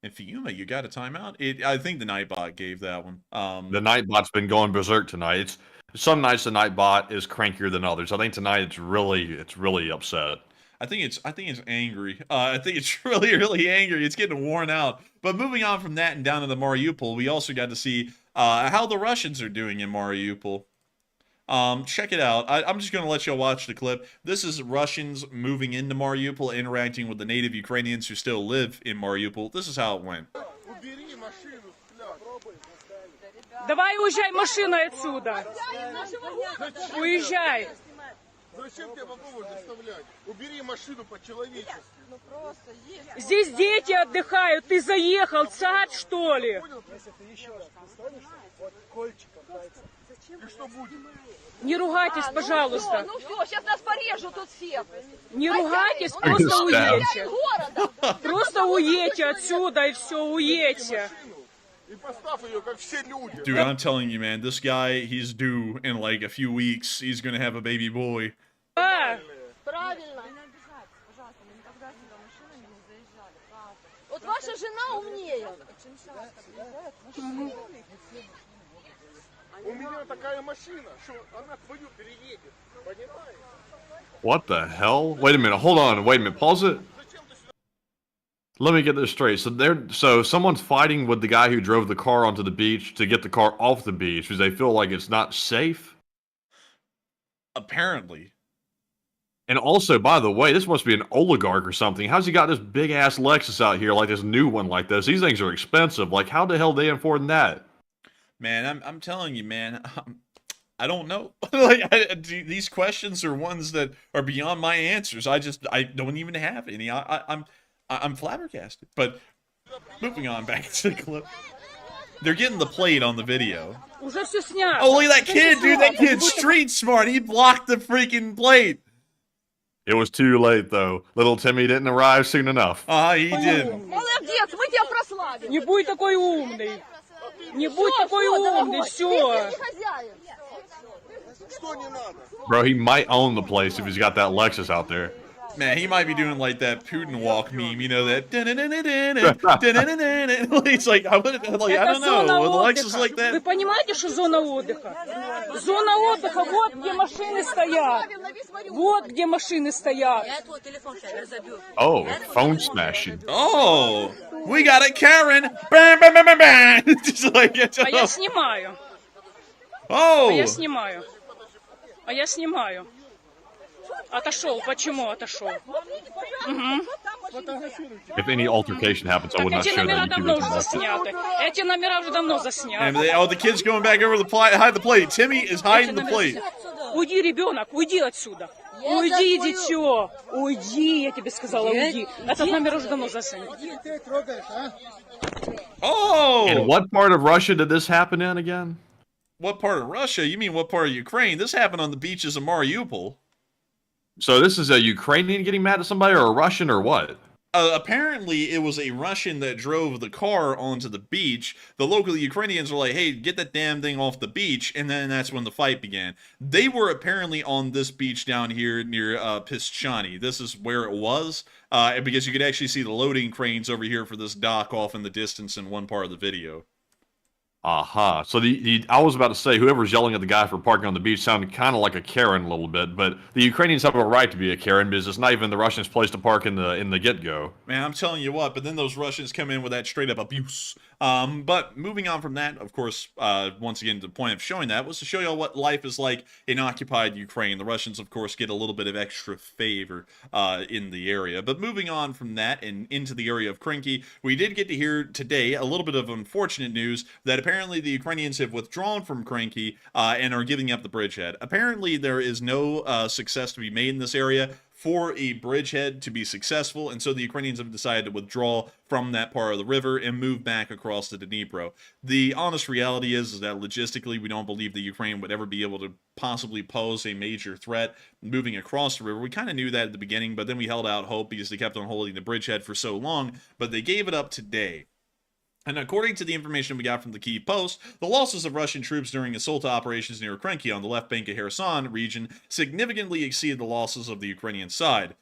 And Fiuma, you got a timeout? I think the Nightbot gave that one. The Nightbot's been going berserk tonight. Some nights the Nightbot is crankier than others. I think tonight it's really upset. I think it's angry. I think it's really angry. It's getting worn out. But moving on from that and down to the Mariupol, we also got to see how the Russians are doing in Mariupol. Check it out. I'm just going to let y'all watch the clip. This is Russians moving into Mariupol, interacting with the native Ukrainians who still live in Mariupol. This is how it went. Давай уезжай машиной отсюда. Уезжай. Зачем тебя попробовать заставлять? Убери машину по-человечески. Здесь дети отдыхают. Ты заехал, сад, что ли? И что будет? Не ругайтесь, пожалуйста. Ну все, сейчас нас порежут тут всех. Не ругайтесь, просто уедьте. Просто уедьте отсюда и все, уедьте. Dude, I'm telling you, man, this guy, he's due in like a few weeks. He's gonna have a baby boy. Правильно. Вот ваша жена умнее. У меня такая машина, что она твою переедет. Понимаешь? What the hell? Wait a minute. Hold on. Wait a minute. Pause it. Let me get this straight. So someone's fighting with the guy who drove the car onto the beach to get the car off the beach because they feel like it's not safe. Apparently. And also, by the way, this must be an oligarch or something. How's he got this big ass Lexus out here, like this new one like this? These things are expensive. Like, how the hell are they affording that? Man, I'm telling you, man. I don't know. Like, these questions are ones that are beyond my answers. I don't even have any. I'm flabbergasted. But moving on back to the clip. They're getting the plate on the video. Oh, look at that kid, dude. That kid's street smart. He blocked the freaking plate. It was too late, though. Little Timmy didn't arrive soon enough. He did. Молодец, мы тебя прославим. Не будь такой умный. Не будь такой умный, все. Bro, he might own the place if he's got that Lexus out there. Man, he might be doing like that Putin walk meme, you know, that. It's like, I don't know, with Lexus like that. Вы понимаете, что зона отдыха? Зона отдыха, вот где машины стоят. Вот где машины стоят. Oh, phone smashing. Oh, we got it, Karen. Bam, bam, bam, bam, bam. Just like, А я снимаю. Oh. А я снимаю. А я снимаю. Отошел. Почему отошел? If any altercation happens, I would not Эти show номера that давно YouTube уже засняты. Эти номера уже давно засняты. And the kid's going back over the plate, hide the plate. Timmy is hiding the plate. Уйди, ребенок, уйди отсюда. Уйди, дитё. Уйди, я тебе сказала, уйди. Этот номер уже давно заснят. Oh! In what part of Russia did this happen in again? What part of Russia? You mean what part of Ukraine? This happened on the beaches of Mariupol. So this is a Ukrainian getting mad at somebody, or a Russian, or what? Apparently, it was a Russian that drove the car onto the beach. The local Ukrainians were like, hey, get that damn thing off the beach. And then that's when the fight began. They were apparently on this beach down here near Pischani. This is where it was. Because you could actually see the loading cranes over here for this dock off in the distance in one part of the video. Aha. So I was about to say, whoever's yelling at the guy for parking on the beach sounded kind of like a Karen a little bit, but the Ukrainians have a right to be a Karen because it's not even the Russians' place to park in the get-go. Man, I'm telling you what, but then those Russians come in with that straight-up abuse. But moving on from that, of course, once again, the point of showing that was to show y'all what life is like in occupied Ukraine. The Russians, of course, get a little bit of extra favor in the area. But moving on from that and into the area of Krynky, we did get to hear today a little bit of unfortunate news that apparently the Ukrainians have withdrawn from Krynky and are giving up the bridgehead. Apparently, there is no success to be made in this area for a bridgehead to be successful, and so the Ukrainians have decided to withdraw from that part of the river and move back across the Dnipro. The honest reality is that logistically, we don't believe the Ukraine would ever be able to possibly pose a major threat moving across the river. We kind of knew that at the beginning, but then we held out hope because they kept on holding the bridgehead for so long, but they gave it up today. And according to the information we got from the Kyiv Post, the losses of Russian troops during assault operations near Krynky on the left bank of Kherson region significantly exceeded the losses of the Ukrainian side,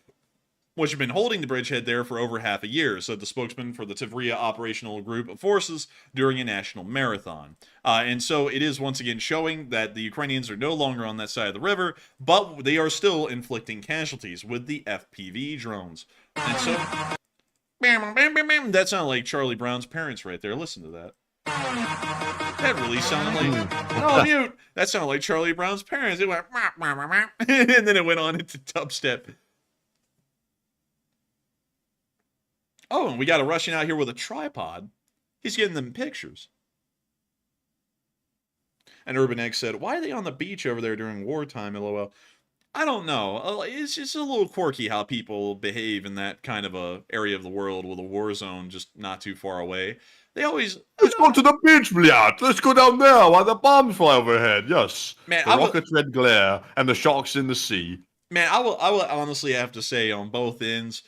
which have been holding the bridgehead there for over half a year, said the spokesman for the Tavria operational group of forces during a national marathon. And so it is once again showing that the Ukrainians are no longer on that side of the river, but they are still inflicting casualties with the FPV drones. And so that sounded like Charlie Brown's parents right there. Listen to that. That really sounded like... No, mute! That sounded like Charlie Brown's parents. It went... and then it went on into dubstep. Oh, and we got a Russian out here with a tripod. He's getting them pictures. And Urban X said, why are they on the beach over there during wartime, LOL? I don't know. It's just a little quirky how people behave in that kind of a area of the world with a war zone just not too far away. They always... Let's go to the beach, Bliat. Let's go down there while the bombs fly overhead. Yes. Man, the rockets red glare and the sharks in the sea. Man, I will honestly have to say on both ends,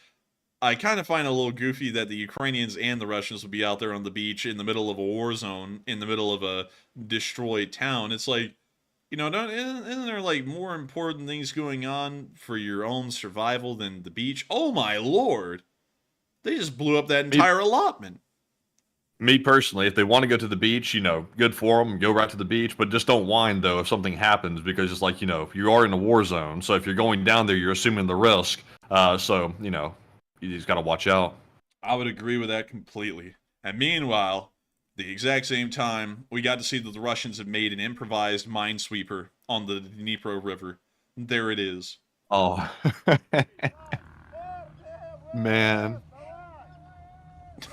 I kind of find it a little goofy that the Ukrainians and the Russians would be out there on the beach in the middle of a war zone, in the middle of a destroyed town. It's like, you know, isn't there like more important things going on for your own survival than the beach? Oh my lord! They just blew up that entire allotment. Me personally, if they want to go to the beach, you know, good for them, go right to the beach, but just don't whine though if something happens, because it's like, you know, you are in a war zone, so if you're going down there, you're assuming the risk. So, you know, you just got to watch out. I would agree with that completely. And meanwhile, the exact same time, we got to see that the Russians have made an improvised minesweeper on the Dnipro River. There it is. Oh. Man.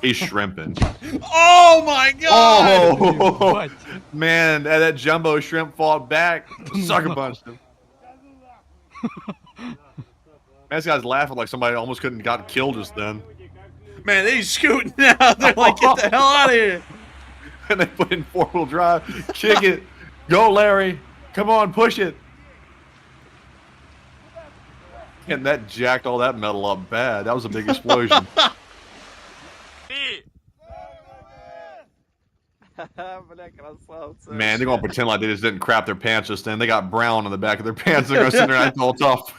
He's shrimping. Oh my god! Oh, man, that jumbo shrimp fought back. Sucker punched him. Man, this guy's laughing like somebody almost couldn't got killed just then. Man, they scooting now. They're like, get the hell out of here. And they put in four-wheel drive. Kick it. Go, Larry. Come on, push it. And that jacked all that metal up bad. That was a big explosion. Man, they're gonna pretend like they just didn't crap their pants just then. They got brown on the back of their pants. They're gonna sit there and act all tough.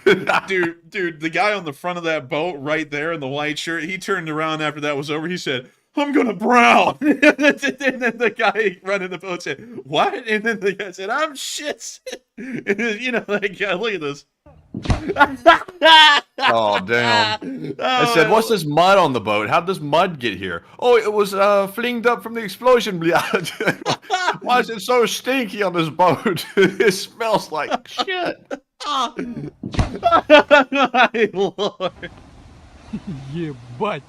dude, the guy on the front of that boat right there in the white shirt, he turned around after that was over. He said, I'm gonna brown. And then the guy running the boat said, what? And then the guy said, I'm shit. You know, that guy, look at this. Oh, damn. I said, what's this mud on the boat? How did this mud get here? Oh, it was flinged up from the explosion. Why is it so stinky on this boat? It smells like shit. My lord. Ебать.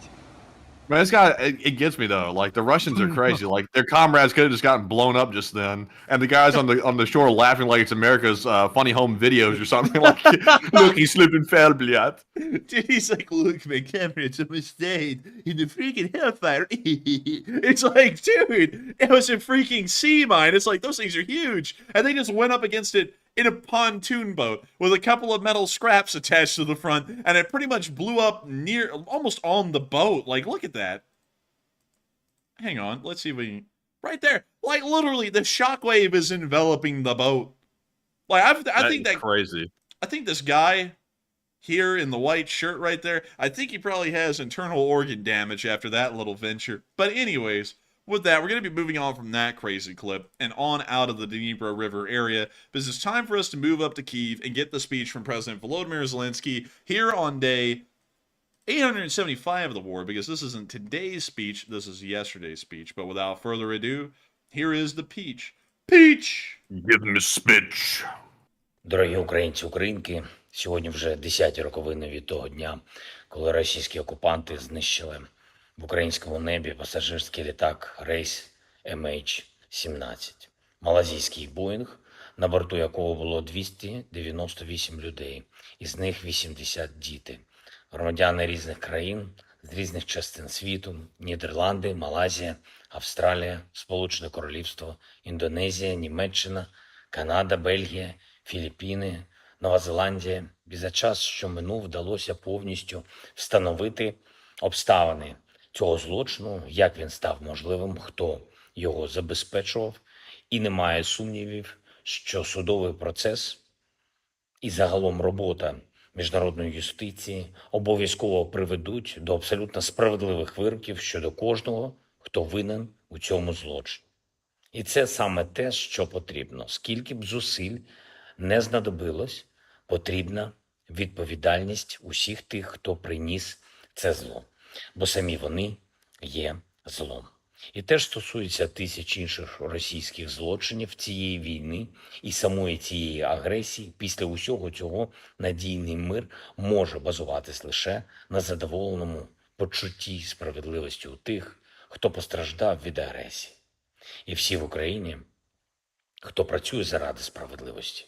Man, this guy, it gets me though. Like, the Russians are crazy. Like, their comrades could have just gotten blown up just then, and the guys on the shore laughing like it's America's funny home videos or something. Like, look, he's slipping fell, bliat. Dude, he's like, look, my comrades almost stayed in the freaking hellfire. It's like, dude, it was a freaking sea mine. It's like, those things are huge, and they just went up against it in a pontoon boat with a couple of metal scraps attached to the front, and it pretty much blew up near, almost on the boat. Like, look at that. Hang on, let's see if we... Right there. Like, literally, the shockwave is enveloping the boat. Like, I think that... crazy. I think this guy here in the white shirt right there, I think he probably has internal organ damage after that little venture. But anyways... With that, we're going to be moving on from that crazy clip and on out of the Dnipro River area, because it's time for us to move up to Kyiv and get the speech from President Volodymyr Zelensky here on day 875 of the war, because this isn't today's speech, this is yesterday's speech. But without further ado, here is the peach. Peach! Give me speech. Дорогі українці, українки, сьогодні вже 10-ті роковини від того дня, коли російські окупанти знищили в українському небі пасажирський літак рейс MH17. Малазійський Боїнг, на борту якого було 298 людей, із них 80 діти. Громадяни різних країн, з різних частин світу: Нідерланди, Малайзія, Австралія, Сполучене Королівство, Індонезія, Німеччина, Канада, Бельгія, Філіппіни, Нова Зеландія. І за час, що минув, вдалося повністю встановити обставини цього злочину, як він став можливим, хто його забезпечував. І немає сумнівів, що судовий процес і загалом робота міжнародної юстиції обов'язково приведуть до абсолютно справедливих вироків щодо кожного, хто винен у цьому злочині. І це саме те, що потрібно. Скільки б зусиль не знадобилось, потрібна відповідальність усіх тих, хто приніс це зло. Бо самі вони є злом. І теж стосується тисяч інших російських злочинів цієї війни і самої цієї агресії. Після усього цього надійний мир може базуватись лише на задоволеному почутті справедливості у тих, хто постраждав від агресії. І всі в Україні, хто працює заради справедливості,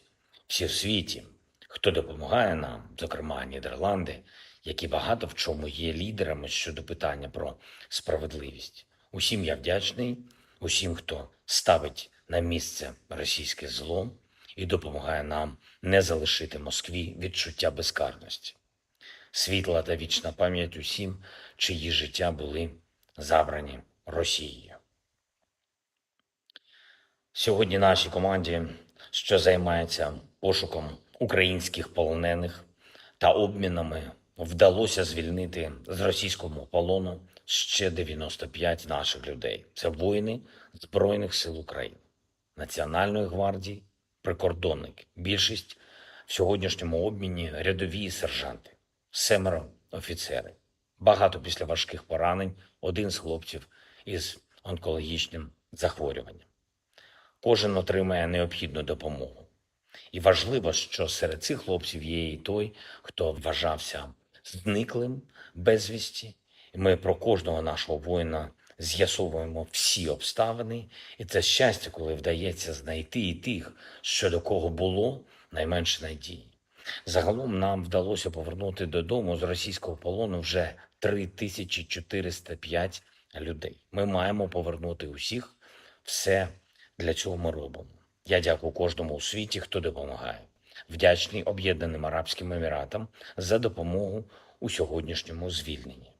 всі в світі, хто допомагає нам, зокрема Нідерланди, які багато в чому є лідерами щодо питання про справедливість. Усім я вдячний, усім, хто ставить на місце російське зло і допомагає нам не залишити Москві відчуття безкарності. Світла та вічна пам'ять усім, чиї життя були забрані Росією. Сьогодні нашій команді, що займається пошуком українських полонених та обмінами, вдалося звільнити з російського полону ще 95 наших людей. Це воїни Збройних сил України, Національної гвардії, прикордонники. Більшість в сьогоднішньому обміні рядові і сержанти, 7 офіцери. Багато після важких поранень, 1 з хлопців із онкологічним захворюванням. Кожен отримає необхідну допомогу. І важливо, що серед цих хлопців є і той, хто вважався зниклим безвісті. І ми про кожного нашого воїна з'ясовуємо всі обставини. І це щастя, коли вдається знайти і тих, що до кого було найменше надії. Загалом нам вдалося повернути додому з російського полону вже 3405 людей. Ми маємо повернути усіх. Все для цього ми робимо. Я дякую кожному у світі, хто допомагає. Вдячний Об'єднаним Арабським Еміратам за допомогу у сьогоднішньому звільненні.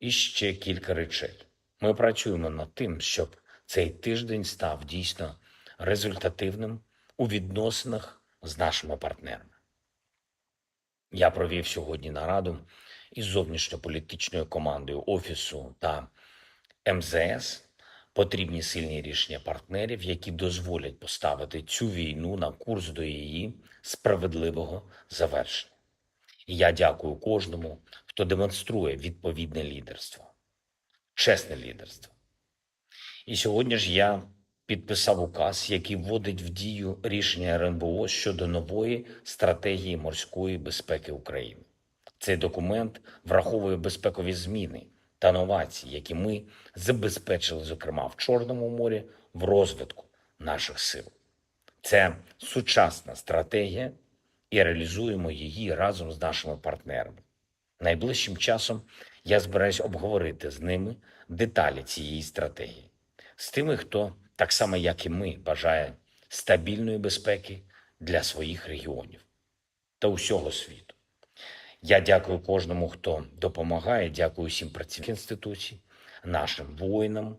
І ще кілька речей. Ми працюємо над тим, щоб цей тиждень став дійсно результативним у відносинах з нашими партнерами. Я провів сьогодні нараду із зовнішньополітичною командою Офісу та МЗС. Потрібні сильні рішення партнерів, які дозволять поставити цю війну на курс до її справедливого завершення. І я дякую кожному, хто демонструє відповідне лідерство, чесне лідерство. І сьогодні ж я підписав указ, який вводить в дію рішення РНБО щодо нової стратегії морської безпеки України. Цей документ враховує безпекові зміни та новації, які ми забезпечили, зокрема, в Чорному морі, в розвитку наших сил. Це сучасна стратегія, і реалізуємо її разом з нашими партнерами. Найближчим часом я збираюсь обговорити з ними деталі цієї стратегії. З тими, хто, так само як і ми, бажає стабільної безпеки для своїх регіонів та усього світу. Я дякую кожному, хто допомагає, дякую всім працівникам інституцій, нашим воїнам,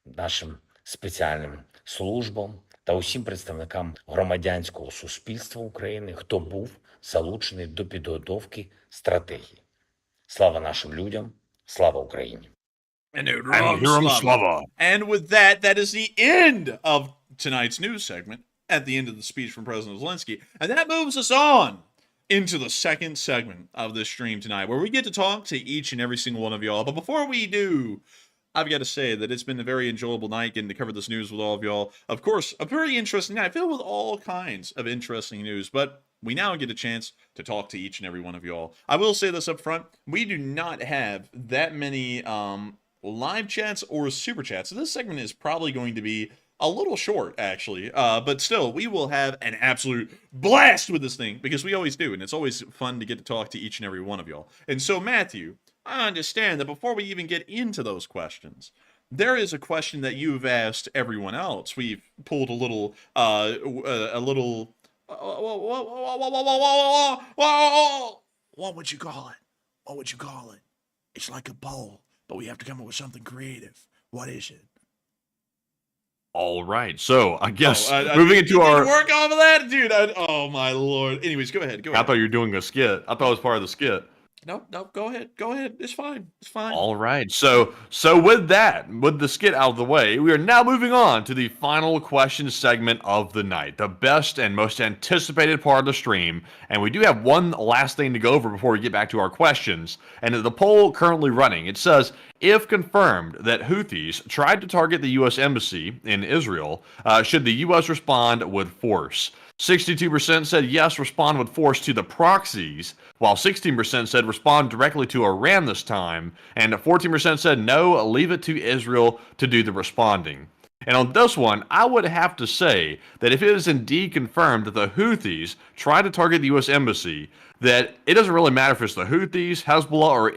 нашим спеціальним службам та усім представникам громадянського суспільства України, хто був залучений до підготовки стратегії. Слава нашим людям, слава Україні! And with that, that is the end of tonight's news segment, at the end of the speech from President Zelensky. And that moves us on into the second segment of this stream tonight, where we get to talk to each and every single one of y'all. But before we do, I've got to say that it's been a very enjoyable night getting to cover this news with all of y'all. Of course, a very interesting night filled with all kinds of interesting news, but we now get a chance to talk to each and every one of y'all. I will say this up front, we do not have that many live chats or super chats, so this segment is probably going to be a little short, actually, but still, we will have an absolute blast with this thing, because we always do, and it's always fun to get to talk to each and every one of y'all. And so, Matthew, I understand that before we even get into those questions, there is a question that you've asked everyone else. We've pulled a little, what would you call it? What would you call it? It's like a bowl, but we have to come up with something creative. What is it? All right, so I guess moving into our work off of that, dude. Oh my lord. Anyways, go ahead. I thought you were doing a skit. I thought it was part of the skit. No, go ahead. It's fine. All right. So with that, with the skit out of the way, we are now moving on to the final question segment of the night, the best and most anticipated part of the stream. And we do have one last thing to go over before we get back to our questions. And the poll currently running, it says, if confirmed that Houthis tried to target the U.S. Embassy in Israel, should the U.S. respond with force? 62% said yes, respond with force to the proxies, while 16% said respond directly to Iran this time, and 14% said no, leave it to Israel to do the responding. And on this one, I would have to say that if it is indeed confirmed that the Houthis tried to target the U.S. Embassy, that it doesn't really matter if it's the Houthis, Hezbollah, or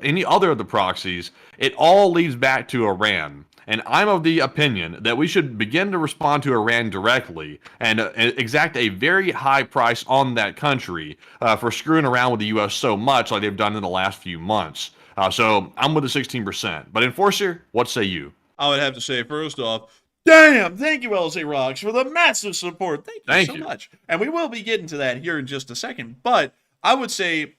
any other of the proxies, it all leads back to Iran. And I'm of the opinion that we should begin to respond to Iran directly and exact a very high price on that country for screwing around with the U.S. so much like they've done in the last few months. So I'm with the 16%. But Enforcer, what say you? I would have to say, first off, damn, thank you, LZ Rocks, for the massive support. Thank you so much. And we will be getting to that here in just a second. But I would say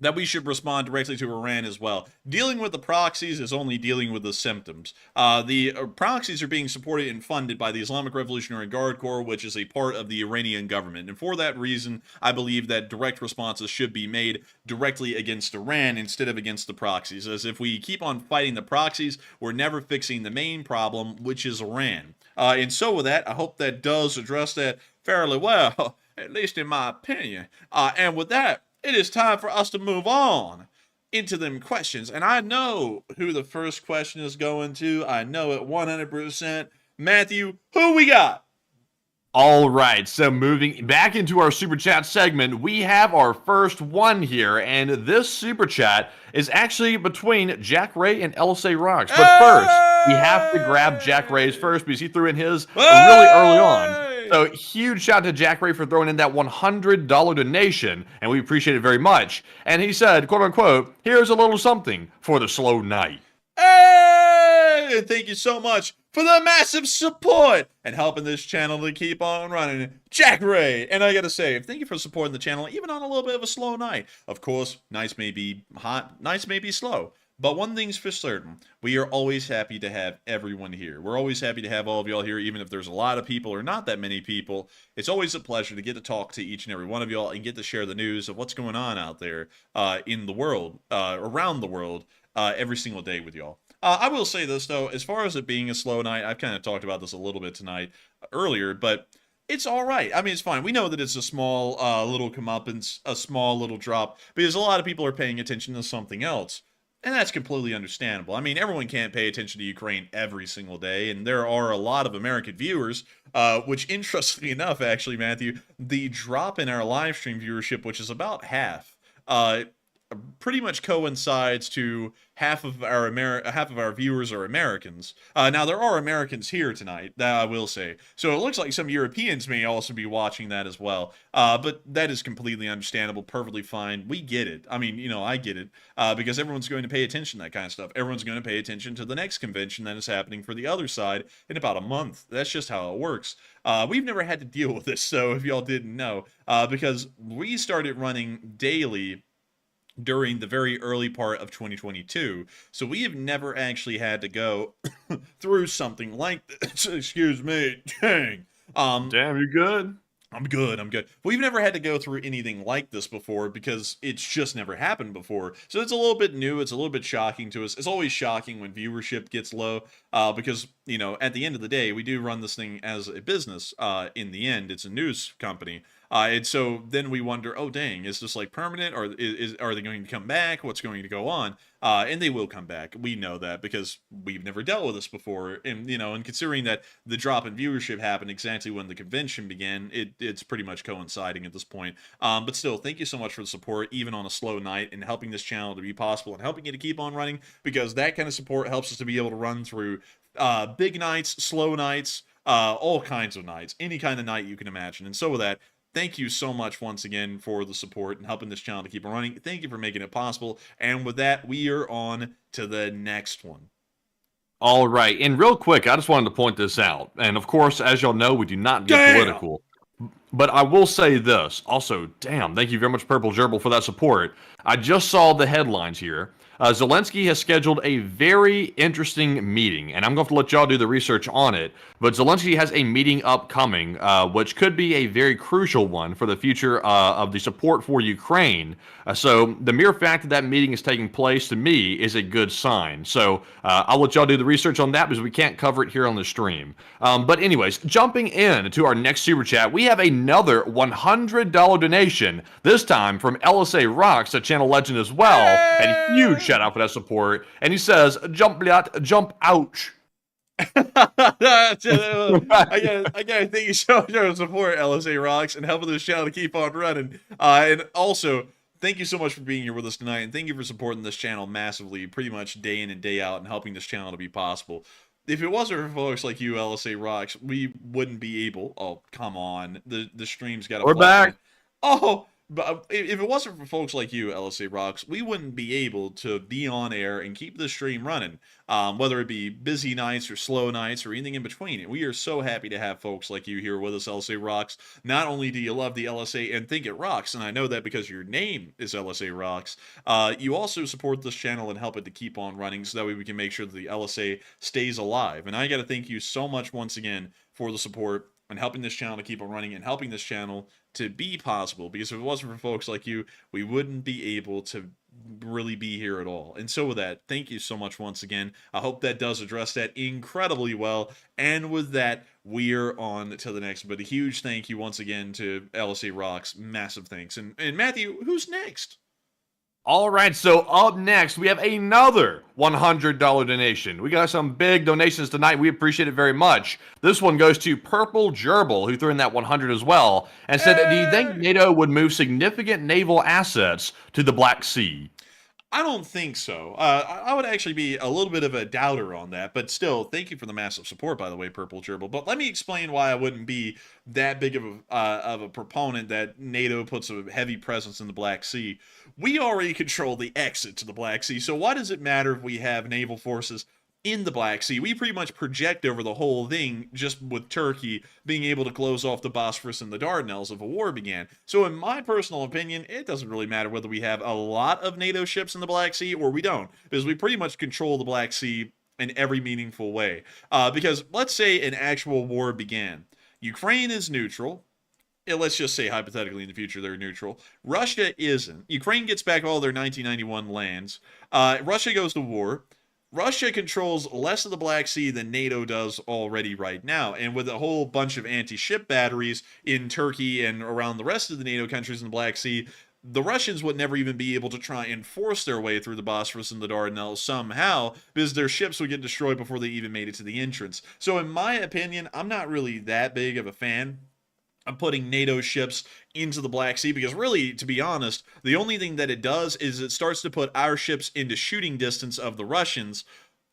that we should respond directly to Iran as well. Dealing with the proxies is only dealing with the symptoms. The proxies are being supported and funded by the Islamic Revolutionary Guard Corps, which is a part of the Iranian government. And for that reason, I believe that direct responses should be made directly against Iran instead of against the proxies. As if we keep on fighting the proxies, we're never fixing the main problem, which is Iran. And so with that, I hope that does address that fairly well, at least in my opinion. And with that, it is time for us to move on into them questions. And I know who the first question is going to. I know it 100%. Matthew, who we got? All right, so moving back into our Super Chat segment, we have our first one here. And this Super Chat is actually between Jack Ray and LSA Rocks. But first, we have to grab Jack Ray's first because he threw in his really early on. So huge shout out to Jack Ray for throwing in that $100 donation, and we appreciate it very much. And he said, quote unquote, here's a little something for the slow night. Hey! Thank you so much for the massive support and helping this channel to keep on running. Jack Ray! And I gotta say, thank you for supporting the channel, even on a little bit of a slow night. Of course, nights may be hot, nights may be slow. But one thing's for certain, we are always happy to have everyone here. We're always happy to have all of y'all here, even if there's a lot of people or not that many people. It's always a pleasure to get to talk to each and every one of y'all and get to share the news of what's going on out there in the world, around the world, every single day with y'all. I will say this, though, as far as it being a slow night, I've kind of talked about this a little bit tonight, earlier, but it's all right. I mean, it's fine. We know that it's a small little comeuppance, a small little drop, because a lot of people are paying attention to something else. And that's completely understandable. I mean, everyone can't pay attention to Ukraine every single day, and there are a lot of American viewers, which, interestingly enough, actually, Matthew, the drop in our live stream viewership, which is about half, pretty much coincides to half of our viewers are Americans. Now there are Americans here tonight, that I will say. So it looks like some Europeans may also be watching that as well. But that is completely understandable, perfectly fine. We get it. I mean, you know, I get it. Because everyone's going to pay attention to that kind of stuff. Everyone's going to pay attention to the next convention that is happening for the other side in about a month. That's just how it works. We've never had to deal with this, so if y'all didn't know, because we started running daily during the very early part of 2022. So we have never actually had to go through something like this. Excuse me. Dang. Damn, you good? I'm good. I'm good. We've never had to go through anything like this before because it's just never happened before. So it's a little bit new. It's a little bit shocking to us. It's always shocking when viewership gets low because, you know, at the end of the day, we do run this thing as a business. In the end, it's a news company. And so then we wonder, oh, dang, is this like permanent or are they going to come back? What's going to go on? And they will come back. We know that because we've never dealt with this before. And, you know, and considering that the drop in viewership happened exactly when the convention began, it's pretty much coinciding at this point. But still, thank you so much for the support, even on a slow night, and helping this channel to be possible and helping it to keep on running, because that kind of support helps us to be able to run through big nights, slow nights, all kinds of nights, any kind of night you can imagine. And so with that, thank you so much once again for the support and helping this channel to keep on running. Thank you for making it possible. And with that, we are on to the next one. All right. And real quick, I just wanted to point this out. And of course, as y'all know, we do not get political. But I will say this. Also, damn, thank you very much, Purple Gerbil, for that support. I just saw the headlines here. Zelensky has scheduled a very interesting meeting, and I'm going to let y'all do the research on it. But Zelensky has a meeting upcoming, which could be a very crucial one for the future of the support for Ukraine. So the mere fact that that meeting is taking place, to me, is a good sign. So I'll let y'all do the research on that because we can't cover it here on the stream. But anyways, jumping in to our next super chat, we have another $100 donation, this time from LSA Rocks, a channel legend as well, and huge shout out for that support. And he says, "Jump, bliat, jump, ouch." I gotta thank you so much for support, LSA Rocks, and helping this channel to keep on running. And also, thank you so much for being here with us tonight, and thank you for supporting this channel massively, pretty much day in and day out, and helping this channel to be possible. If it wasn't for folks like you, LSA Rocks, we wouldn't be able. Oh, come on, the stream's got. We're back. Oh. But if it wasn't for folks like you, LSA Rocks, we wouldn't be able to be on air and keep the stream running, whether it be busy nights or slow nights or anything in between. We are so happy to have folks like you here with us, LSA Rocks. Not only do you love the LSA and think it rocks, and I know that because your name is LSA Rocks, you also support this channel and help it to keep on running so that way we can make sure that the LSA stays alive. And I got to thank you so much once again for the support and helping this channel to keep on running and helping this channel to be possible, because if it wasn't for folks like you, we wouldn't be able to really be here at all. And so with that, thank you so much once again. I hope that does address that incredibly well. And with that, we're on to the next. But a huge thank you once again to LSA Rocks. Massive thanks. And Matthew, who's next? All right, so up next, we have another $100 donation. We got some big donations tonight. We appreciate it very much. This one goes to Purple Gerbil, who threw in that 100 as well, and said, "Do you think NATO would move significant naval assets to the Black Sea?" I don't think so. I would actually be a little bit of a doubter on that, but still, thank you for the massive support, by the way, Purple Gerbil. But let me explain why I wouldn't be that big of a proponent that NATO puts a heavy presence in the Black Sea. We already control the exit to the Black Sea, so why does it matter if we have naval forces in the Black Sea? We pretty much project over the whole thing, just with Turkey being able to close off the Bosphorus and the Dardanelles if a war began. So in my personal opinion, it doesn't really matter whether we have a lot of NATO ships in the Black Sea or we don't, because we pretty much control the Black Sea in every meaningful way. Because let's say an actual war began. Ukraine is neutral. Let's just say hypothetically in the future they're neutral. Russia isn't. Ukraine gets back all their 1991 lands. Russia goes to war. Russia controls less of the Black Sea than NATO does already right now. And with a whole bunch of anti-ship batteries in Turkey and around the rest of the NATO countries in the Black Sea, the Russians would never even be able to try and force their way through the Bosphorus and the Dardanelles somehow, because their ships would get destroyed before they even made it to the entrance. So in my opinion, I'm not really that big of a fan of putting NATO ships into the Black Sea, because really, to be honest, the only thing that it does is it starts to put our ships into shooting distance of the Russians,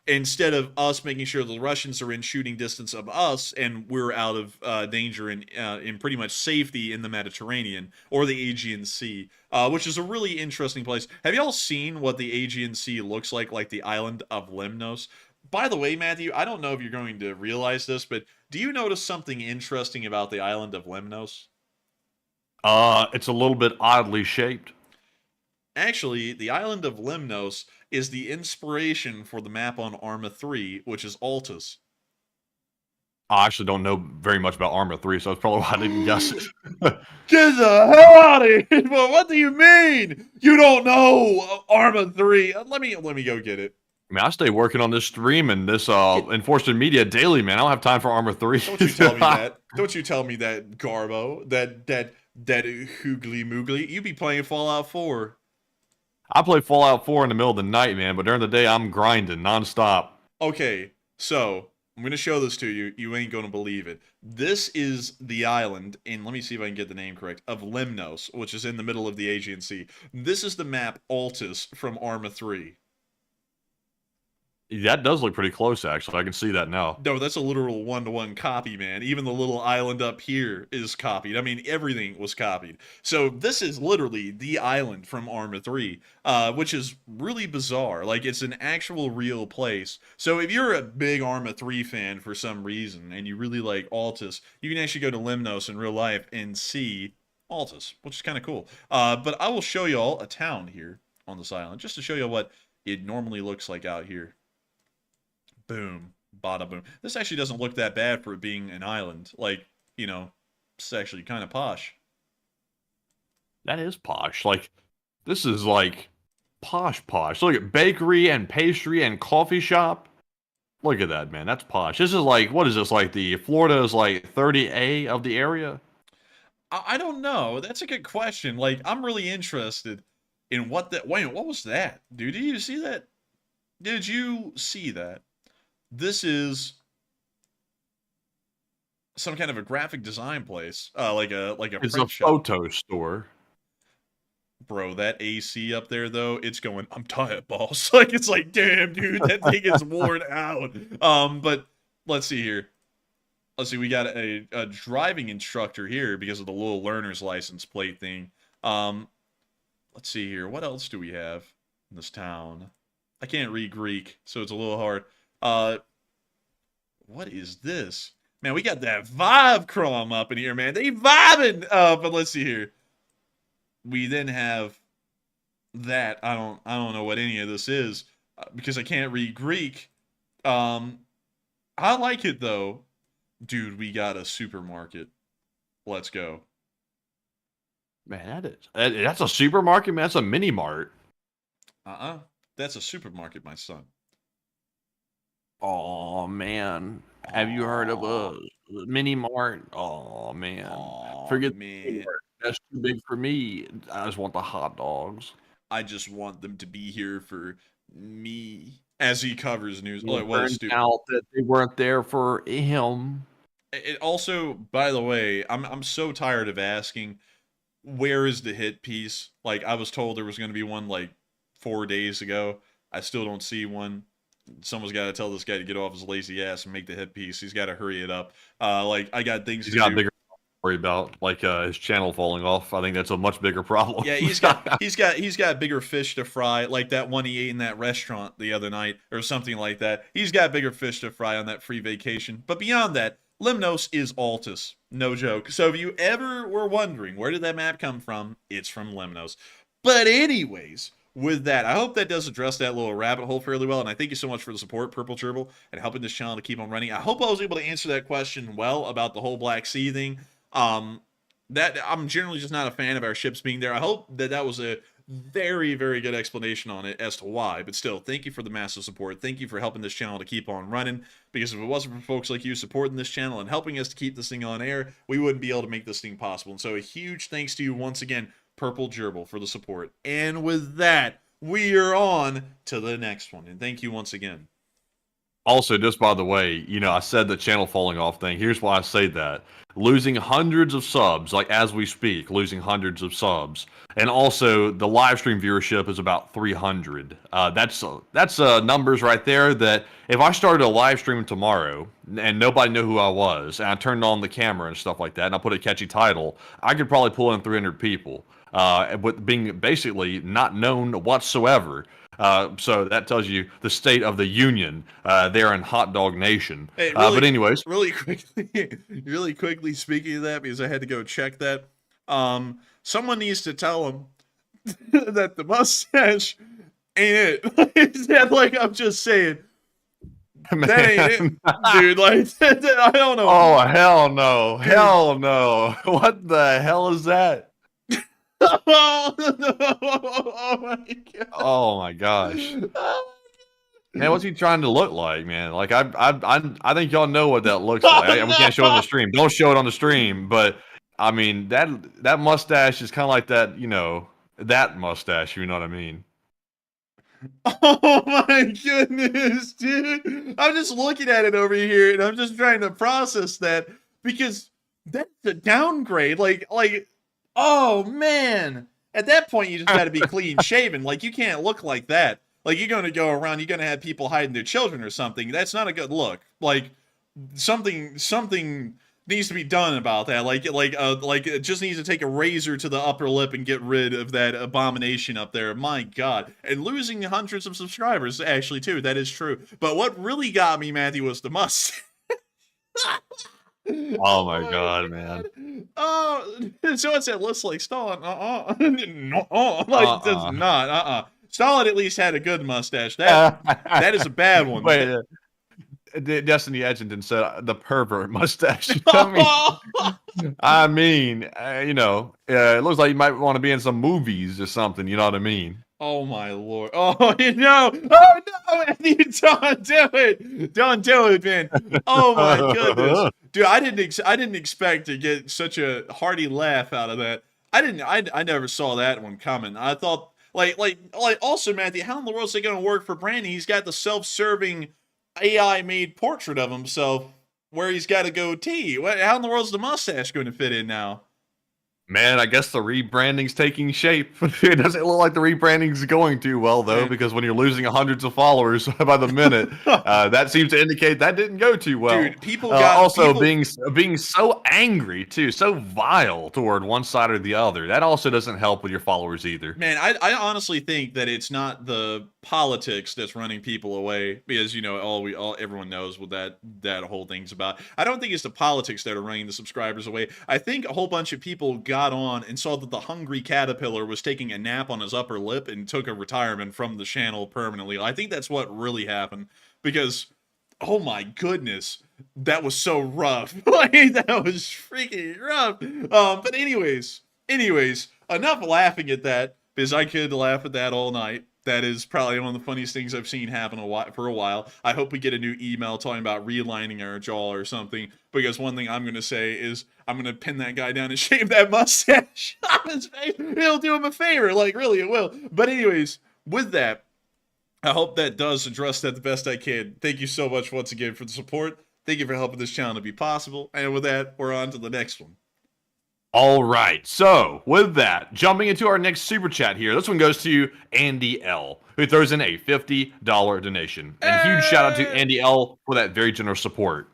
instead of us making sure the Russians are in shooting distance of us and we're out of danger and in pretty much safety in the Mediterranean or the Aegean Sea, which is a really interesting place. Have y'all seen what the Aegean Sea looks like the island of Lemnos? By the way, Matthew, I don't know if you're going to realize this, but do you notice something interesting about the island of Lemnos? It's a little bit oddly shaped. Actually, the island of Lemnos is the inspiration for the map on Arma 3, which is Altus. I actually don't know very much about Arma 3, so that's probably why I didn't guess it. Get the hell out of here! Well, what do you mean? You don't know Arma 3? Let me go get it. I mean, I stay working on this stream and this enforcement media daily, man. I don't have time for Arma 3. Don't you tell me that. Don't you tell me that, Garbo. That hoogly moogly. You be playing Fallout 4. I play Fallout 4 in the middle of the night, man, but during the day, I'm grinding nonstop. Okay, so I'm going to show this to you. You ain't going to believe it. This is the island, and let me see if I can get the name correct, of Lemnos, which is in the middle of the Aegean Sea. This is the map Altus from Arma 3. That does look pretty close, actually. I can see that now. No, that's a literal one-to-one copy, man. Even the little island up here is copied. I mean, everything was copied. So this is literally the island from Arma 3, which is really bizarre. Like, it's an actual real place. So if you're a big Arma 3 fan for some reason, and you really like Altus, you can actually go to Lemnos in real life and see Altus, which is kind of cool. But I will show y'all a town here on this island, just to show you what it normally looks like out here. Boom. Bada boom. This actually doesn't look that bad for it being an island. Like, you know, it's actually kind of posh. That is posh. Like, this is like posh. Look at bakery and pastry and coffee shop. Look at that, man. That's posh. This is like, what is this? Like the Florida is like 30A of the area? I don't know. That's a good question. Like, I'm really interested in what that... Wait, what was that? Dude, did you see that? Did you see that? This is some kind of a graphic design place, like a It's print a shop. photo store. Bro, that AC up there though, it's going. I'm tired, boss. Like it's like, damn, dude, that thing is worn out. But let's see here. Let's see, we got a driving instructor here because of the little learner's license plate thing. Let's see here. What else do we have in this town? I can't read Greek, so it's a little hard. What is this? Man, we got that vibe chrome up in here, man. They vibing. But let's see here. We then have that. I don't know what any of this is because I can't read Greek. I like it though. Dude, we got a supermarket. Let's go. Man, that's a supermarket, man. That's a mini mart. That's a supermarket, my son. Oh man, have you heard of a mini mart? Oh man, forget man. That's too big for me. I just want the hot dogs. I just want them to be here for me. As he covers news. It turned out that they weren't there for him. It also, by the way, I'm so tired of asking, where is the hit piece? Like, I was told there was going to be one like 4 days ago. I still don't see one. Someone's got to tell this guy to get off his lazy ass and make the hit piece. He's got to hurry it up. Like, I got things to do. Bigger worry about, like his channel falling off. I think that's a much bigger problem. Yeah, he's got bigger fish to fry, like that one he ate in that restaurant the other night or something like that. He's got bigger fish to fry on that free vacation. But beyond that, Lemnos is Altus. No joke. So if you ever were wondering where did that map come from, it's from Lemnos. But anyways, with that, I hope that does address that little rabbit hole fairly well, and I thank you so much for the support, Purple Gerbil, and helping this channel to keep on running. I hope I was able to answer that question well about the whole Black Sea thing. That I'm generally just not a fan of our ships being there. I hope that was a very, very good explanation on it as to why, but still, thank you for the massive support. Thank you for helping this channel to keep on running, because if it wasn't for folks like you supporting this channel and helping us to keep this thing on air, we wouldn't be able to make this thing possible. And so a huge thanks to you once again, Purple Gerbil, for the support. And with that, we are on to the next one, and thank you once again. Also, just by the way, you know, I said the channel falling off thing. Here's why I say that. Losing hundreds of subs, like as we speak, losing hundreds of subs. And also, the live stream viewership is about 300. That's numbers right there that if I started a live stream tomorrow and nobody knew who I was, and I turned on the camera and stuff like that, and I put a catchy title, I could probably pull in 300 people, with being basically not known whatsoever. So that tells you the state of the union there in Hot Dog Nation. Hey, really, but anyways, really quickly speaking of that, because I had to go check that. Someone needs to tell him that the mustache ain't it. Like, I'm just saying, That ain't it, dude. Like, I don't know. Oh, hell no. Hell no. What the hell is that? Oh, my God. Oh my gosh. Man, what's he trying to look like, man? Like I think y'all know what that looks like. We can't show it on the stream. Don't show it on the stream, but I mean that mustache is kind of like that, that mustache, you know what I mean? Oh my goodness, dude. I'm just looking at it over here and I'm just trying to process that because that's a downgrade. Like, oh man. At that point, you just got to be clean shaven. Like, you can't look like that. Like, you're going to go around, you're going to have people hiding their children or something. That's not a good look. Like, something needs to be done about that. Like it just needs to take a razor to the upper lip and get rid of that abomination up there. My God. And losing hundreds of subscribers, actually, too. That is true. But what really got me, Matthew, was the mustache. Oh my God, man. Oh, so it said, looks like Stalin. No, like, does not. Stalin at least had a good mustache. That is a bad one. Wait, Destiny Edgington said the pervert mustache. I mean, it looks like you might want to be in some movies or something. You know what I mean? Oh my Lord! Oh no! Oh no! Andy, don't do it! Don't do it, man! Oh my goodness, dude! I didn't expect to get such a hearty laugh out of that. I never saw that one coming. I thought like also, Matthew, how in the world is it going to work for Brandon? He's got the self-serving AI made portrait of himself where he's got a goatee. How in the world is the mustache going to fit in now? Man, I guess the rebranding's taking shape. It doesn't look like the rebranding's going too well, though, because when you're losing hundreds of followers by the minute, that seems to indicate that didn't go too well. Dude, people got being so angry too, so vile toward one side or the other. That also doesn't help with your followers either. Man, I honestly think that it's not the politics that's running people away, because everyone knows what that whole thing's about. I don't think it's the politics that are running the subscribers away. I think a whole bunch of people got on and saw that the hungry caterpillar was taking a nap on his upper lip and took a retirement from the channel permanently. I think that's what really happened, because oh my goodness, that was so rough. Like, that was freaking rough. But anyways, enough laughing at that, because I could laugh at that all night. That is probably one of the funniest things I've seen happen for a while. I hope we get a new email talking about realigning our jaw or something, because one thing I'm going to say is I'm going to pin that guy down and shave that mustache on his face. It'll do him a favor. Like, really, it will. But anyways, with that, I hope that does address that the best I can. Thank you so much once again for the support. Thank you for helping this channel to be possible. And with that, we're on to the next one. All right, so with that, jumping into our next super chat here, this one goes to Andy L, who throws in a $50 donation. And huge shout out to Andy L for that very generous support.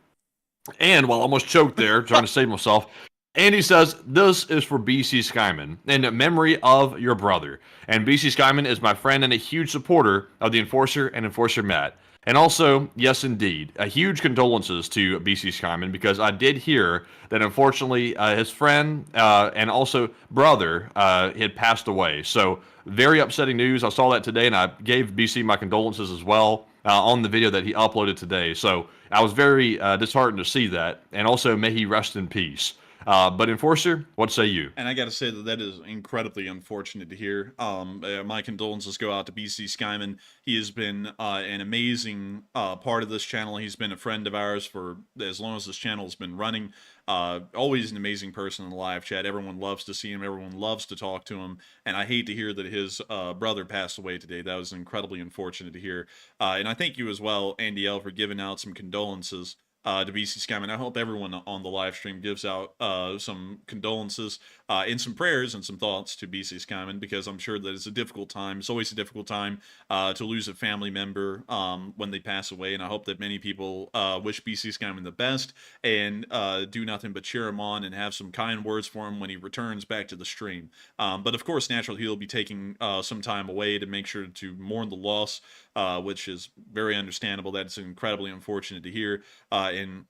And while I almost choked there, trying to save myself, Andy says, this is for BC Skyman, in memory of your brother. And BC Skyman is my friend and a huge supporter of the Enforcer and Enforcer Matt. And also, yes, indeed, a huge condolences to BC Skyman, because I did hear that unfortunately his friend and also brother had passed away. So very upsetting news. I saw that today, and I gave BC my condolences as well on the video that he uploaded today. So I was very disheartened to see that. And also, may he rest in peace. But Enforcer, what say you? And I got to say that is incredibly unfortunate to hear. My condolences go out to BC Skyman. He has been an amazing part of this channel. He's been a friend of ours for as long as this channel has been running. Always an amazing person in the live chat. Everyone loves to see him. Everyone loves to talk to him. And I hate to hear that his brother passed away today. That was incredibly unfortunate to hear. And I thank you as well, Andy L, for giving out some condolences to BC Skyman. I hope everyone on the live stream gives out some condolences and some prayers and some thoughts to BC Skyman, because I'm sure that it's a difficult time. It's always a difficult time to lose a family member when they pass away, and I hope that many people wish BC Skyman the best and do nothing but cheer him on and have some kind words for him when he returns back to the stream. But of course, naturally, he'll be taking some time away to make sure to mourn the loss, which is very understandable. That's incredibly unfortunate to hear. And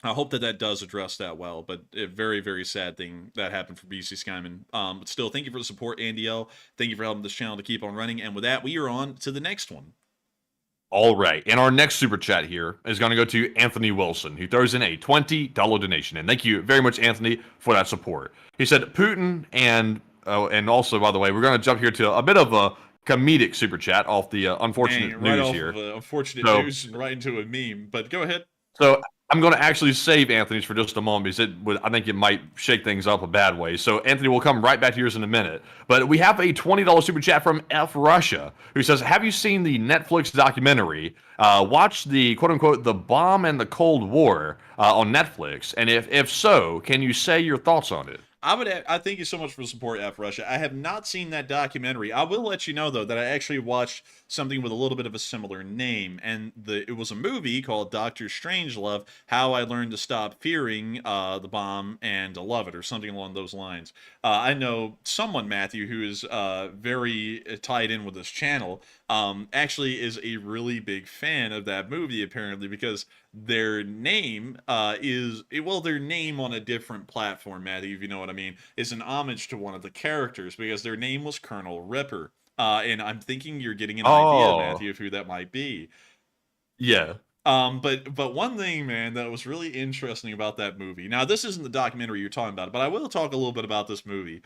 I hope that does address that well, but a very, very sad thing that happened for BC Skyman. But still, thank you for the support, Andy L. Thank you for helping this channel to keep on running. And with that, we are on to the next one. All right. And our next super chat here is going to go to Anthony Wilson, who throws in a $20 donation. And thank you very much, Anthony, for that support. He said, Putin and also, by the way, we're going to jump here to a bit of a comedic super chat off the unfortunate news here. Unfortunate news and right into a meme, but go ahead. So I'm going to actually save Anthony's for just a moment because I think it might shake things up a bad way. So Anthony will come right back to yours in a minute. But we have a $20 super chat from F Russia, who says, have you seen the Netflix documentary? Watch the quote unquote the bomb and the Cold War on Netflix. And if so, can you say your thoughts on it? I thank you so much for the support, F Russia. I have not seen that documentary. I will let you know though that I actually watched something with a little bit of a similar name, and it was a movie called Doctor Strangelove: How I Learned to Stop Fearing the Bomb and to Love It, or something along those lines. I know someone, Matthew, who is very tied in with this channel, actually is a really big fan of that movie, apparently, because their name their name on a different platform, Matthew, if you know what I mean, is an homage to one of the characters, because their name was Colonel Ripper. And I'm thinking you're getting an idea, Matthew, of who that might be. Yeah. But one thing, man, that was really interesting about that movie. Now, this isn't the documentary you're talking about, but I will talk a little bit about this movie.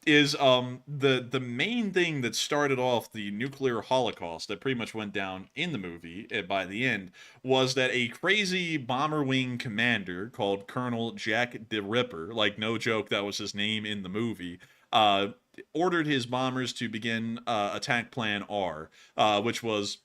Is the main thing that started off the nuclear holocaust that pretty much went down in the movie by the end was that a crazy bomber wing commander called Colonel Jack the Ripper, like no joke, that was his name in the movie, ordered his bombers to begin attack Plan R, which was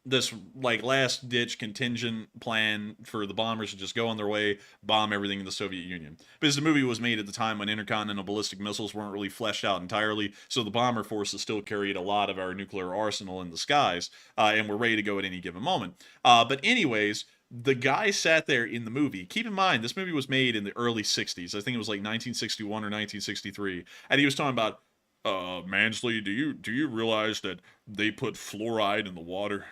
this like last ditch contingent plan for the bombers to just go on their way, bomb everything in the Soviet Union. Because the movie was made at the time when intercontinental ballistic missiles weren't really fleshed out entirely, so the bomber forces still carried a lot of our nuclear arsenal in the skies, and were ready to go at any given moment. But anyways, the guy sat there in the movie. Keep in mind, this movie was made in the early 60s. I think it was like 1961 or 1963. And he was talking about, Mansley, do you realize that they put fluoride in the water?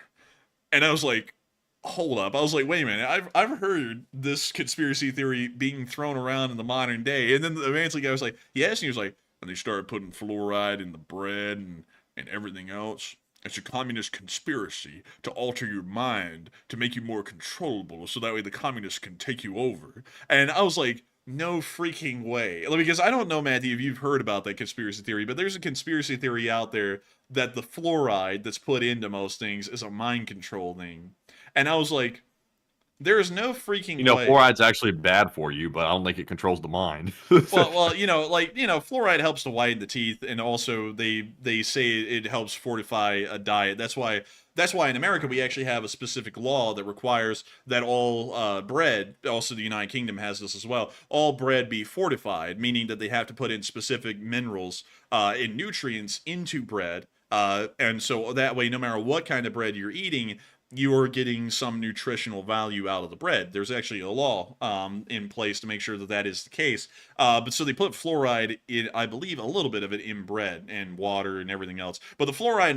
And I was like, hold up. I was like, wait a minute. I've heard this conspiracy theory being thrown around in the modern day. And then the Mansley guy was like, yes. And he was like, and they started putting fluoride in the bread and everything else. It's a communist conspiracy to alter your mind, to make you more controllable, so that way the communists can take you over. And I was like, no freaking way. Because I don't know, Matthew, if you've heard about that conspiracy theory, but there's a conspiracy theory out there that the fluoride that's put into most things is a mind control thing. And I was like, there is no freaking way. Fluoride's actually bad for you, but I don't think it controls the mind. well, fluoride helps to whiten the teeth, and also they say it helps fortify a diet. That's why in America we actually have a specific law that requires that all bread, also the United Kingdom has this as well, all bread be fortified, meaning that they have to put in specific minerals and nutrients into bread. And so that way, no matter what kind of bread you're eating, you are getting some nutritional value out of the bread. There's actually a law in place to make sure that that is the case. But so they put fluoride in, I believe, a little bit of it in bread and water and everything else. But the fluoride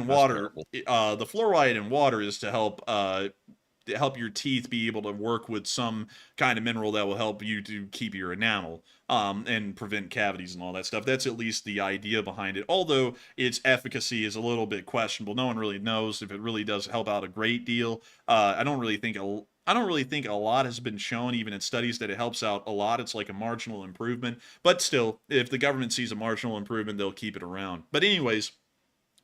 in water is to help your teeth be able to work with some kind of mineral that will help you to keep your enamel and prevent cavities and all that stuff. That's at least the idea behind it, although its efficacy is a little bit questionable. No one really knows if it really does help out a great deal. I don't really think a lot has been shown, even in studies, that it helps out a lot. It's like a marginal improvement, but still, if the government sees a marginal improvement, they'll keep it around. But anyways,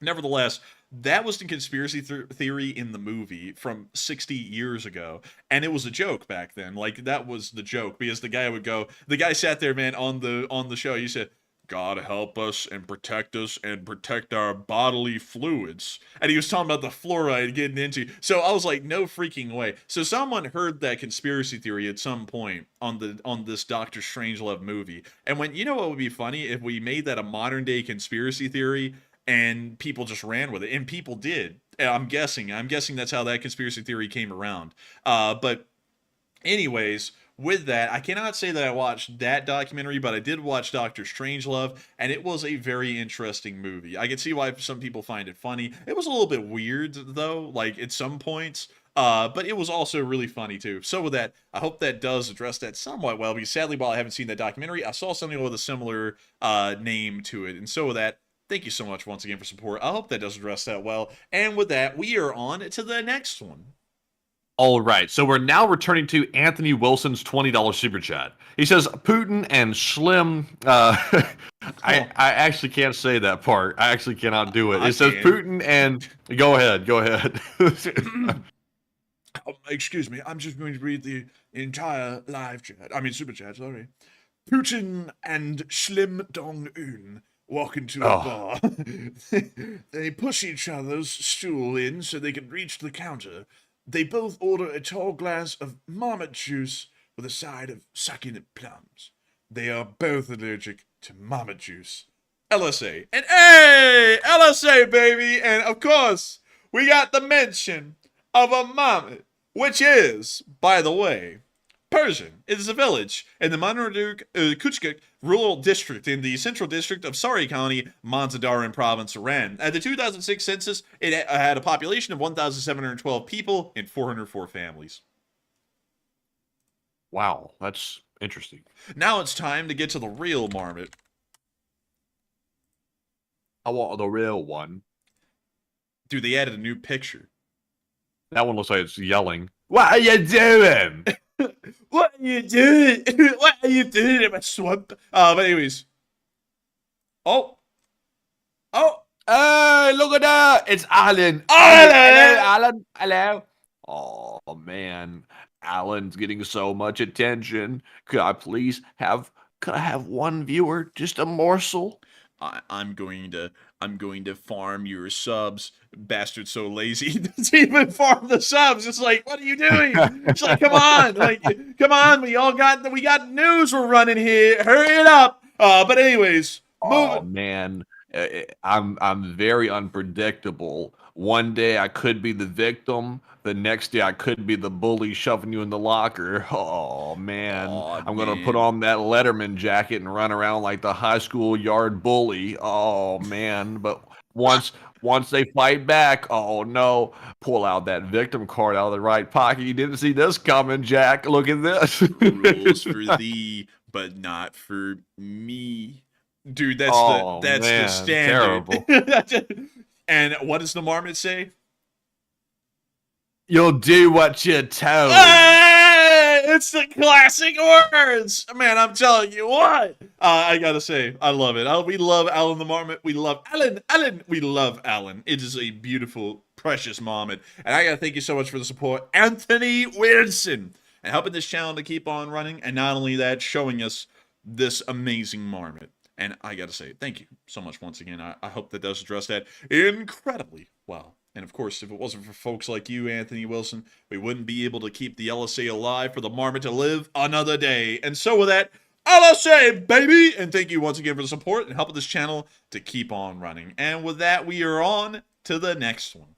nevertheless, that was the conspiracy theory in the movie from 60 years ago. And it was a joke back then. Like, that was the joke, because the guy sat there, man, on the show. He said, God help us and protect our bodily fluids. And he was talking about the fluoride getting into. So I was like, no freaking way. So someone heard that conspiracy theory at some point on this Doctor Strangelove movie. And what would be funny if we made that a modern day conspiracy theory and people just ran with it, and people did. I'm guessing that's how that conspiracy theory came around. But anyways, with that, I cannot say that I watched that documentary, but I did watch Doctor Strangelove, and it was a very interesting movie. I can see why some people find it funny. It was a little bit weird, though, like at some points. But it was also really funny, too. So with that, I hope that does address that somewhat well, because sadly, while I haven't seen that documentary, I saw something with a similar name to it. And so with that, thank you so much once again for support. I hope that does address that well. And with that, we are on to the next one. All right, so we're now returning to Anthony Wilson's $20 super chat. He says Putin and Schlim. I actually can't say that part. I actually cannot do it. It says Putin and. Go ahead. Excuse me. I'm just going to read the entire live chat. I mean super chat. Sorry. Putin and Schlim Dong Un walk into a bar. They push each other's stool in so they can reach the counter. They both order a tall glass of marmot juice with a side of succulent plums. They are both allergic to marmot juice. LSA. And hey! LSA, baby! And of course, we got the mention of a marmot, which is, by the way, Persian. It is a village in the Kuchkik rural district in the central district of Sari County, Mazandaran province, Iran. At the 2006 census, it had a population of 1,712 people and 404 families. Wow, that's interesting. Now it's time to get to the real marmot. I want the real one. Dude, they added a new picture. That one looks like it's yelling. What are you doing? What are you doing? What are you doing in my swamp? But anyways. Oh. Hey, look at that. It's Alan. Alan. Hello. Oh, man. Alan's getting so much attention. Could I have one viewer? Just a morsel? I'm going to farm your subs. Bastard so lazy. He doesn't even farm the subs. It's like, what are you doing? It's like, come on. We got news we're running here. Hurry it up. But anyways, oh man, I'm very unpredictable. One day I could be the victim. The next day I could be the bully shoving you in the locker. Oh man, I'm gonna put on that Letterman jacket and run around like the high school yard bully. Oh man, but once they fight back, oh no, pull out that victim card out of the right pocket. You didn't see this coming, Jack. Look at this. Rules for thee, but not for me. Dude, that's the standard. Terrible. And what does the marmot say? You'll do what you're told. Hey, it's the classic words. Man, I'm telling you what. I gotta say, I love it. We love Alan the Marmot. We love Alan. We love Alan. It is a beautiful, precious marmot. And I gotta thank you so much for the support, Anthony Wilson, and helping this channel to keep on running. And not only that, showing us this amazing marmot. And I gotta say, thank you so much once again. I hope that does address that incredibly well. And of course, if it wasn't for folks like you, Anthony Wilson, we wouldn't be able to keep the LSA alive for the marmot to live another day. And so with that, LSA, baby! And thank you once again for the support and helping this channel to keep on running. And with that, we are on to the next one.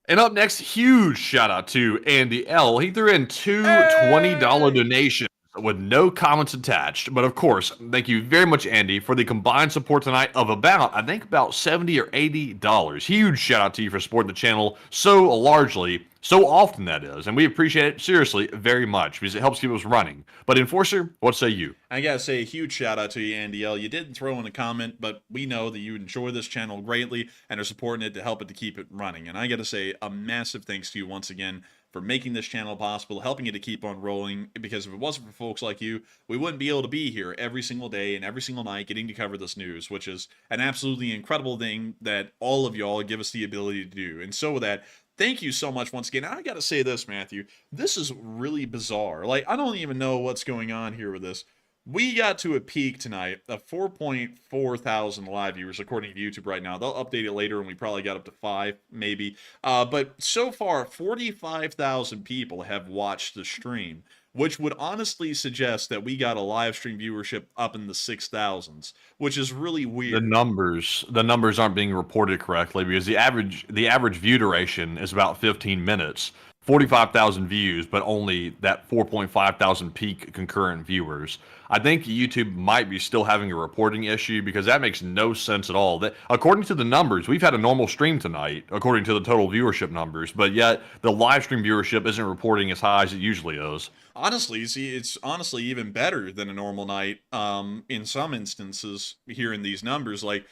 And up next, huge shout out to Andy L. He threw in two $20 donations with no comments attached. But of course, thank you very much, Andy, for the combined support tonight of about $70 or $80. Huge shout out to you for supporting the channel so largely, so often that is. And we appreciate it, seriously, very much, because it helps keep us running. But Enforcer, what say you? I gotta say a huge shout out to you, Andy L. You didn't throw in a comment, but we know that you enjoy this channel greatly and are supporting it to help it to keep it running. And I gotta say a massive thanks to you once again for making this channel possible, helping it to keep on rolling, because if it wasn't for folks like you, we wouldn't be able to be here every single day and every single night getting to cover this news, which is an absolutely incredible thing that all of y'all give us the ability to do. And so with that, thank you so much once again. I gotta say this, Matthew, this is really bizarre. Like, I don't even know what's going on here with this. We got to a peak tonight of 4.4 thousand live viewers, according to YouTube right now. They'll update it later, and we probably got up to 5, maybe. But so far, 45,000 people have watched the stream, which would honestly suggest that we got a live stream viewership up in the 6,000s, which is really weird. The numbers aren't being reported correctly, because the average view duration is about 15 minutes. 45,000 views, but only that 4.5 thousand peak concurrent viewers. I think YouTube might be still having a reporting issue, because that makes no sense at all. That, according to the numbers, we've had a normal stream tonight, according to the total viewership numbers, but yet the live stream viewership isn't reporting as high as it usually is. Honestly, see, it's honestly even better than a normal night in some instances here in these numbers. Like,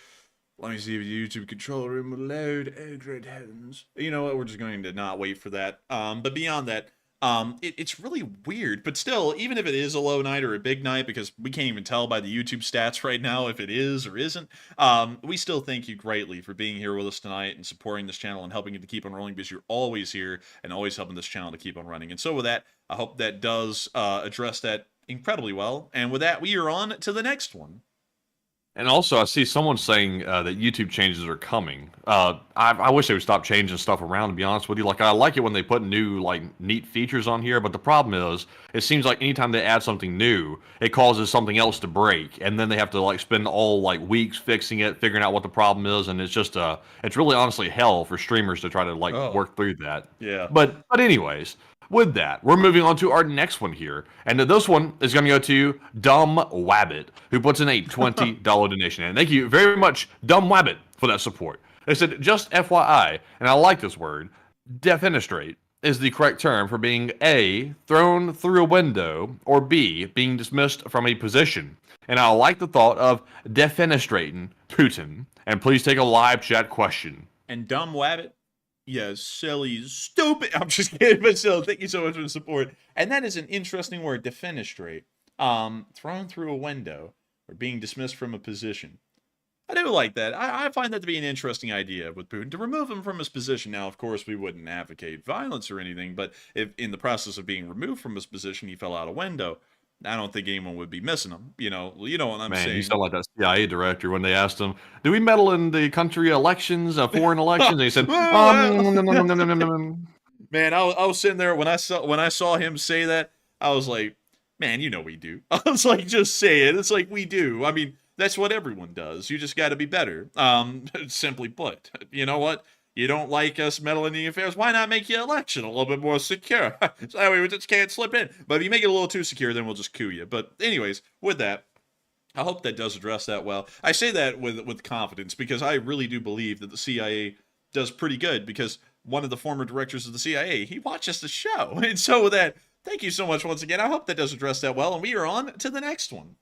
Let me see if the YouTube control room will load. Oh, great heavens. You know what? We're just going to not wait for that. But beyond that, it's really weird. But still, even if it is a low night or a big night, because we can't even tell by the YouTube stats right now if it is or isn't, we still thank you greatly for being here with us tonight and supporting this channel and helping it to keep on rolling, because you're always here and always helping this channel to keep on running. And so with that, I hope that does address that incredibly well. And with that, we are on to the next one. And also, I see someone saying that YouTube changes are coming. I wish they would stop changing stuff around, to be honest with you. Like, I like it when they put new, like, neat features on here, but the problem is, it seems like anytime they add something new, it causes something else to break, and then they have to, like, spend all, like, weeks fixing it, figuring out what the problem is, and it's just, it's really honestly hell for streamers to try to, like, work through that. Yeah. But anyways, with that, we're moving on to our next one here. And this one is going to go to Dumb Wabbit, who puts in a $20 donation. And thank you very much, Dumb Wabbit, for that support. They said, just FYI, and I like this word, defenestrate is the correct term for being A, thrown through a window, or B, being dismissed from a position. And I like the thought of defenestrating Putin. And please take a live chat question. And Dumb Wabbit? Yeah, silly, stupid. I'm just kidding, but still, thank you so much for the support. And that is an interesting word, defenestrate. Thrown through a window or being dismissed from a position. I do like that. I find that to be an interesting idea with Putin, to remove him from his position. Now, of course, we wouldn't advocate violence or anything, but if in the process of being removed from his position, he fell out a window, I don't think anyone would be missing him. You know what I'm saying. Man, you sound like that CIA director when they asked him, do we meddle in the country elections, foreign elections? And he said, Man, I was sitting there when I saw him say that, I was like, man, you know we do. I was like, just say it. It's like we do. I mean, that's what everyone does. You just got to be better. Simply put, you know what? You don't like us meddling in the affairs? Why not make your election a little bit more secure? So that way we just can't slip in. But if you make it a little too secure, then we'll just coup you. But anyways, with that, I hope that does address that well. I say that with confidence because I really do believe that the CIA does pretty good, because one of the former directors of the CIA, he watches the show. And so with that, thank you so much once again. I hope that does address that well. And we are on to the next one.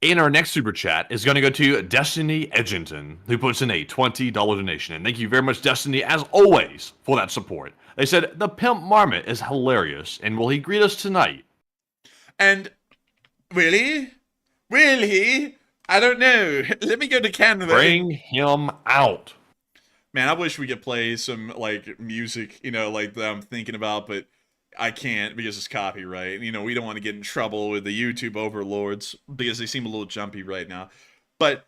And our next super chat is going to go to Destiny Edgington, who puts in a $20 donation. And thank you very much, Destiny, as always, for that support. They said, the Pimp Marmot is hilarious, and will he greet us tonight? And, really? Will he? I don't know. Let me go to Canada. Bring him out. Man, I wish we could play some, like, music, like that I'm thinking about, but I can't because it's copyright. We don't want to get in trouble with the YouTube overlords because they seem a little jumpy right now. But,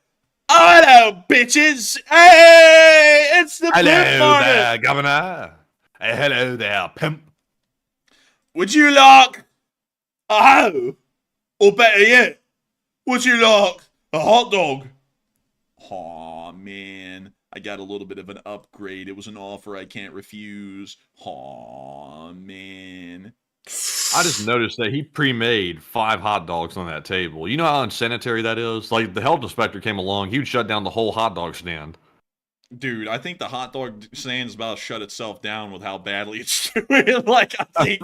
hello, bitches! Hey, it's the Hello Pimp Marmot! there, Governor. Hey, hello there, Pimp. Would you like a hoe? Or better yet, would you like a hot dog? Aw, man. I got a little bit of an upgrade. It was an offer I can't refuse. Aw, man. I just noticed that he pre-made 5 hot dogs on that table. You know how unsanitary that is? Like, the health inspector came along, he would shut down the whole hot dog stand. Dude, I think the hot dog stand is about to shut itself down with how badly it's doing. Like, I think,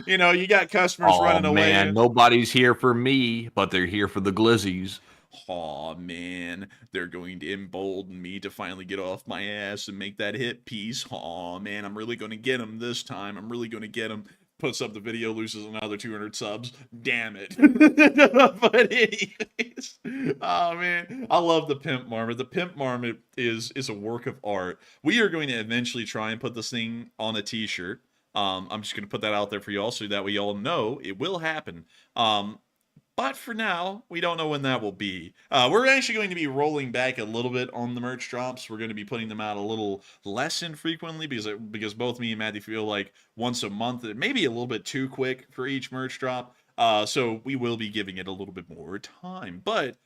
you got customers running away. Oh, man, nobody's here for me, but they're here for the glizzies. Aw, man, they're going to embolden me to finally get off my ass and make that hit piece. Aw, man, I'm really going to get him this time. I'm really going to get him. Puts up the video, loses another 200 subs. Damn it. But anyways, oh, man, I love the Pimp Marmot. The Pimp Marmot is a work of art. We are going to eventually try and put this thing on a t-shirt. I'm just going to put that out there for you all so that we all know it will happen. But for now, we don't know when that will be. We're actually going to be rolling back a little bit on the merch drops. We're going to be putting them out a little less infrequently because both me and Matthew feel like once a month, it may be a little bit too quick for each merch drop. So we will be giving it a little bit more time. But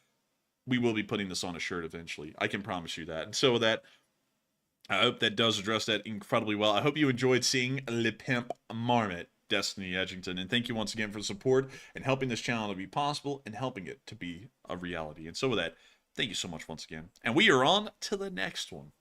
we will be putting this on a shirt eventually. I can promise you that. And so with that, I hope that does address that incredibly well. I hope you enjoyed seeing Le Pimp Marmot, Destiny Edgington, and thank you once again for the support and helping this channel to be possible and helping it to be a reality. And so with that, thank you so much once again. And we are on to the next one.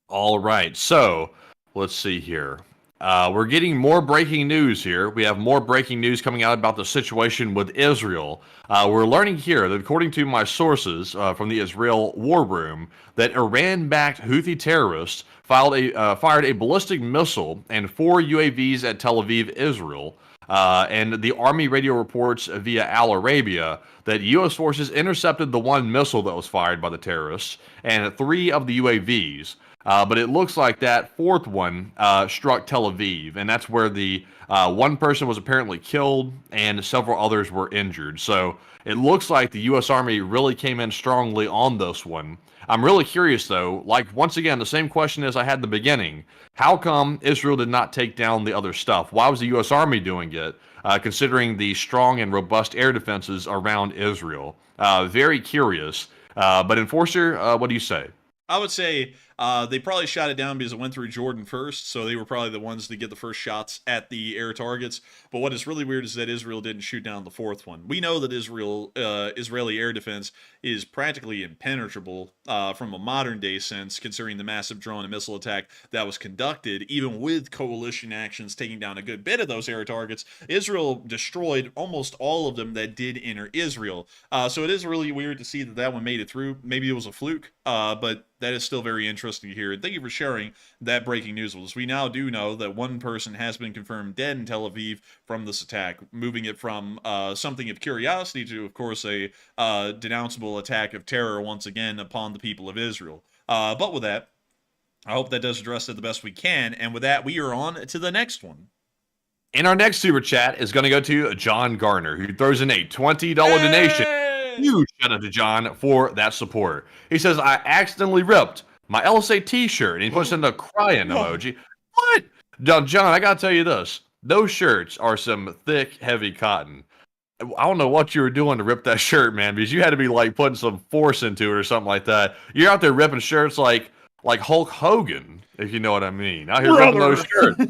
All right, so let's see here. We're getting more breaking news here. We have more breaking news coming out about the situation with Israel. We're learning here that according to my sources from the Israel War Room, that Iran-backed Houthi terrorists fired a ballistic missile and 4 UAVs at Tel Aviv, Israel. And the Army radio reports via Al Arabia that U.S. forces intercepted the 1 missile that was fired by the terrorists and 3 of the UAVs. But it looks like that 4th one struck Tel Aviv, and that's where the 1 person was apparently killed and several others were injured. So it looks like the U.S. Army really came in strongly on this one. I'm really curious, though, like, once again, the same question as I had in the beginning. How come Israel did not take down the other stuff? Why was the U.S. Army doing it, considering the strong and robust air defenses around Israel? Very curious. But Enforcer, what do you say? I would say they probably shot it down because it went through Jordan first, so they were probably the ones to get the first shots at the air targets. But what is really weird is that Israel didn't shoot down the 4th one. We know that Israeli air defense is practically impenetrable from a modern-day sense, considering the massive drone and missile attack that was conducted, even with coalition actions taking down a good bit of those air targets. Israel destroyed almost all of them that did enter Israel. So it is really weird to see that that one made it through. Maybe it was a fluke, but that is still very interesting to hear. And thank you for sharing that breaking news with us. We now do know that 1 person has been confirmed dead in Tel Aviv from this attack, moving it from something of curiosity to, of course, a denounceable attack of terror once again upon the people of Israel. But with that, I hope that does address it the best we can. And with that, we are on to the next one. And our next super chat is going to go to John Garner, who throws in a $20 donation. Huge shout out to John for that support. He says, I accidentally ripped my LSA t-shirt, and he puts in a crying emoji. What? John, I gotta tell you this. Those shirts are some thick, heavy cotton. I don't know what you were doing to rip that shirt, man, because you had to be like putting some force into it or something like that. You're out there ripping shirts like Hulk Hogan, if you know what I mean. Out here ripping those shirts.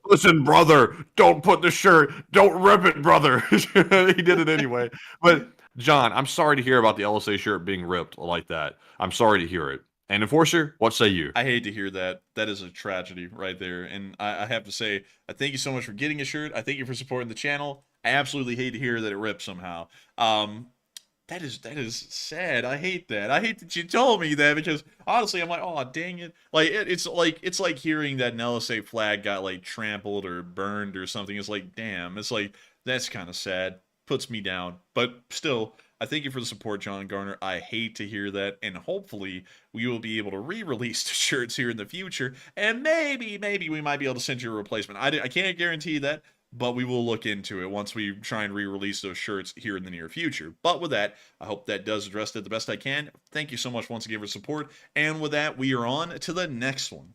Listen, brother, don't put the shirt. Don't rip it, brother. He did it anyway. But John, I'm sorry to hear about the LSA shirt being ripped like that. I'm sorry to hear it. And Enforcer, what say you? I hate to hear that. That is a tragedy right there. And I have to say, I thank you so much for getting a shirt. I thank you for supporting the channel. I absolutely hate to hear that it ripped somehow. That is sad. I hate that. I hate that you told me that, because honestly, I'm like, oh, dang it. Like it's like hearing that an LSA flag got like trampled or burned or something. It's like, damn. It's like, that's kind of sad. Puts me down. But still, I thank you for the support, John Garner. I hate to hear that, and hopefully we will be able to re-release the shirts here in the future, and maybe we might be able to send you a replacement. I can't guarantee that, but we will look into it once we try and re-release those shirts here in the near future. But with that, I hope that does address it the best I can. Thank you so much once again for support, and with that, we are on to the next one.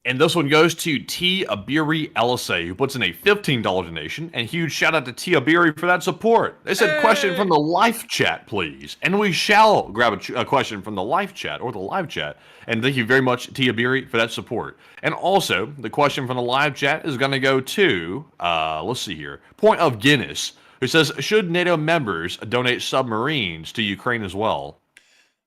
And this one goes to T. Abiri LSA, who puts in a $15 donation. And huge shout out to T. Abiri for that support. They said, question from the live chat, please. And we shall grab a question from the live chat or the live chat. And thank you very much, T. Abiri, for that support. And also, the question from the live chat is going to go to, let's see here, Point of Guinness, who says, should NATO members donate submarines to Ukraine as well?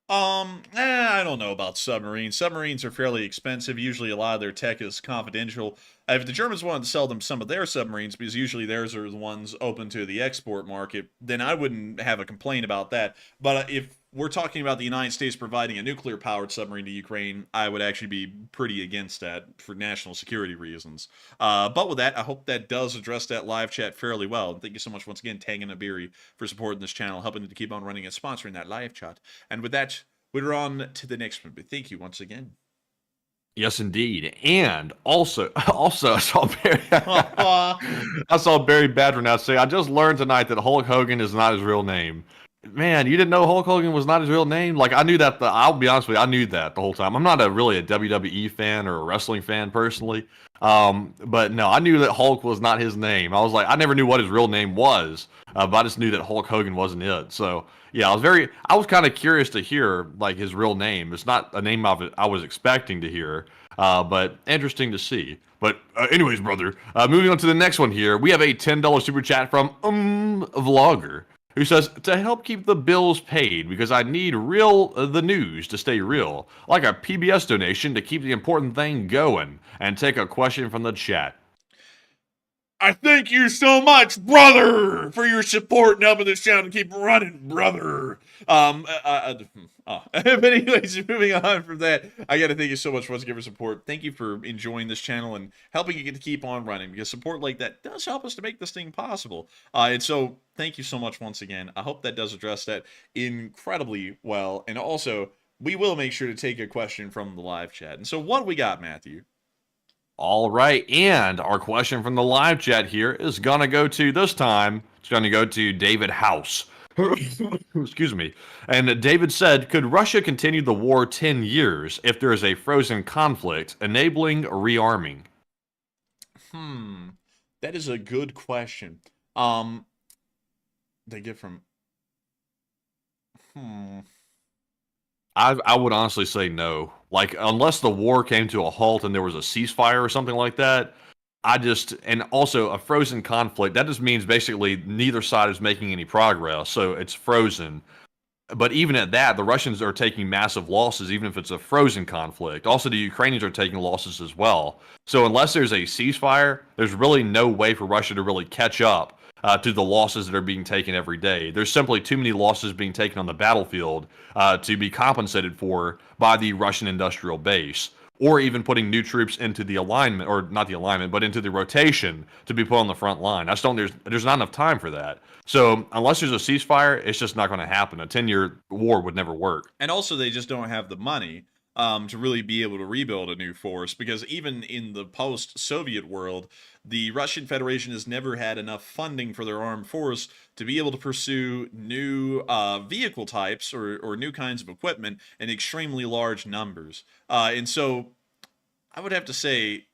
I don't know about submarines. Submarines are fairly expensive. Usually a lot of their tech is confidential. If the Germans wanted to sell them some of their submarines, because usually theirs are the ones open to the export market, then I wouldn't have a complaint about that. But if we're talking about the United States providing a nuclear-powered submarine to Ukraine, I would actually be pretty against that for national security reasons. But with that, I hope that does address that live chat fairly well. And thank you so much once again, Tang and Abiri, for supporting this channel, helping it to keep on running and sponsoring that live chat. And with that, we're on to the next one. But thank you once again. Yes, indeed. And also I saw Barry, I saw Barry Badron say, I just learned tonight that Hulk Hogan is not his real name. Man, you didn't know Hulk Hogan was not his real name? Like, I knew that, I'll be honest with you, I knew that the whole time. I'm not really a WWE fan or a wrestling fan personally. But no, I knew that Hulk was not his name. I was like, I never knew what his real name was, but I just knew that Hulk Hogan wasn't it. So yeah, I was kind of curious to hear like his real name. It's not a name I was expecting to hear, but interesting to see. But anyways, brother, moving on to the next one here, we have a $10 super chat from Vlogger. who says, to help keep the bills paid because I need the news to stay real, like a PBS donation to keep the important thing going, and take a question from the chat. I thank you so much, brother, for your support and helping this channel keep running, brother. But anyways, moving on from that, I got to thank you so much for giving support. Thank you for enjoying this channel and helping it to keep on running, because support like that does help us to make this thing possible. And so thank you so much once again. I hope that does address that incredibly well. And also, we will make sure to take a question from the live chat. And so what we got, Matthew? All right, and our question from the live chat here is going to go to, this time, it's going to go to David House. Excuse me. And David said, could Russia continue the war 10 years if there is a frozen conflict enabling rearming? That is a good question. They get from... I would honestly say no. Like, unless the war came to a halt and there was a ceasefire or something like that, and also a frozen conflict, that just means basically neither side is making any progress, so it's frozen. But even at that, the Russians are taking massive losses, even if it's a frozen conflict. Also, the Ukrainians are taking losses as well. So unless there's a ceasefire, there's really no way for Russia to really catch up to the losses that are being taken every day. There's simply too many losses being taken on the battlefield to be compensated for by the Russian industrial base, or even putting new troops into the alignment, or not the alignment, but into the rotation to be put on the front line. There's not enough time for that. So unless there's a ceasefire, it's just not going to happen. A 10-year war would never work. And also, they just don't have the money to really be able to rebuild a new force, because even in the post-Soviet world, the Russian Federation has never had enough funding for their armed force to be able to pursue new vehicle types or new kinds of equipment in extremely large numbers. And so I would have to say,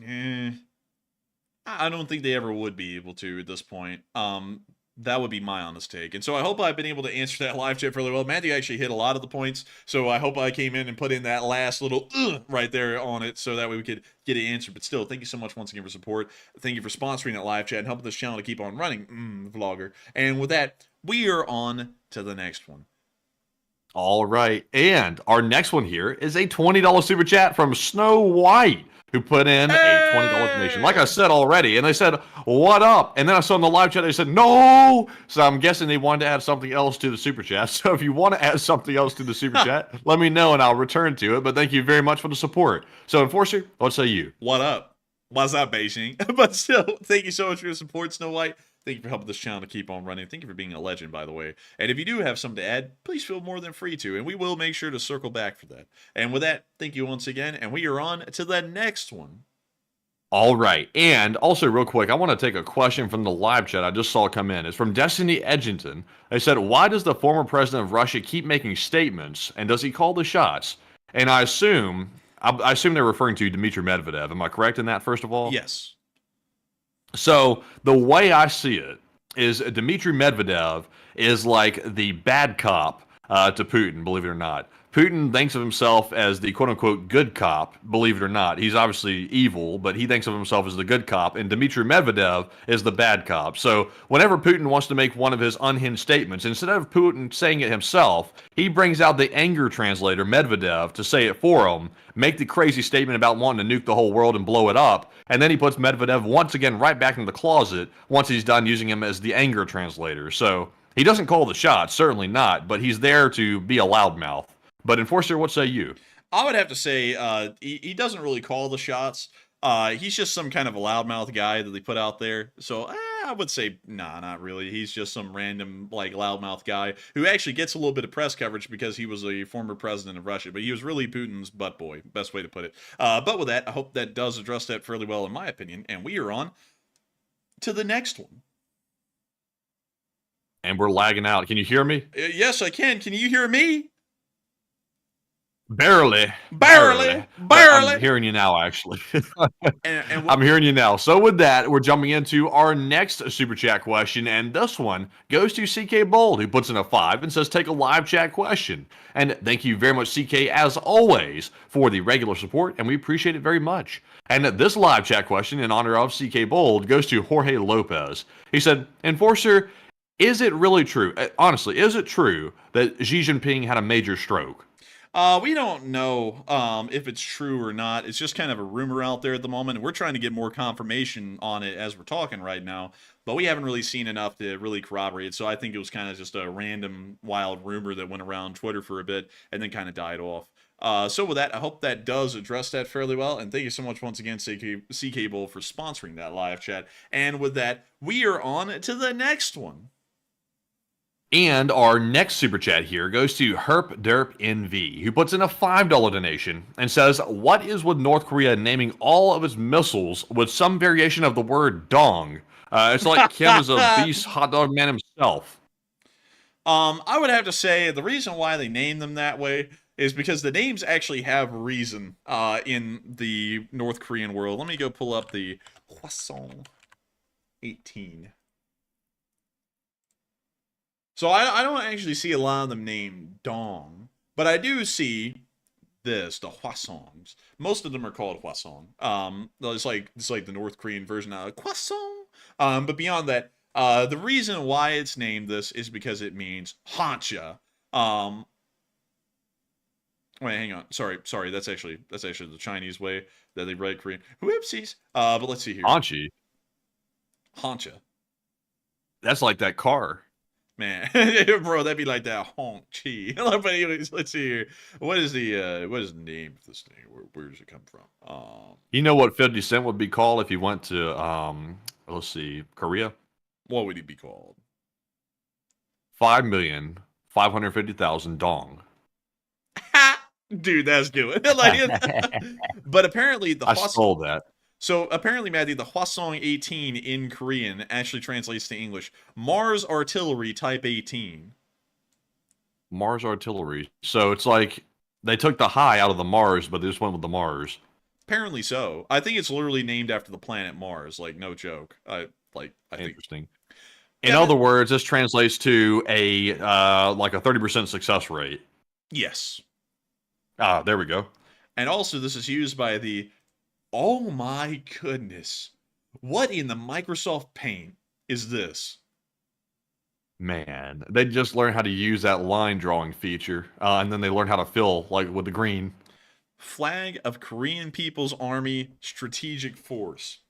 I don't think they ever would be able to at this point. That would be my honest take. And so I hope I've been able to answer that live chat fairly well. Matthew actually hit a lot of the points, so I hope I came in and put in that last little right there on it, so that way we could get it answered. But still, thank you so much once again for support. Thank you for sponsoring that live chat and helping this channel to keep on running, vlogger. And with that, we are on to the next one. All right, and our next one here is a $20 super chat from Snow White, who put in a $20 donation. Like I said already, and they said, what up? And then I saw in the live chat, they said, no! So I'm guessing they wanted to add something else to the super chat. So if you want to add something else to the super chat, let me know and I'll return to it. But thank you very much for the support. So Enforcer, what say you? What up? What's up, Beijing? But still, thank you so much for your support, Snow White. Thank you for helping this channel to keep on running. Thank you for being a legend, by the way. And if you do have something to add, please feel more than free to. And we will make sure to circle back for that. And with that, thank you once again. And we are on to the next one. All right. And also, real quick, I want to take a question from the live chat I just saw come in. It's from Destiny Edgington. They said, why does the former president of Russia keep making statements? And does he call the shots? And I assume they're referring to Dmitry Medvedev. Am I correct in that, first of all? Yes. So the way I see it is Dmitry Medvedev is like the bad cop to Putin, believe it or not. Putin thinks of himself as the quote-unquote good cop, believe it or not. He's obviously evil, but he thinks of himself as the good cop, and Dmitry Medvedev is the bad cop. So whenever Putin wants to make one of his unhinged statements, instead of Putin saying it himself, he brings out the anger translator, Medvedev, to say it for him, make the crazy statement about wanting to nuke the whole world and blow it up, and then he puts Medvedev once again right back in the closet once he's done using him as the anger translator. So he doesn't call the shots, certainly not, but he's there to be a loudmouth. But Enforcer, what say you? I would have to say he doesn't really call the shots. He's just some kind of a loudmouth guy that they put out there. So I would say, nah, not really. He's just some random like loudmouth guy who actually gets a little bit of press coverage because he was a former president of Russia. But he was really Putin's butt boy, best way to put it. But with that, I hope that does address that fairly well in my opinion. And we are on to the next one. And we're lagging out. Can you hear me? Yes, I can. Can you hear me? Barely. I'm hearing you now, actually. I'm hearing you now. So with that, we're jumping into our next super chat question, and this one goes to CK Bold, who puts in a 5 and says, take a live chat question. And thank you very much, CK, as always, for the regular support, and we appreciate it very much. And this live chat question, in honor of CK Bold, goes to Jorge Lopez. He said, Enforcer, Is it really true? Honestly, is it true that Xi Jinping had a major stroke? We don't know if it's true or not. It's just kind of a rumor out there at the moment, and we're trying to get more confirmation on it as we're talking right now. But we haven't really seen enough to really corroborate it. So I think it was kind of just a random, wild rumor that went around Twitter for a bit and then kind of died off. So with that, I hope that does address that fairly well. And thank you so much once again, CK Bull, for sponsoring that live chat. And with that, we are on to the next one. And our next super chat here goes to Herp Derp NV, who puts in a $5 donation and says, "What is with North Korea naming all of its missiles with some variation of the word dong? It's like Kim is a beast hot dog man himself." I would have to say the reason why they name them that way is because the names actually have reason in the North Korean world. Let me go pull up the Hwasong 18. So I don't actually see a lot of them named Dong, but I do see this, the Hwasongs. Most of them are called Hwasong. It's like the North Korean version of Hwasong. But beyond that, the reason why it's named this is because it means Hancha. Wait, hang on. Sorry. That's actually the Chinese way that they write Korean. Whoopsies. But let's see here. Hanchi. Hancha. That's like that car. Man, bro, that'd be like that honk chi. But anyways, let's see here. What is the name of this thing? Where does it come from? You know what 50 Cent would be called if he went to let's see, Korea? What would he be called? 5,550,000 dong. Dude, that's good. But apparently I stole that. So apparently, Matthew, the Hwasong 18 in Korean actually translates to English Mars Artillery Type 18. Mars Artillery. So it's like they took the high out of the Mars, but they just went with the Mars. Apparently so. I think it's literally named after the planet Mars. Like, no joke. I think interesting. In other words, this translates to a like a 30% success rate. Yes. Ah, there we go. And also, this is used by the. Oh my goodness. What in the Microsoft Paint is this? Man, they just learned how to use that line drawing feature, and then they learned how to fill like with the green. Flag of Korean People's Army Strategic Force.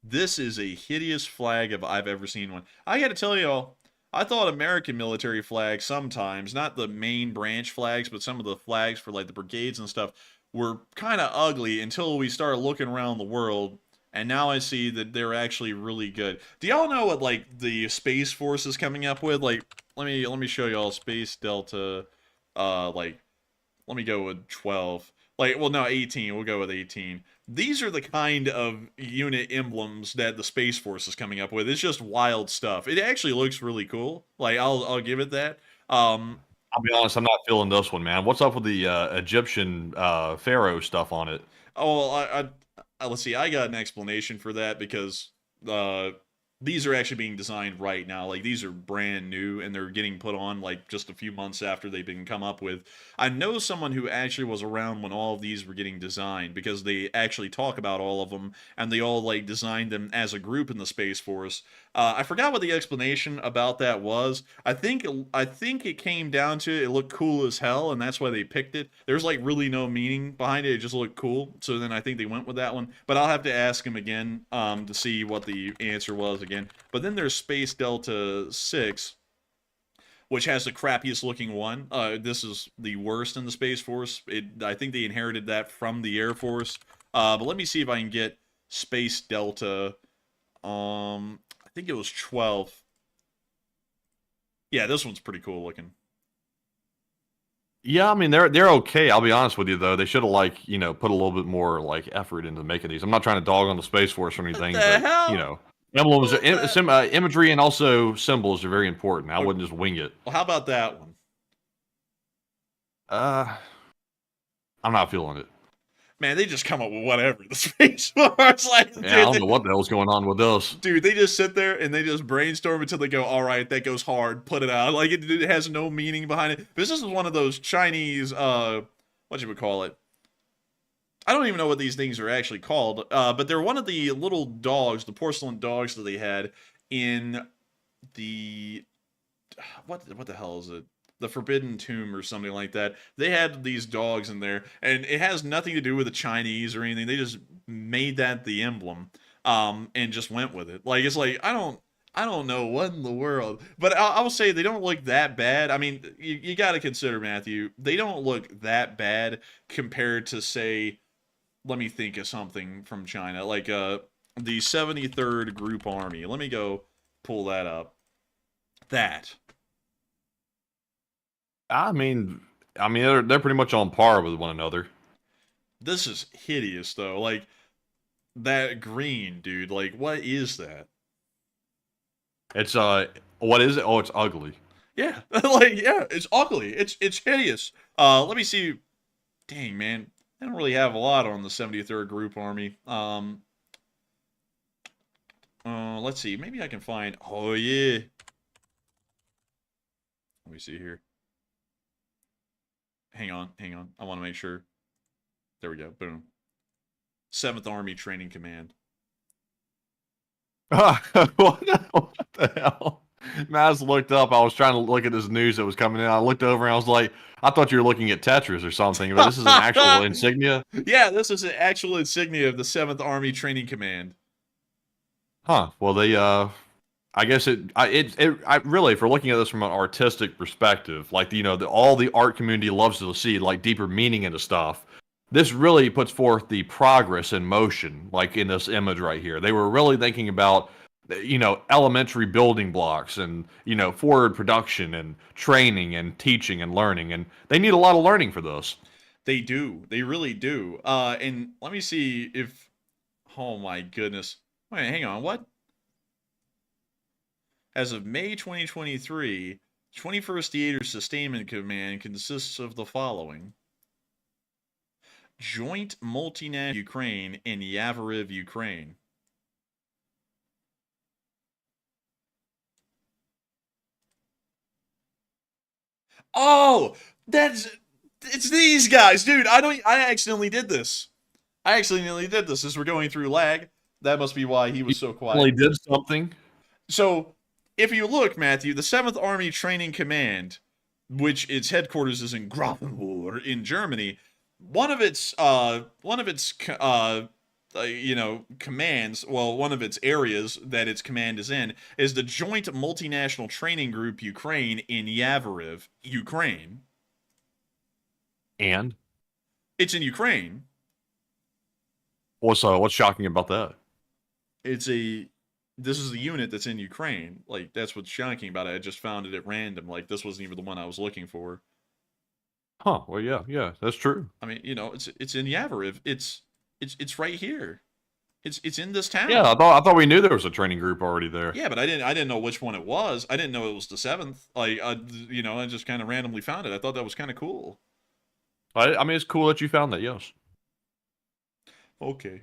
This is a hideous flag if I've ever seen one. I gotta tell y'all, I thought American military flags sometimes, not the main branch flags, but some of the flags for like the brigades and stuff, were kind of ugly until we started looking around the world, and now I see that they're actually really good. Do y'all know what like the Space Force is coming up with? Like, let me show y'all Space Delta. Let me go with 12. Like, well, no, 18. We'll go with 18. These are the kind of unit emblems that the Space Force is coming up with. It's just wild stuff. It actually looks really cool. Like, I'll give it that. I'll be honest, I'm not feeling this one, man. What's up with the Egyptian pharaoh stuff on it? Oh, let's see. I got an explanation for that because these are actually being designed right now. Like, these are brand new, and they're getting put on, like, just a few months after they've been come up with. I know someone who actually was around when all of these were getting designed, because they actually talk about all of them, and they all, like, designed them as a group in the Space Force. I forgot what the explanation about that was. I think it came down to it looked cool as hell, and that's why they picked it. There's, like, really no meaning behind it. It just looked cool, so then I think they went with that one. But I'll have to ask him again to see what the answer was again. But then there's Space Delta 6, which has the crappiest looking one. This is the worst in the Space Force. I think they inherited that from the Air Force. But let me see if I can get Space Delta. I think it was 12. Yeah, this one's pretty cool looking. Yeah, I mean they're okay. I'll be honest with you though. They should have like put a little bit more like effort into making these. I'm not trying to dog on the Space Force or anything, but emblems, imagery, and also symbols are very important. I wouldn't just wing it. Well, how about that one? I'm not feeling it. Man, they just come up with whatever. The Space Force, like, yeah, I don't know what the hell's going on with this. Dude, they just sit there and they just brainstorm until they go, all right, that goes hard, put it out. Like, it has no meaning behind it. This is one of those Chinese, what you would call it? I don't even know what these things are actually called, but they're one of the little dogs, the porcelain dogs that they had in the what the hell is it? The Forbidden Tomb or something like that. They had these dogs in there, and it has nothing to do with the Chinese or anything. They just made that the emblem, and just went with it. Like, it's like, I don't know what in the world, but I will say they don't look that bad. I mean, you got to consider, Matthew, they don't look that bad compared to, say, let me think of something from China, like the 73rd Group Army. Let me go pull that up. That. I mean, they're pretty much on par with one another. This is hideous, though. Like, that green, dude. Like, what is that? It's what is it? Oh, it's ugly. Yeah, like, yeah, it's ugly. It's hideous. Let me see. Dang, man, I don't really have a lot on the 73rd Group Army. Let's see. Maybe I can find. Oh yeah. Let me see here. Hang on. I want to make sure. There we go. Boom. 7th Army Training Command. what the hell? Maz looked up. I was trying to look at this news that was coming in. I looked over and I was like, I thought you were looking at Tetris or something, but this is an actual insignia. Yeah, this is an actual insignia of the 7th Army Training Command. Huh. Well, they I guess I really, if we're looking at this from an artistic perspective, like, you know, all the art community loves to see like deeper meaning into stuff. This really puts forth the progress in motion, like in this image right here. They were really thinking about, you know, elementary building blocks and, you know, forward production and training and teaching and learning. And they need a lot of learning for this. They do. They really do. And let me see if, oh my goodness. Wait, hang on. What? As of May 2023, 21st Theater Sustainment Command consists of the following. Joint Multinational Ukraine in Yavoriv, Ukraine. Oh, it's these guys, dude. I accidentally did this. As we're going through lag. That must be why he was so quiet. Really did something. So, if you look, Matthew, the 7th Army Training Command, which its headquarters is in Grafenwohr in Germany, one of its commands, well, one of its areas that its command is in, is the Joint Multinational Training Group Ukraine in Yavoriv, Ukraine. And? It's in Ukraine. What's shocking about that? This is the unit that's in Ukraine. Like, that's what's shocking about it. I just found it at random. Like, this wasn't even the one I was looking for. Huh. Well, yeah, that's true. I mean, you know, it's in Yavoriv. It's right here. It's in this town. Yeah, I thought we knew there was a training group already there. Yeah, but I didn't know which one it was. I didn't know it was the 7th. Like, I just kind of randomly found it. I thought that was kind of cool. I mean, it's cool that you found that. Yes. Okay.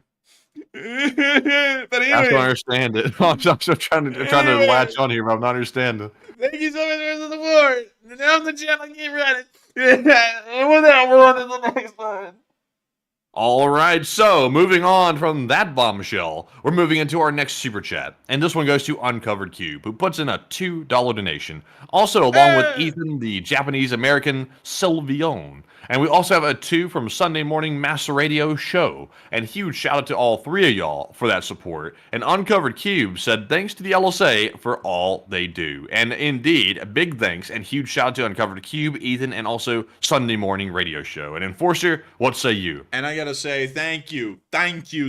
But anyway, I don't understand it. I'm still trying to latch on here, but I'm not understanding. Thank you so much for the support. Now the channel keep running. And with that, we're on to the next one. All right, so moving on from that bombshell, we're moving into our next super chat, and this one goes to Uncovered Cube, who puts in a $2 donation. Also, along with Ethan, the Japanese-American Sylvion. And we also have a 2 from Sunday Morning Master Radio Show. And huge shout out to all 3 of y'all for that support. And Uncovered Cube said thanks to the LSA for all they do. And indeed, a big thanks and huge shout out to Uncovered Cube, Ethan, and also Sunday Morning Radio Show. And Enforcer, what say you? And I gotta say thank you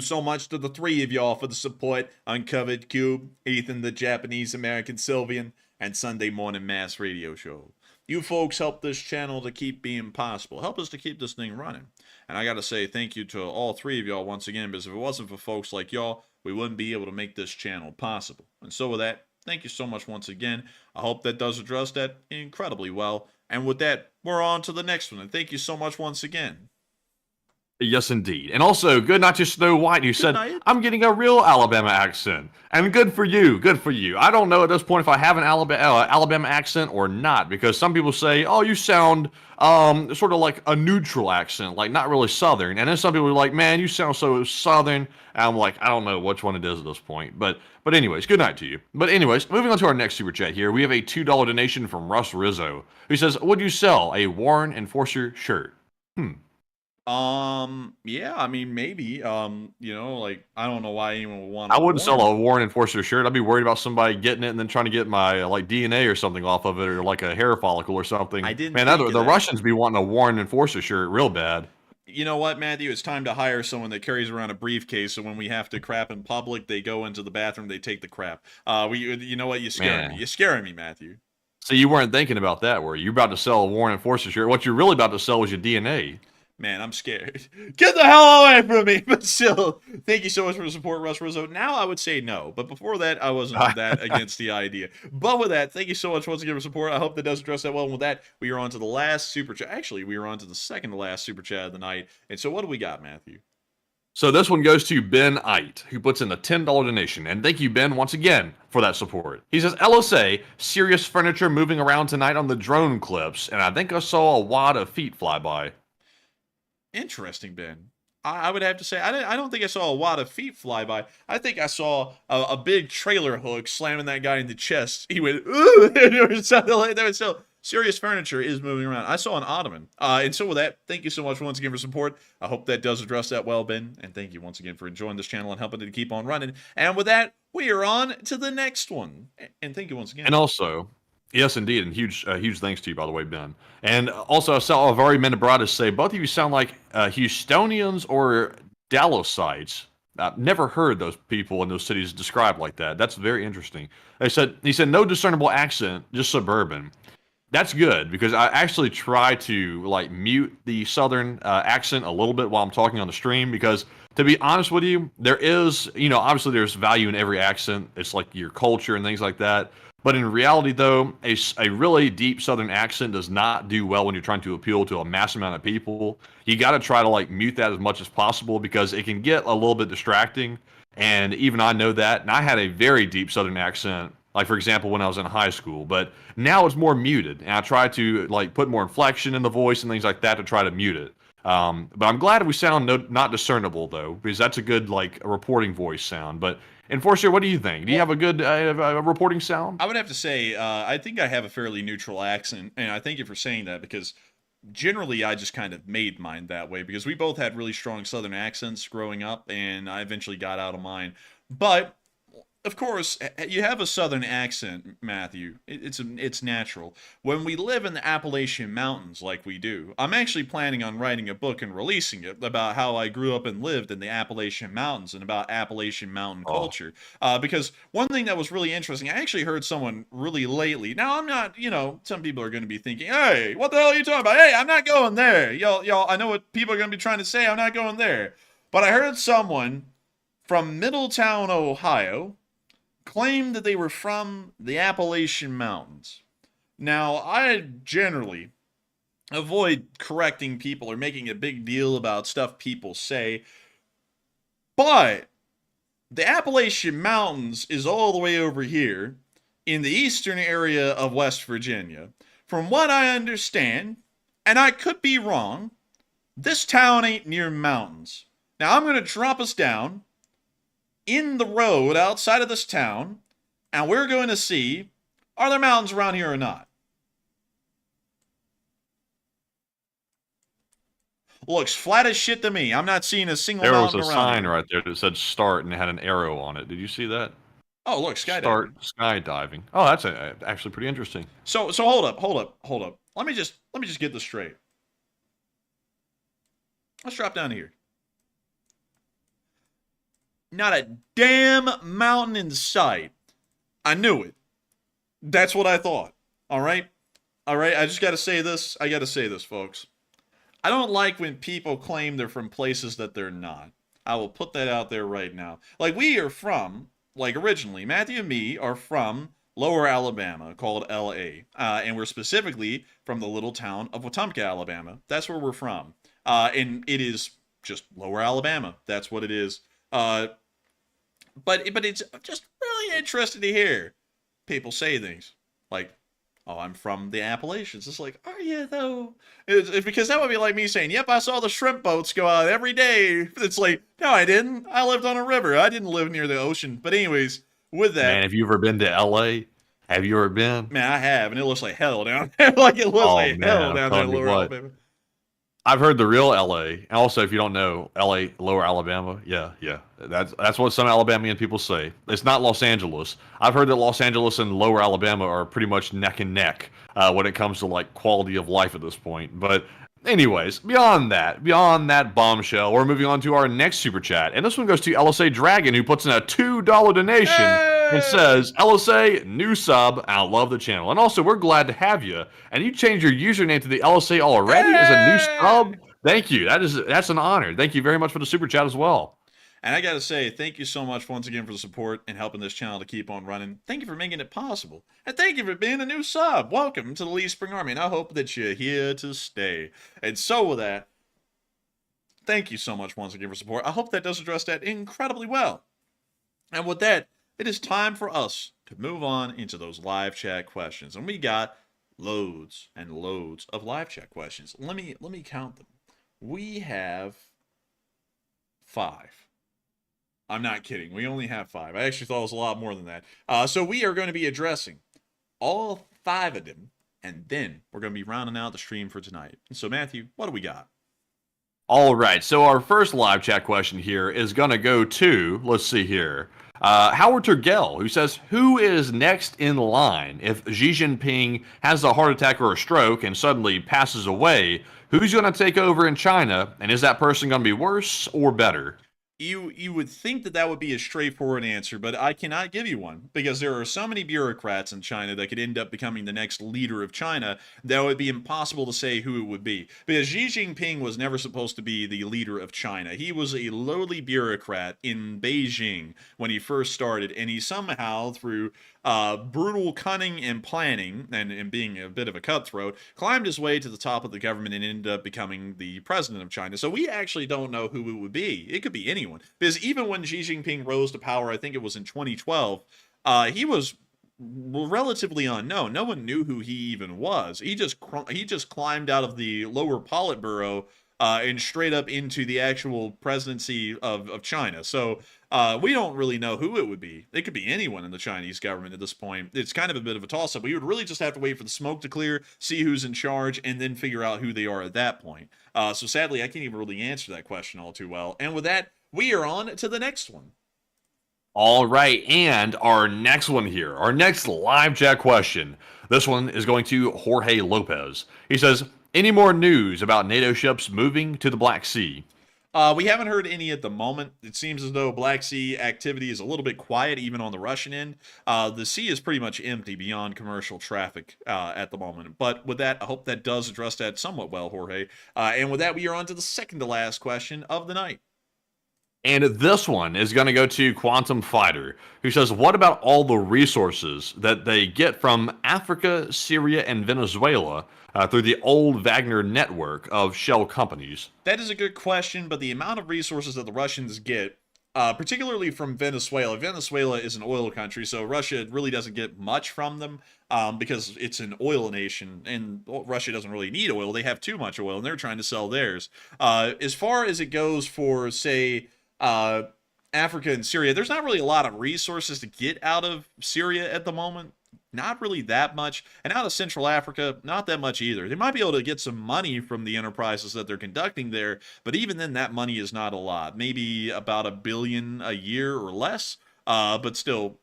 so much to the 3 of y'all for the support. Uncovered Cube, Ethan, the Japanese-American Sylvian, and Sunday Morning Mass Radio Show. You folks help this channel to keep being possible. Help us to keep this thing running. And I got to say thank you to all 3 of y'all once again, because if it wasn't for folks like y'all, we wouldn't be able to make this channel possible. And so with that, thank you so much once again. I hope that does address that incredibly well. And with that, we're on to the next one. And thank you so much once again. Yes, indeed. And also, good night to Snow White, who said, night. I'm getting a real Alabama accent. And good for you. Good for you. I don't know at this point if I have an Alabama accent or not, because some people say, oh, you sound sort of like a neutral accent, like not really Southern. And then some people are like, man, you sound so Southern. And I'm like, I don't know which one it is at this point. But anyways, good night to you. But anyways, moving on to our next super chat here. We have a $2 donation from Russ Rizzo, who says, would you sell a Warren Enforcer shirt? Yeah, I mean, maybe, you know, like, I don't know why anyone would want I wouldn't sell a Warren Enforcer shirt. I'd be worried about somebody getting it and then trying to get my, like, DNA or something off of it, or, like, a hair follicle or something. I didn't Man, think of the that. Russians be wanting a Warren Enforcer shirt real bad. You know what, Matthew? It's time to hire someone that carries around a briefcase, so when we have to crap in public, they go into the bathroom, they take the crap. You know what? You're scaring me. You're scaring me, Matthew. So you weren't thinking about that, were you? You're about to sell a Warren Enforcer shirt. What you're really about to sell was your DNA. Man, I'm scared. Get the hell away from me! But still, thank you so much for the support, Russ Rizzo. Now I would say no, but before that, I wasn't that against the idea. But with that, thank you so much once again for support. I hope that does address that well. And with that, we are on to the last super chat. Actually, we are on to the second to last super chat of the night. And so what do we got, Matthew? So this one goes to Ben Ite, who puts in a $10 donation. And thank you, Ben, once again, for that support. He says, LSA, serious furniture moving around tonight on the drone clips, and I think I saw a wad of feet fly by. Interesting, Ben. I would have to say, I don't think I saw a wad of feet fly by. I think I saw a big trailer hook slamming that guy in the chest. He went, ooh, or something like that. So, serious furniture is moving around. I saw an ottoman. And so with that, thank you so much once again for support. I hope that does address that well, Ben. And thank you once again for enjoying this channel and helping it to keep on running. And with that, we are on to the next one. And thank you once again. And also, yes, indeed, and huge thanks to you, by the way, Ben. And also, I saw Avari Mendebratis say, both of you sound like Houstonians or Dallosites. I've never heard those people in those cities described like that. That's very interesting. He said, no discernible accent, just suburban. That's good, because I actually try to like mute the Southern accent a little bit while I'm talking on the stream, because to be honest with you, there is, you know, obviously there's value in every accent. It's like your culture and things like that. But in reality, though, a really deep Southern accent does not do well when you're trying to appeal to a mass amount of people. You got to try to like mute that as much as possible, because it can get a little bit distracting. And even I know that. And I had a very deep Southern accent, like for example, when I was in high school. But now it's more muted, and I try to like put more inflection in the voice and things like that to try to mute it. But I'm glad we sound not discernible, though, because that's a good like a reporting voice sound. But Enforcer, what do you think? Do you have a good reporting sound? I would have to say, I think I have a fairly neutral accent, and I thank you for saying that, because generally I just kind of made mine that way, because we both had really strong Southern accents growing up, and I eventually got out of mine. But of course, you have a Southern accent, Matthew. It's natural. When we live in the Appalachian Mountains like we do, I'm actually planning on writing a book and releasing it about how I grew up and lived in the Appalachian Mountains and about Appalachian mountain culture. Because one thing that was really interesting, I actually heard someone really lately. Now, I'm not, you know, some people are going to be thinking, hey, what the hell are you talking about? Hey, I'm not going there. Y'all, I know what people are going to be trying to say. I'm not going there. But I heard someone from Middletown, Ohio, claimed that they were from the Appalachian Mountains. Now, I generally avoid correcting people or making a big deal about stuff people say, but the Appalachian Mountains is all the way over here in the eastern area of West Virginia. From what I understand, and I could be wrong, this town ain't near mountains. Now, I'm going to drop us down in the road outside of this town, and we're going to see, are there mountains around here or not? Looks flat as shit to me. I'm not seeing a single mountain around. There was a sign right there that said start, and it had an arrow on it. Did you see that? Oh, look, skydiving. Start skydiving. Oh, that's actually pretty interesting. So hold up. Let me just get this straight. Let's drop down here. Not a damn mountain in sight. I knew it. That's what I thought. All right? I just got to say this. I got to say this, folks. I don't like when people claim they're from places that they're not. I will put that out there right now. Like, we are from, like originally, Matthew and me are from Lower Alabama, called L.A. And we're specifically from the little town of Wetumpka, Alabama. That's where we're from. And it is just lower Alabama. That's what it is. But it's just really interesting to hear people say things like, "Oh, I'm from the Appalachians." It's like, are you though? It's because that would be like me saying, "Yep, I saw the shrimp boats go out every day." It's like, no, I didn't. I lived on a river. I didn't live near the ocean. But anyways, with that, Man, have you ever been to LA? Have you ever been? man, I have, and it looks like hell down there. Like it looks like hell down there in Lower Alabama. I've heard the real LA. And also, if you don't know, LA, Lower Alabama. Yeah. That's what some Alabamian people say. It's not Los Angeles. I've heard that Los Angeles and Lower Alabama are pretty much neck and neck when it comes to like quality of life at this point. But anyways, beyond that bombshell, we're moving on to our next super chat. And this one goes to LSA Dragon, who puts in a $2 donation and says, LSA, new sub, I love the channel. And also, we're glad to have you. And you changed your username to the LSA already as a new sub? Thank you. That's an honor. Thank you very much for the super chat as well. And I got to say, thank you so much once again for the support and helping this channel to keep on running. Thank you for making it possible. And thank you for being a new sub. Welcome to the Lee Spring Army. And I hope that you're here to stay. And so with that, thank you so much once again for support. I hope that does address that incredibly well. And with that, it is time for us to move on into those live chat questions. And we got loads and loads of live chat questions. Let me count them. We have 5. I'm not kidding. We only have 5. I actually thought it was a lot more than that. So we are going to be addressing all 5 of them, and then we're going to be rounding out the stream for tonight. So Matthew, what do we got? All right. So our first live chat question here is going to go to, let's see here, Howard Turgell, who says, who is next in line if Xi Jinping has a heart attack or a stroke and suddenly passes away? Who's going to take over in China, and is that person going to be worse or better? You would think that would be a straightforward answer, but I cannot give you one because there are so many bureaucrats in China that could end up becoming the next leader of China that it would be impossible to say who it would be. Because Xi Jinping was never supposed to be the leader of China. He was a lowly bureaucrat in Beijing when he first started, and he somehow, through brutal cunning and planning, and being a bit of a cutthroat, climbed his way to the top of the government and ended up becoming the president of China. So we actually don't know who it would be. It could be anyone. Because even when Xi Jinping rose to power, I think it was in 2012, he was relatively unknown. No one knew who he even was. He just climbed out of the lower Politburo and straight up into the actual presidency of China. So we don't really know who it would be. It could be anyone in the Chinese government at this point. It's kind of a bit of a toss-up. We would really just have to wait for the smoke to clear, see who's in charge, and then figure out who they are at that point. So sadly, I can't even really answer that question all too well. And with that, we are on to the next one. All right, and our next one here, our next live chat question. This one is going to Jorge Lopez. He says, any more news about NATO ships moving to the Black Sea? We haven't heard any at the moment. It seems as though Black Sea activity is a little bit quiet, even on the Russian end. The sea is pretty much empty beyond commercial traffic at the moment. But with that, I hope that does address that somewhat well, Jorge. And with that, we are on to the second to last question of the night. And this one is going to go to Quantum Fighter, who says, what about all the resources that they get from Africa, Syria, and Venezuela through the old Wagner network of shell companies? That is a good question, but the amount of resources that the Russians get, particularly from Venezuela is an oil country, so Russia really doesn't get much from them because it's an oil nation, and Russia doesn't really need oil. They have too much oil, and they're trying to sell theirs. As far as it goes for, say, Africa and Syria, there's not really a lot of resources to get out of Syria at the moment. Not really that much. And out of Central Africa, not that much either. They might be able to get some money from the enterprises that they're conducting there, but even then, that money is not a lot. Maybe about $1 billion a year or less, but still,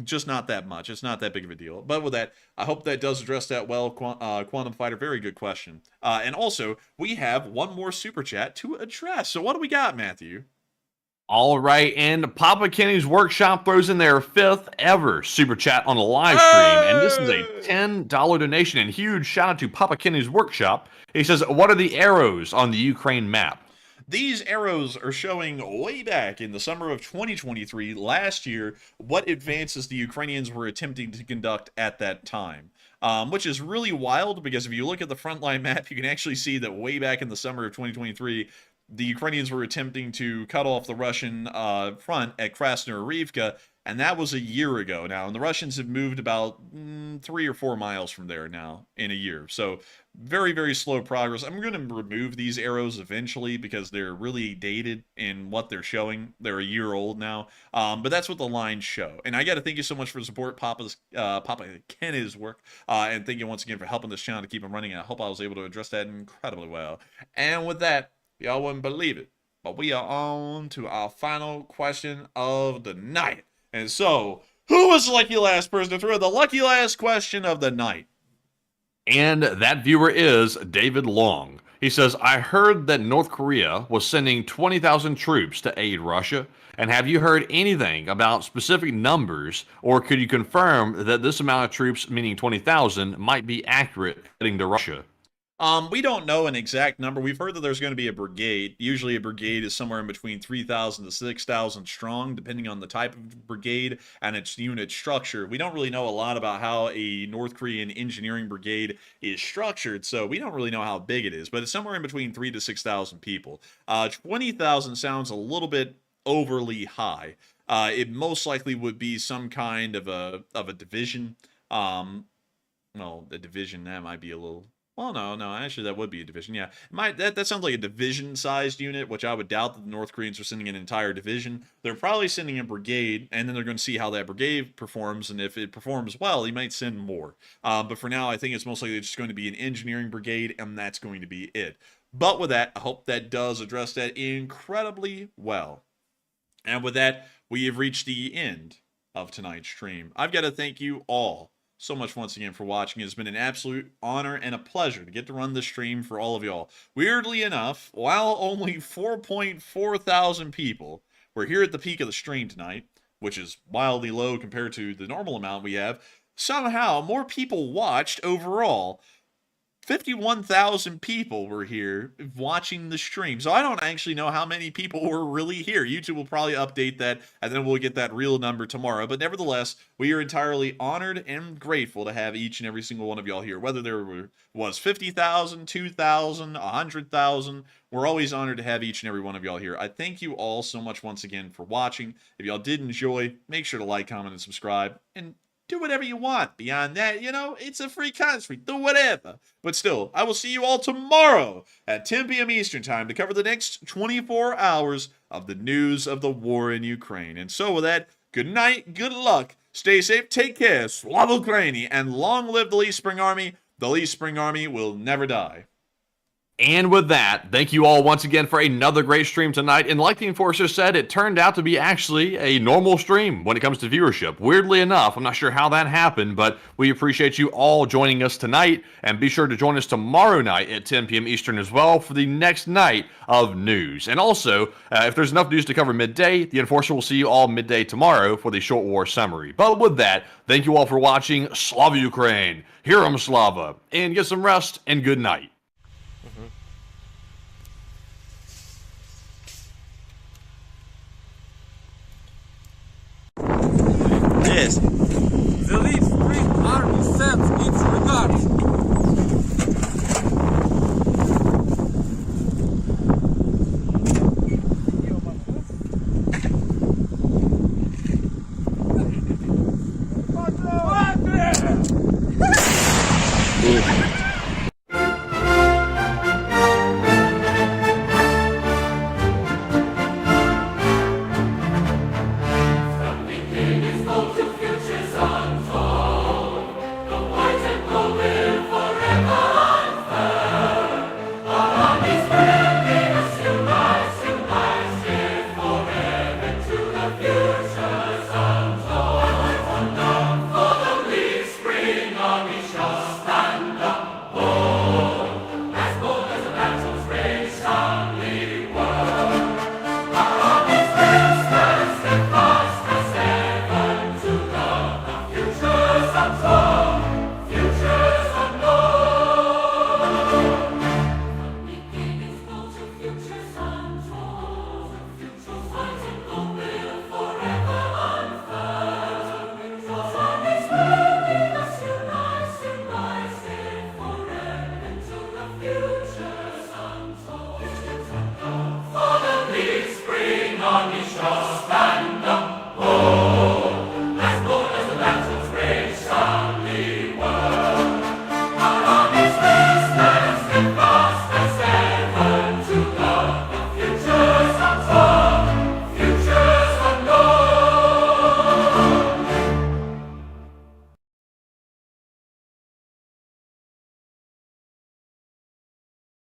just not that much. It's not that big of a deal. But with that, I hope that does address that well, Quantum Fighter. Very good question. And also, we have one more super chat to address. So what do we got, Matthew? All right, and Papa Kenny's Workshop throws in their 5th ever super chat on a live stream, and this is a $10 donation, and huge shout out to Papa Kenny's Workshop. He says, what are the arrows on the Ukraine map? These arrows are showing way back in the summer of 2023, last year, what advances the Ukrainians were attempting to conduct at that time. Which is really wild, because if you look at the frontline map, you can actually see that way back in the summer of 2023, the Ukrainians were attempting to cut off the Russian front at Krasnoyarivka, and that was a year ago now. And the Russians have moved about 3 or 4 miles from there now in a year. So very, very slow progress. I'm going to remove these arrows eventually because they're really dated in what they're showing. They're a year old now. But that's what the lines show. And I got to thank you so much for the support, Papa Ken's work. And thank you once again for helping this channel to keep them running. I hope I was able to address that incredibly well. And with that, y'all wouldn't believe it, but we are on to our final question of the night. And so, who was the lucky last person to throw the lucky last question of the night? And that viewer is David Long. He says, I heard that North Korea was sending 20,000 troops to aid Russia. And have you heard anything about specific numbers, or could you confirm that this amount of troops, meaning 20,000, might be accurate heading to Russia? We don't know an exact number. We've heard that there's going to be a brigade. Usually a brigade is somewhere in between 3,000 to 6,000 strong, depending on the type of brigade and its unit structure. We don't really know a lot about how a North Korean engineering brigade is structured, so we don't really know how big it is, but it's somewhere in between 3,000 to 6,000 people. 20,000 sounds a little bit overly high. It most likely would be some kind of a division. Well, the division, that might be a little... Well, no, actually that would be a division. Yeah, that sounds like a division-sized unit, which I would doubt that the North Koreans are sending an entire division. They're probably sending a brigade, and then they're going to see how that brigade performs, and if it performs well, he might send more. But for now, I think it's most likely just going to be an engineering brigade, and that's going to be it. But with that, I hope that does address that incredibly well. And with that, we have reached the end of tonight's stream. I've got to thank you all so much once again for watching. It's been an absolute honor and a pleasure to get to run this stream for all of y'all. Weirdly enough, while only 4.4 thousand people were here at the peak of the stream tonight, which is wildly low compared to the normal amount we have, somehow more people watched overall. 51,000 people were here watching the stream. So I don't actually know how many people were really here. YouTube will probably update that, and then we'll get that real number tomorrow. But nevertheless, we are entirely honored and grateful to have each and every single one of y'all here. Whether there was 50,000, 2,000, 100,000, we're always honored to have each and every one of y'all here. I thank you all so much once again for watching. If y'all did enjoy, make sure to like, comment, and subscribe. And do whatever you want. Beyond that, you know, it's a free country. Do whatever. But still, I will see you all tomorrow at 10 p.m. Eastern Time to cover the next 24 hours of the news of the war in Ukraine. And so with that, good night, good luck, stay safe, take care, Slava Ukraini, and long live the Lee Spring Army. The Lee Spring Army will never die. And with that, thank you all once again for another great stream tonight. And like the Enforcer said, it turned out to be actually a normal stream when it comes to viewership. Weirdly enough, I'm not sure how that happened, but we appreciate you all joining us tonight. And be sure to join us tomorrow night at 10 p.m. Eastern as well for the next night of news. And also, if there's enough news to cover midday, the Enforcer will see you all midday tomorrow for the short war summary. But with that, thank you all for watching. Slava Ukraine, Heroem Slava, and get some rest and good night. Yes. The Leaf Spring Army sends its regards.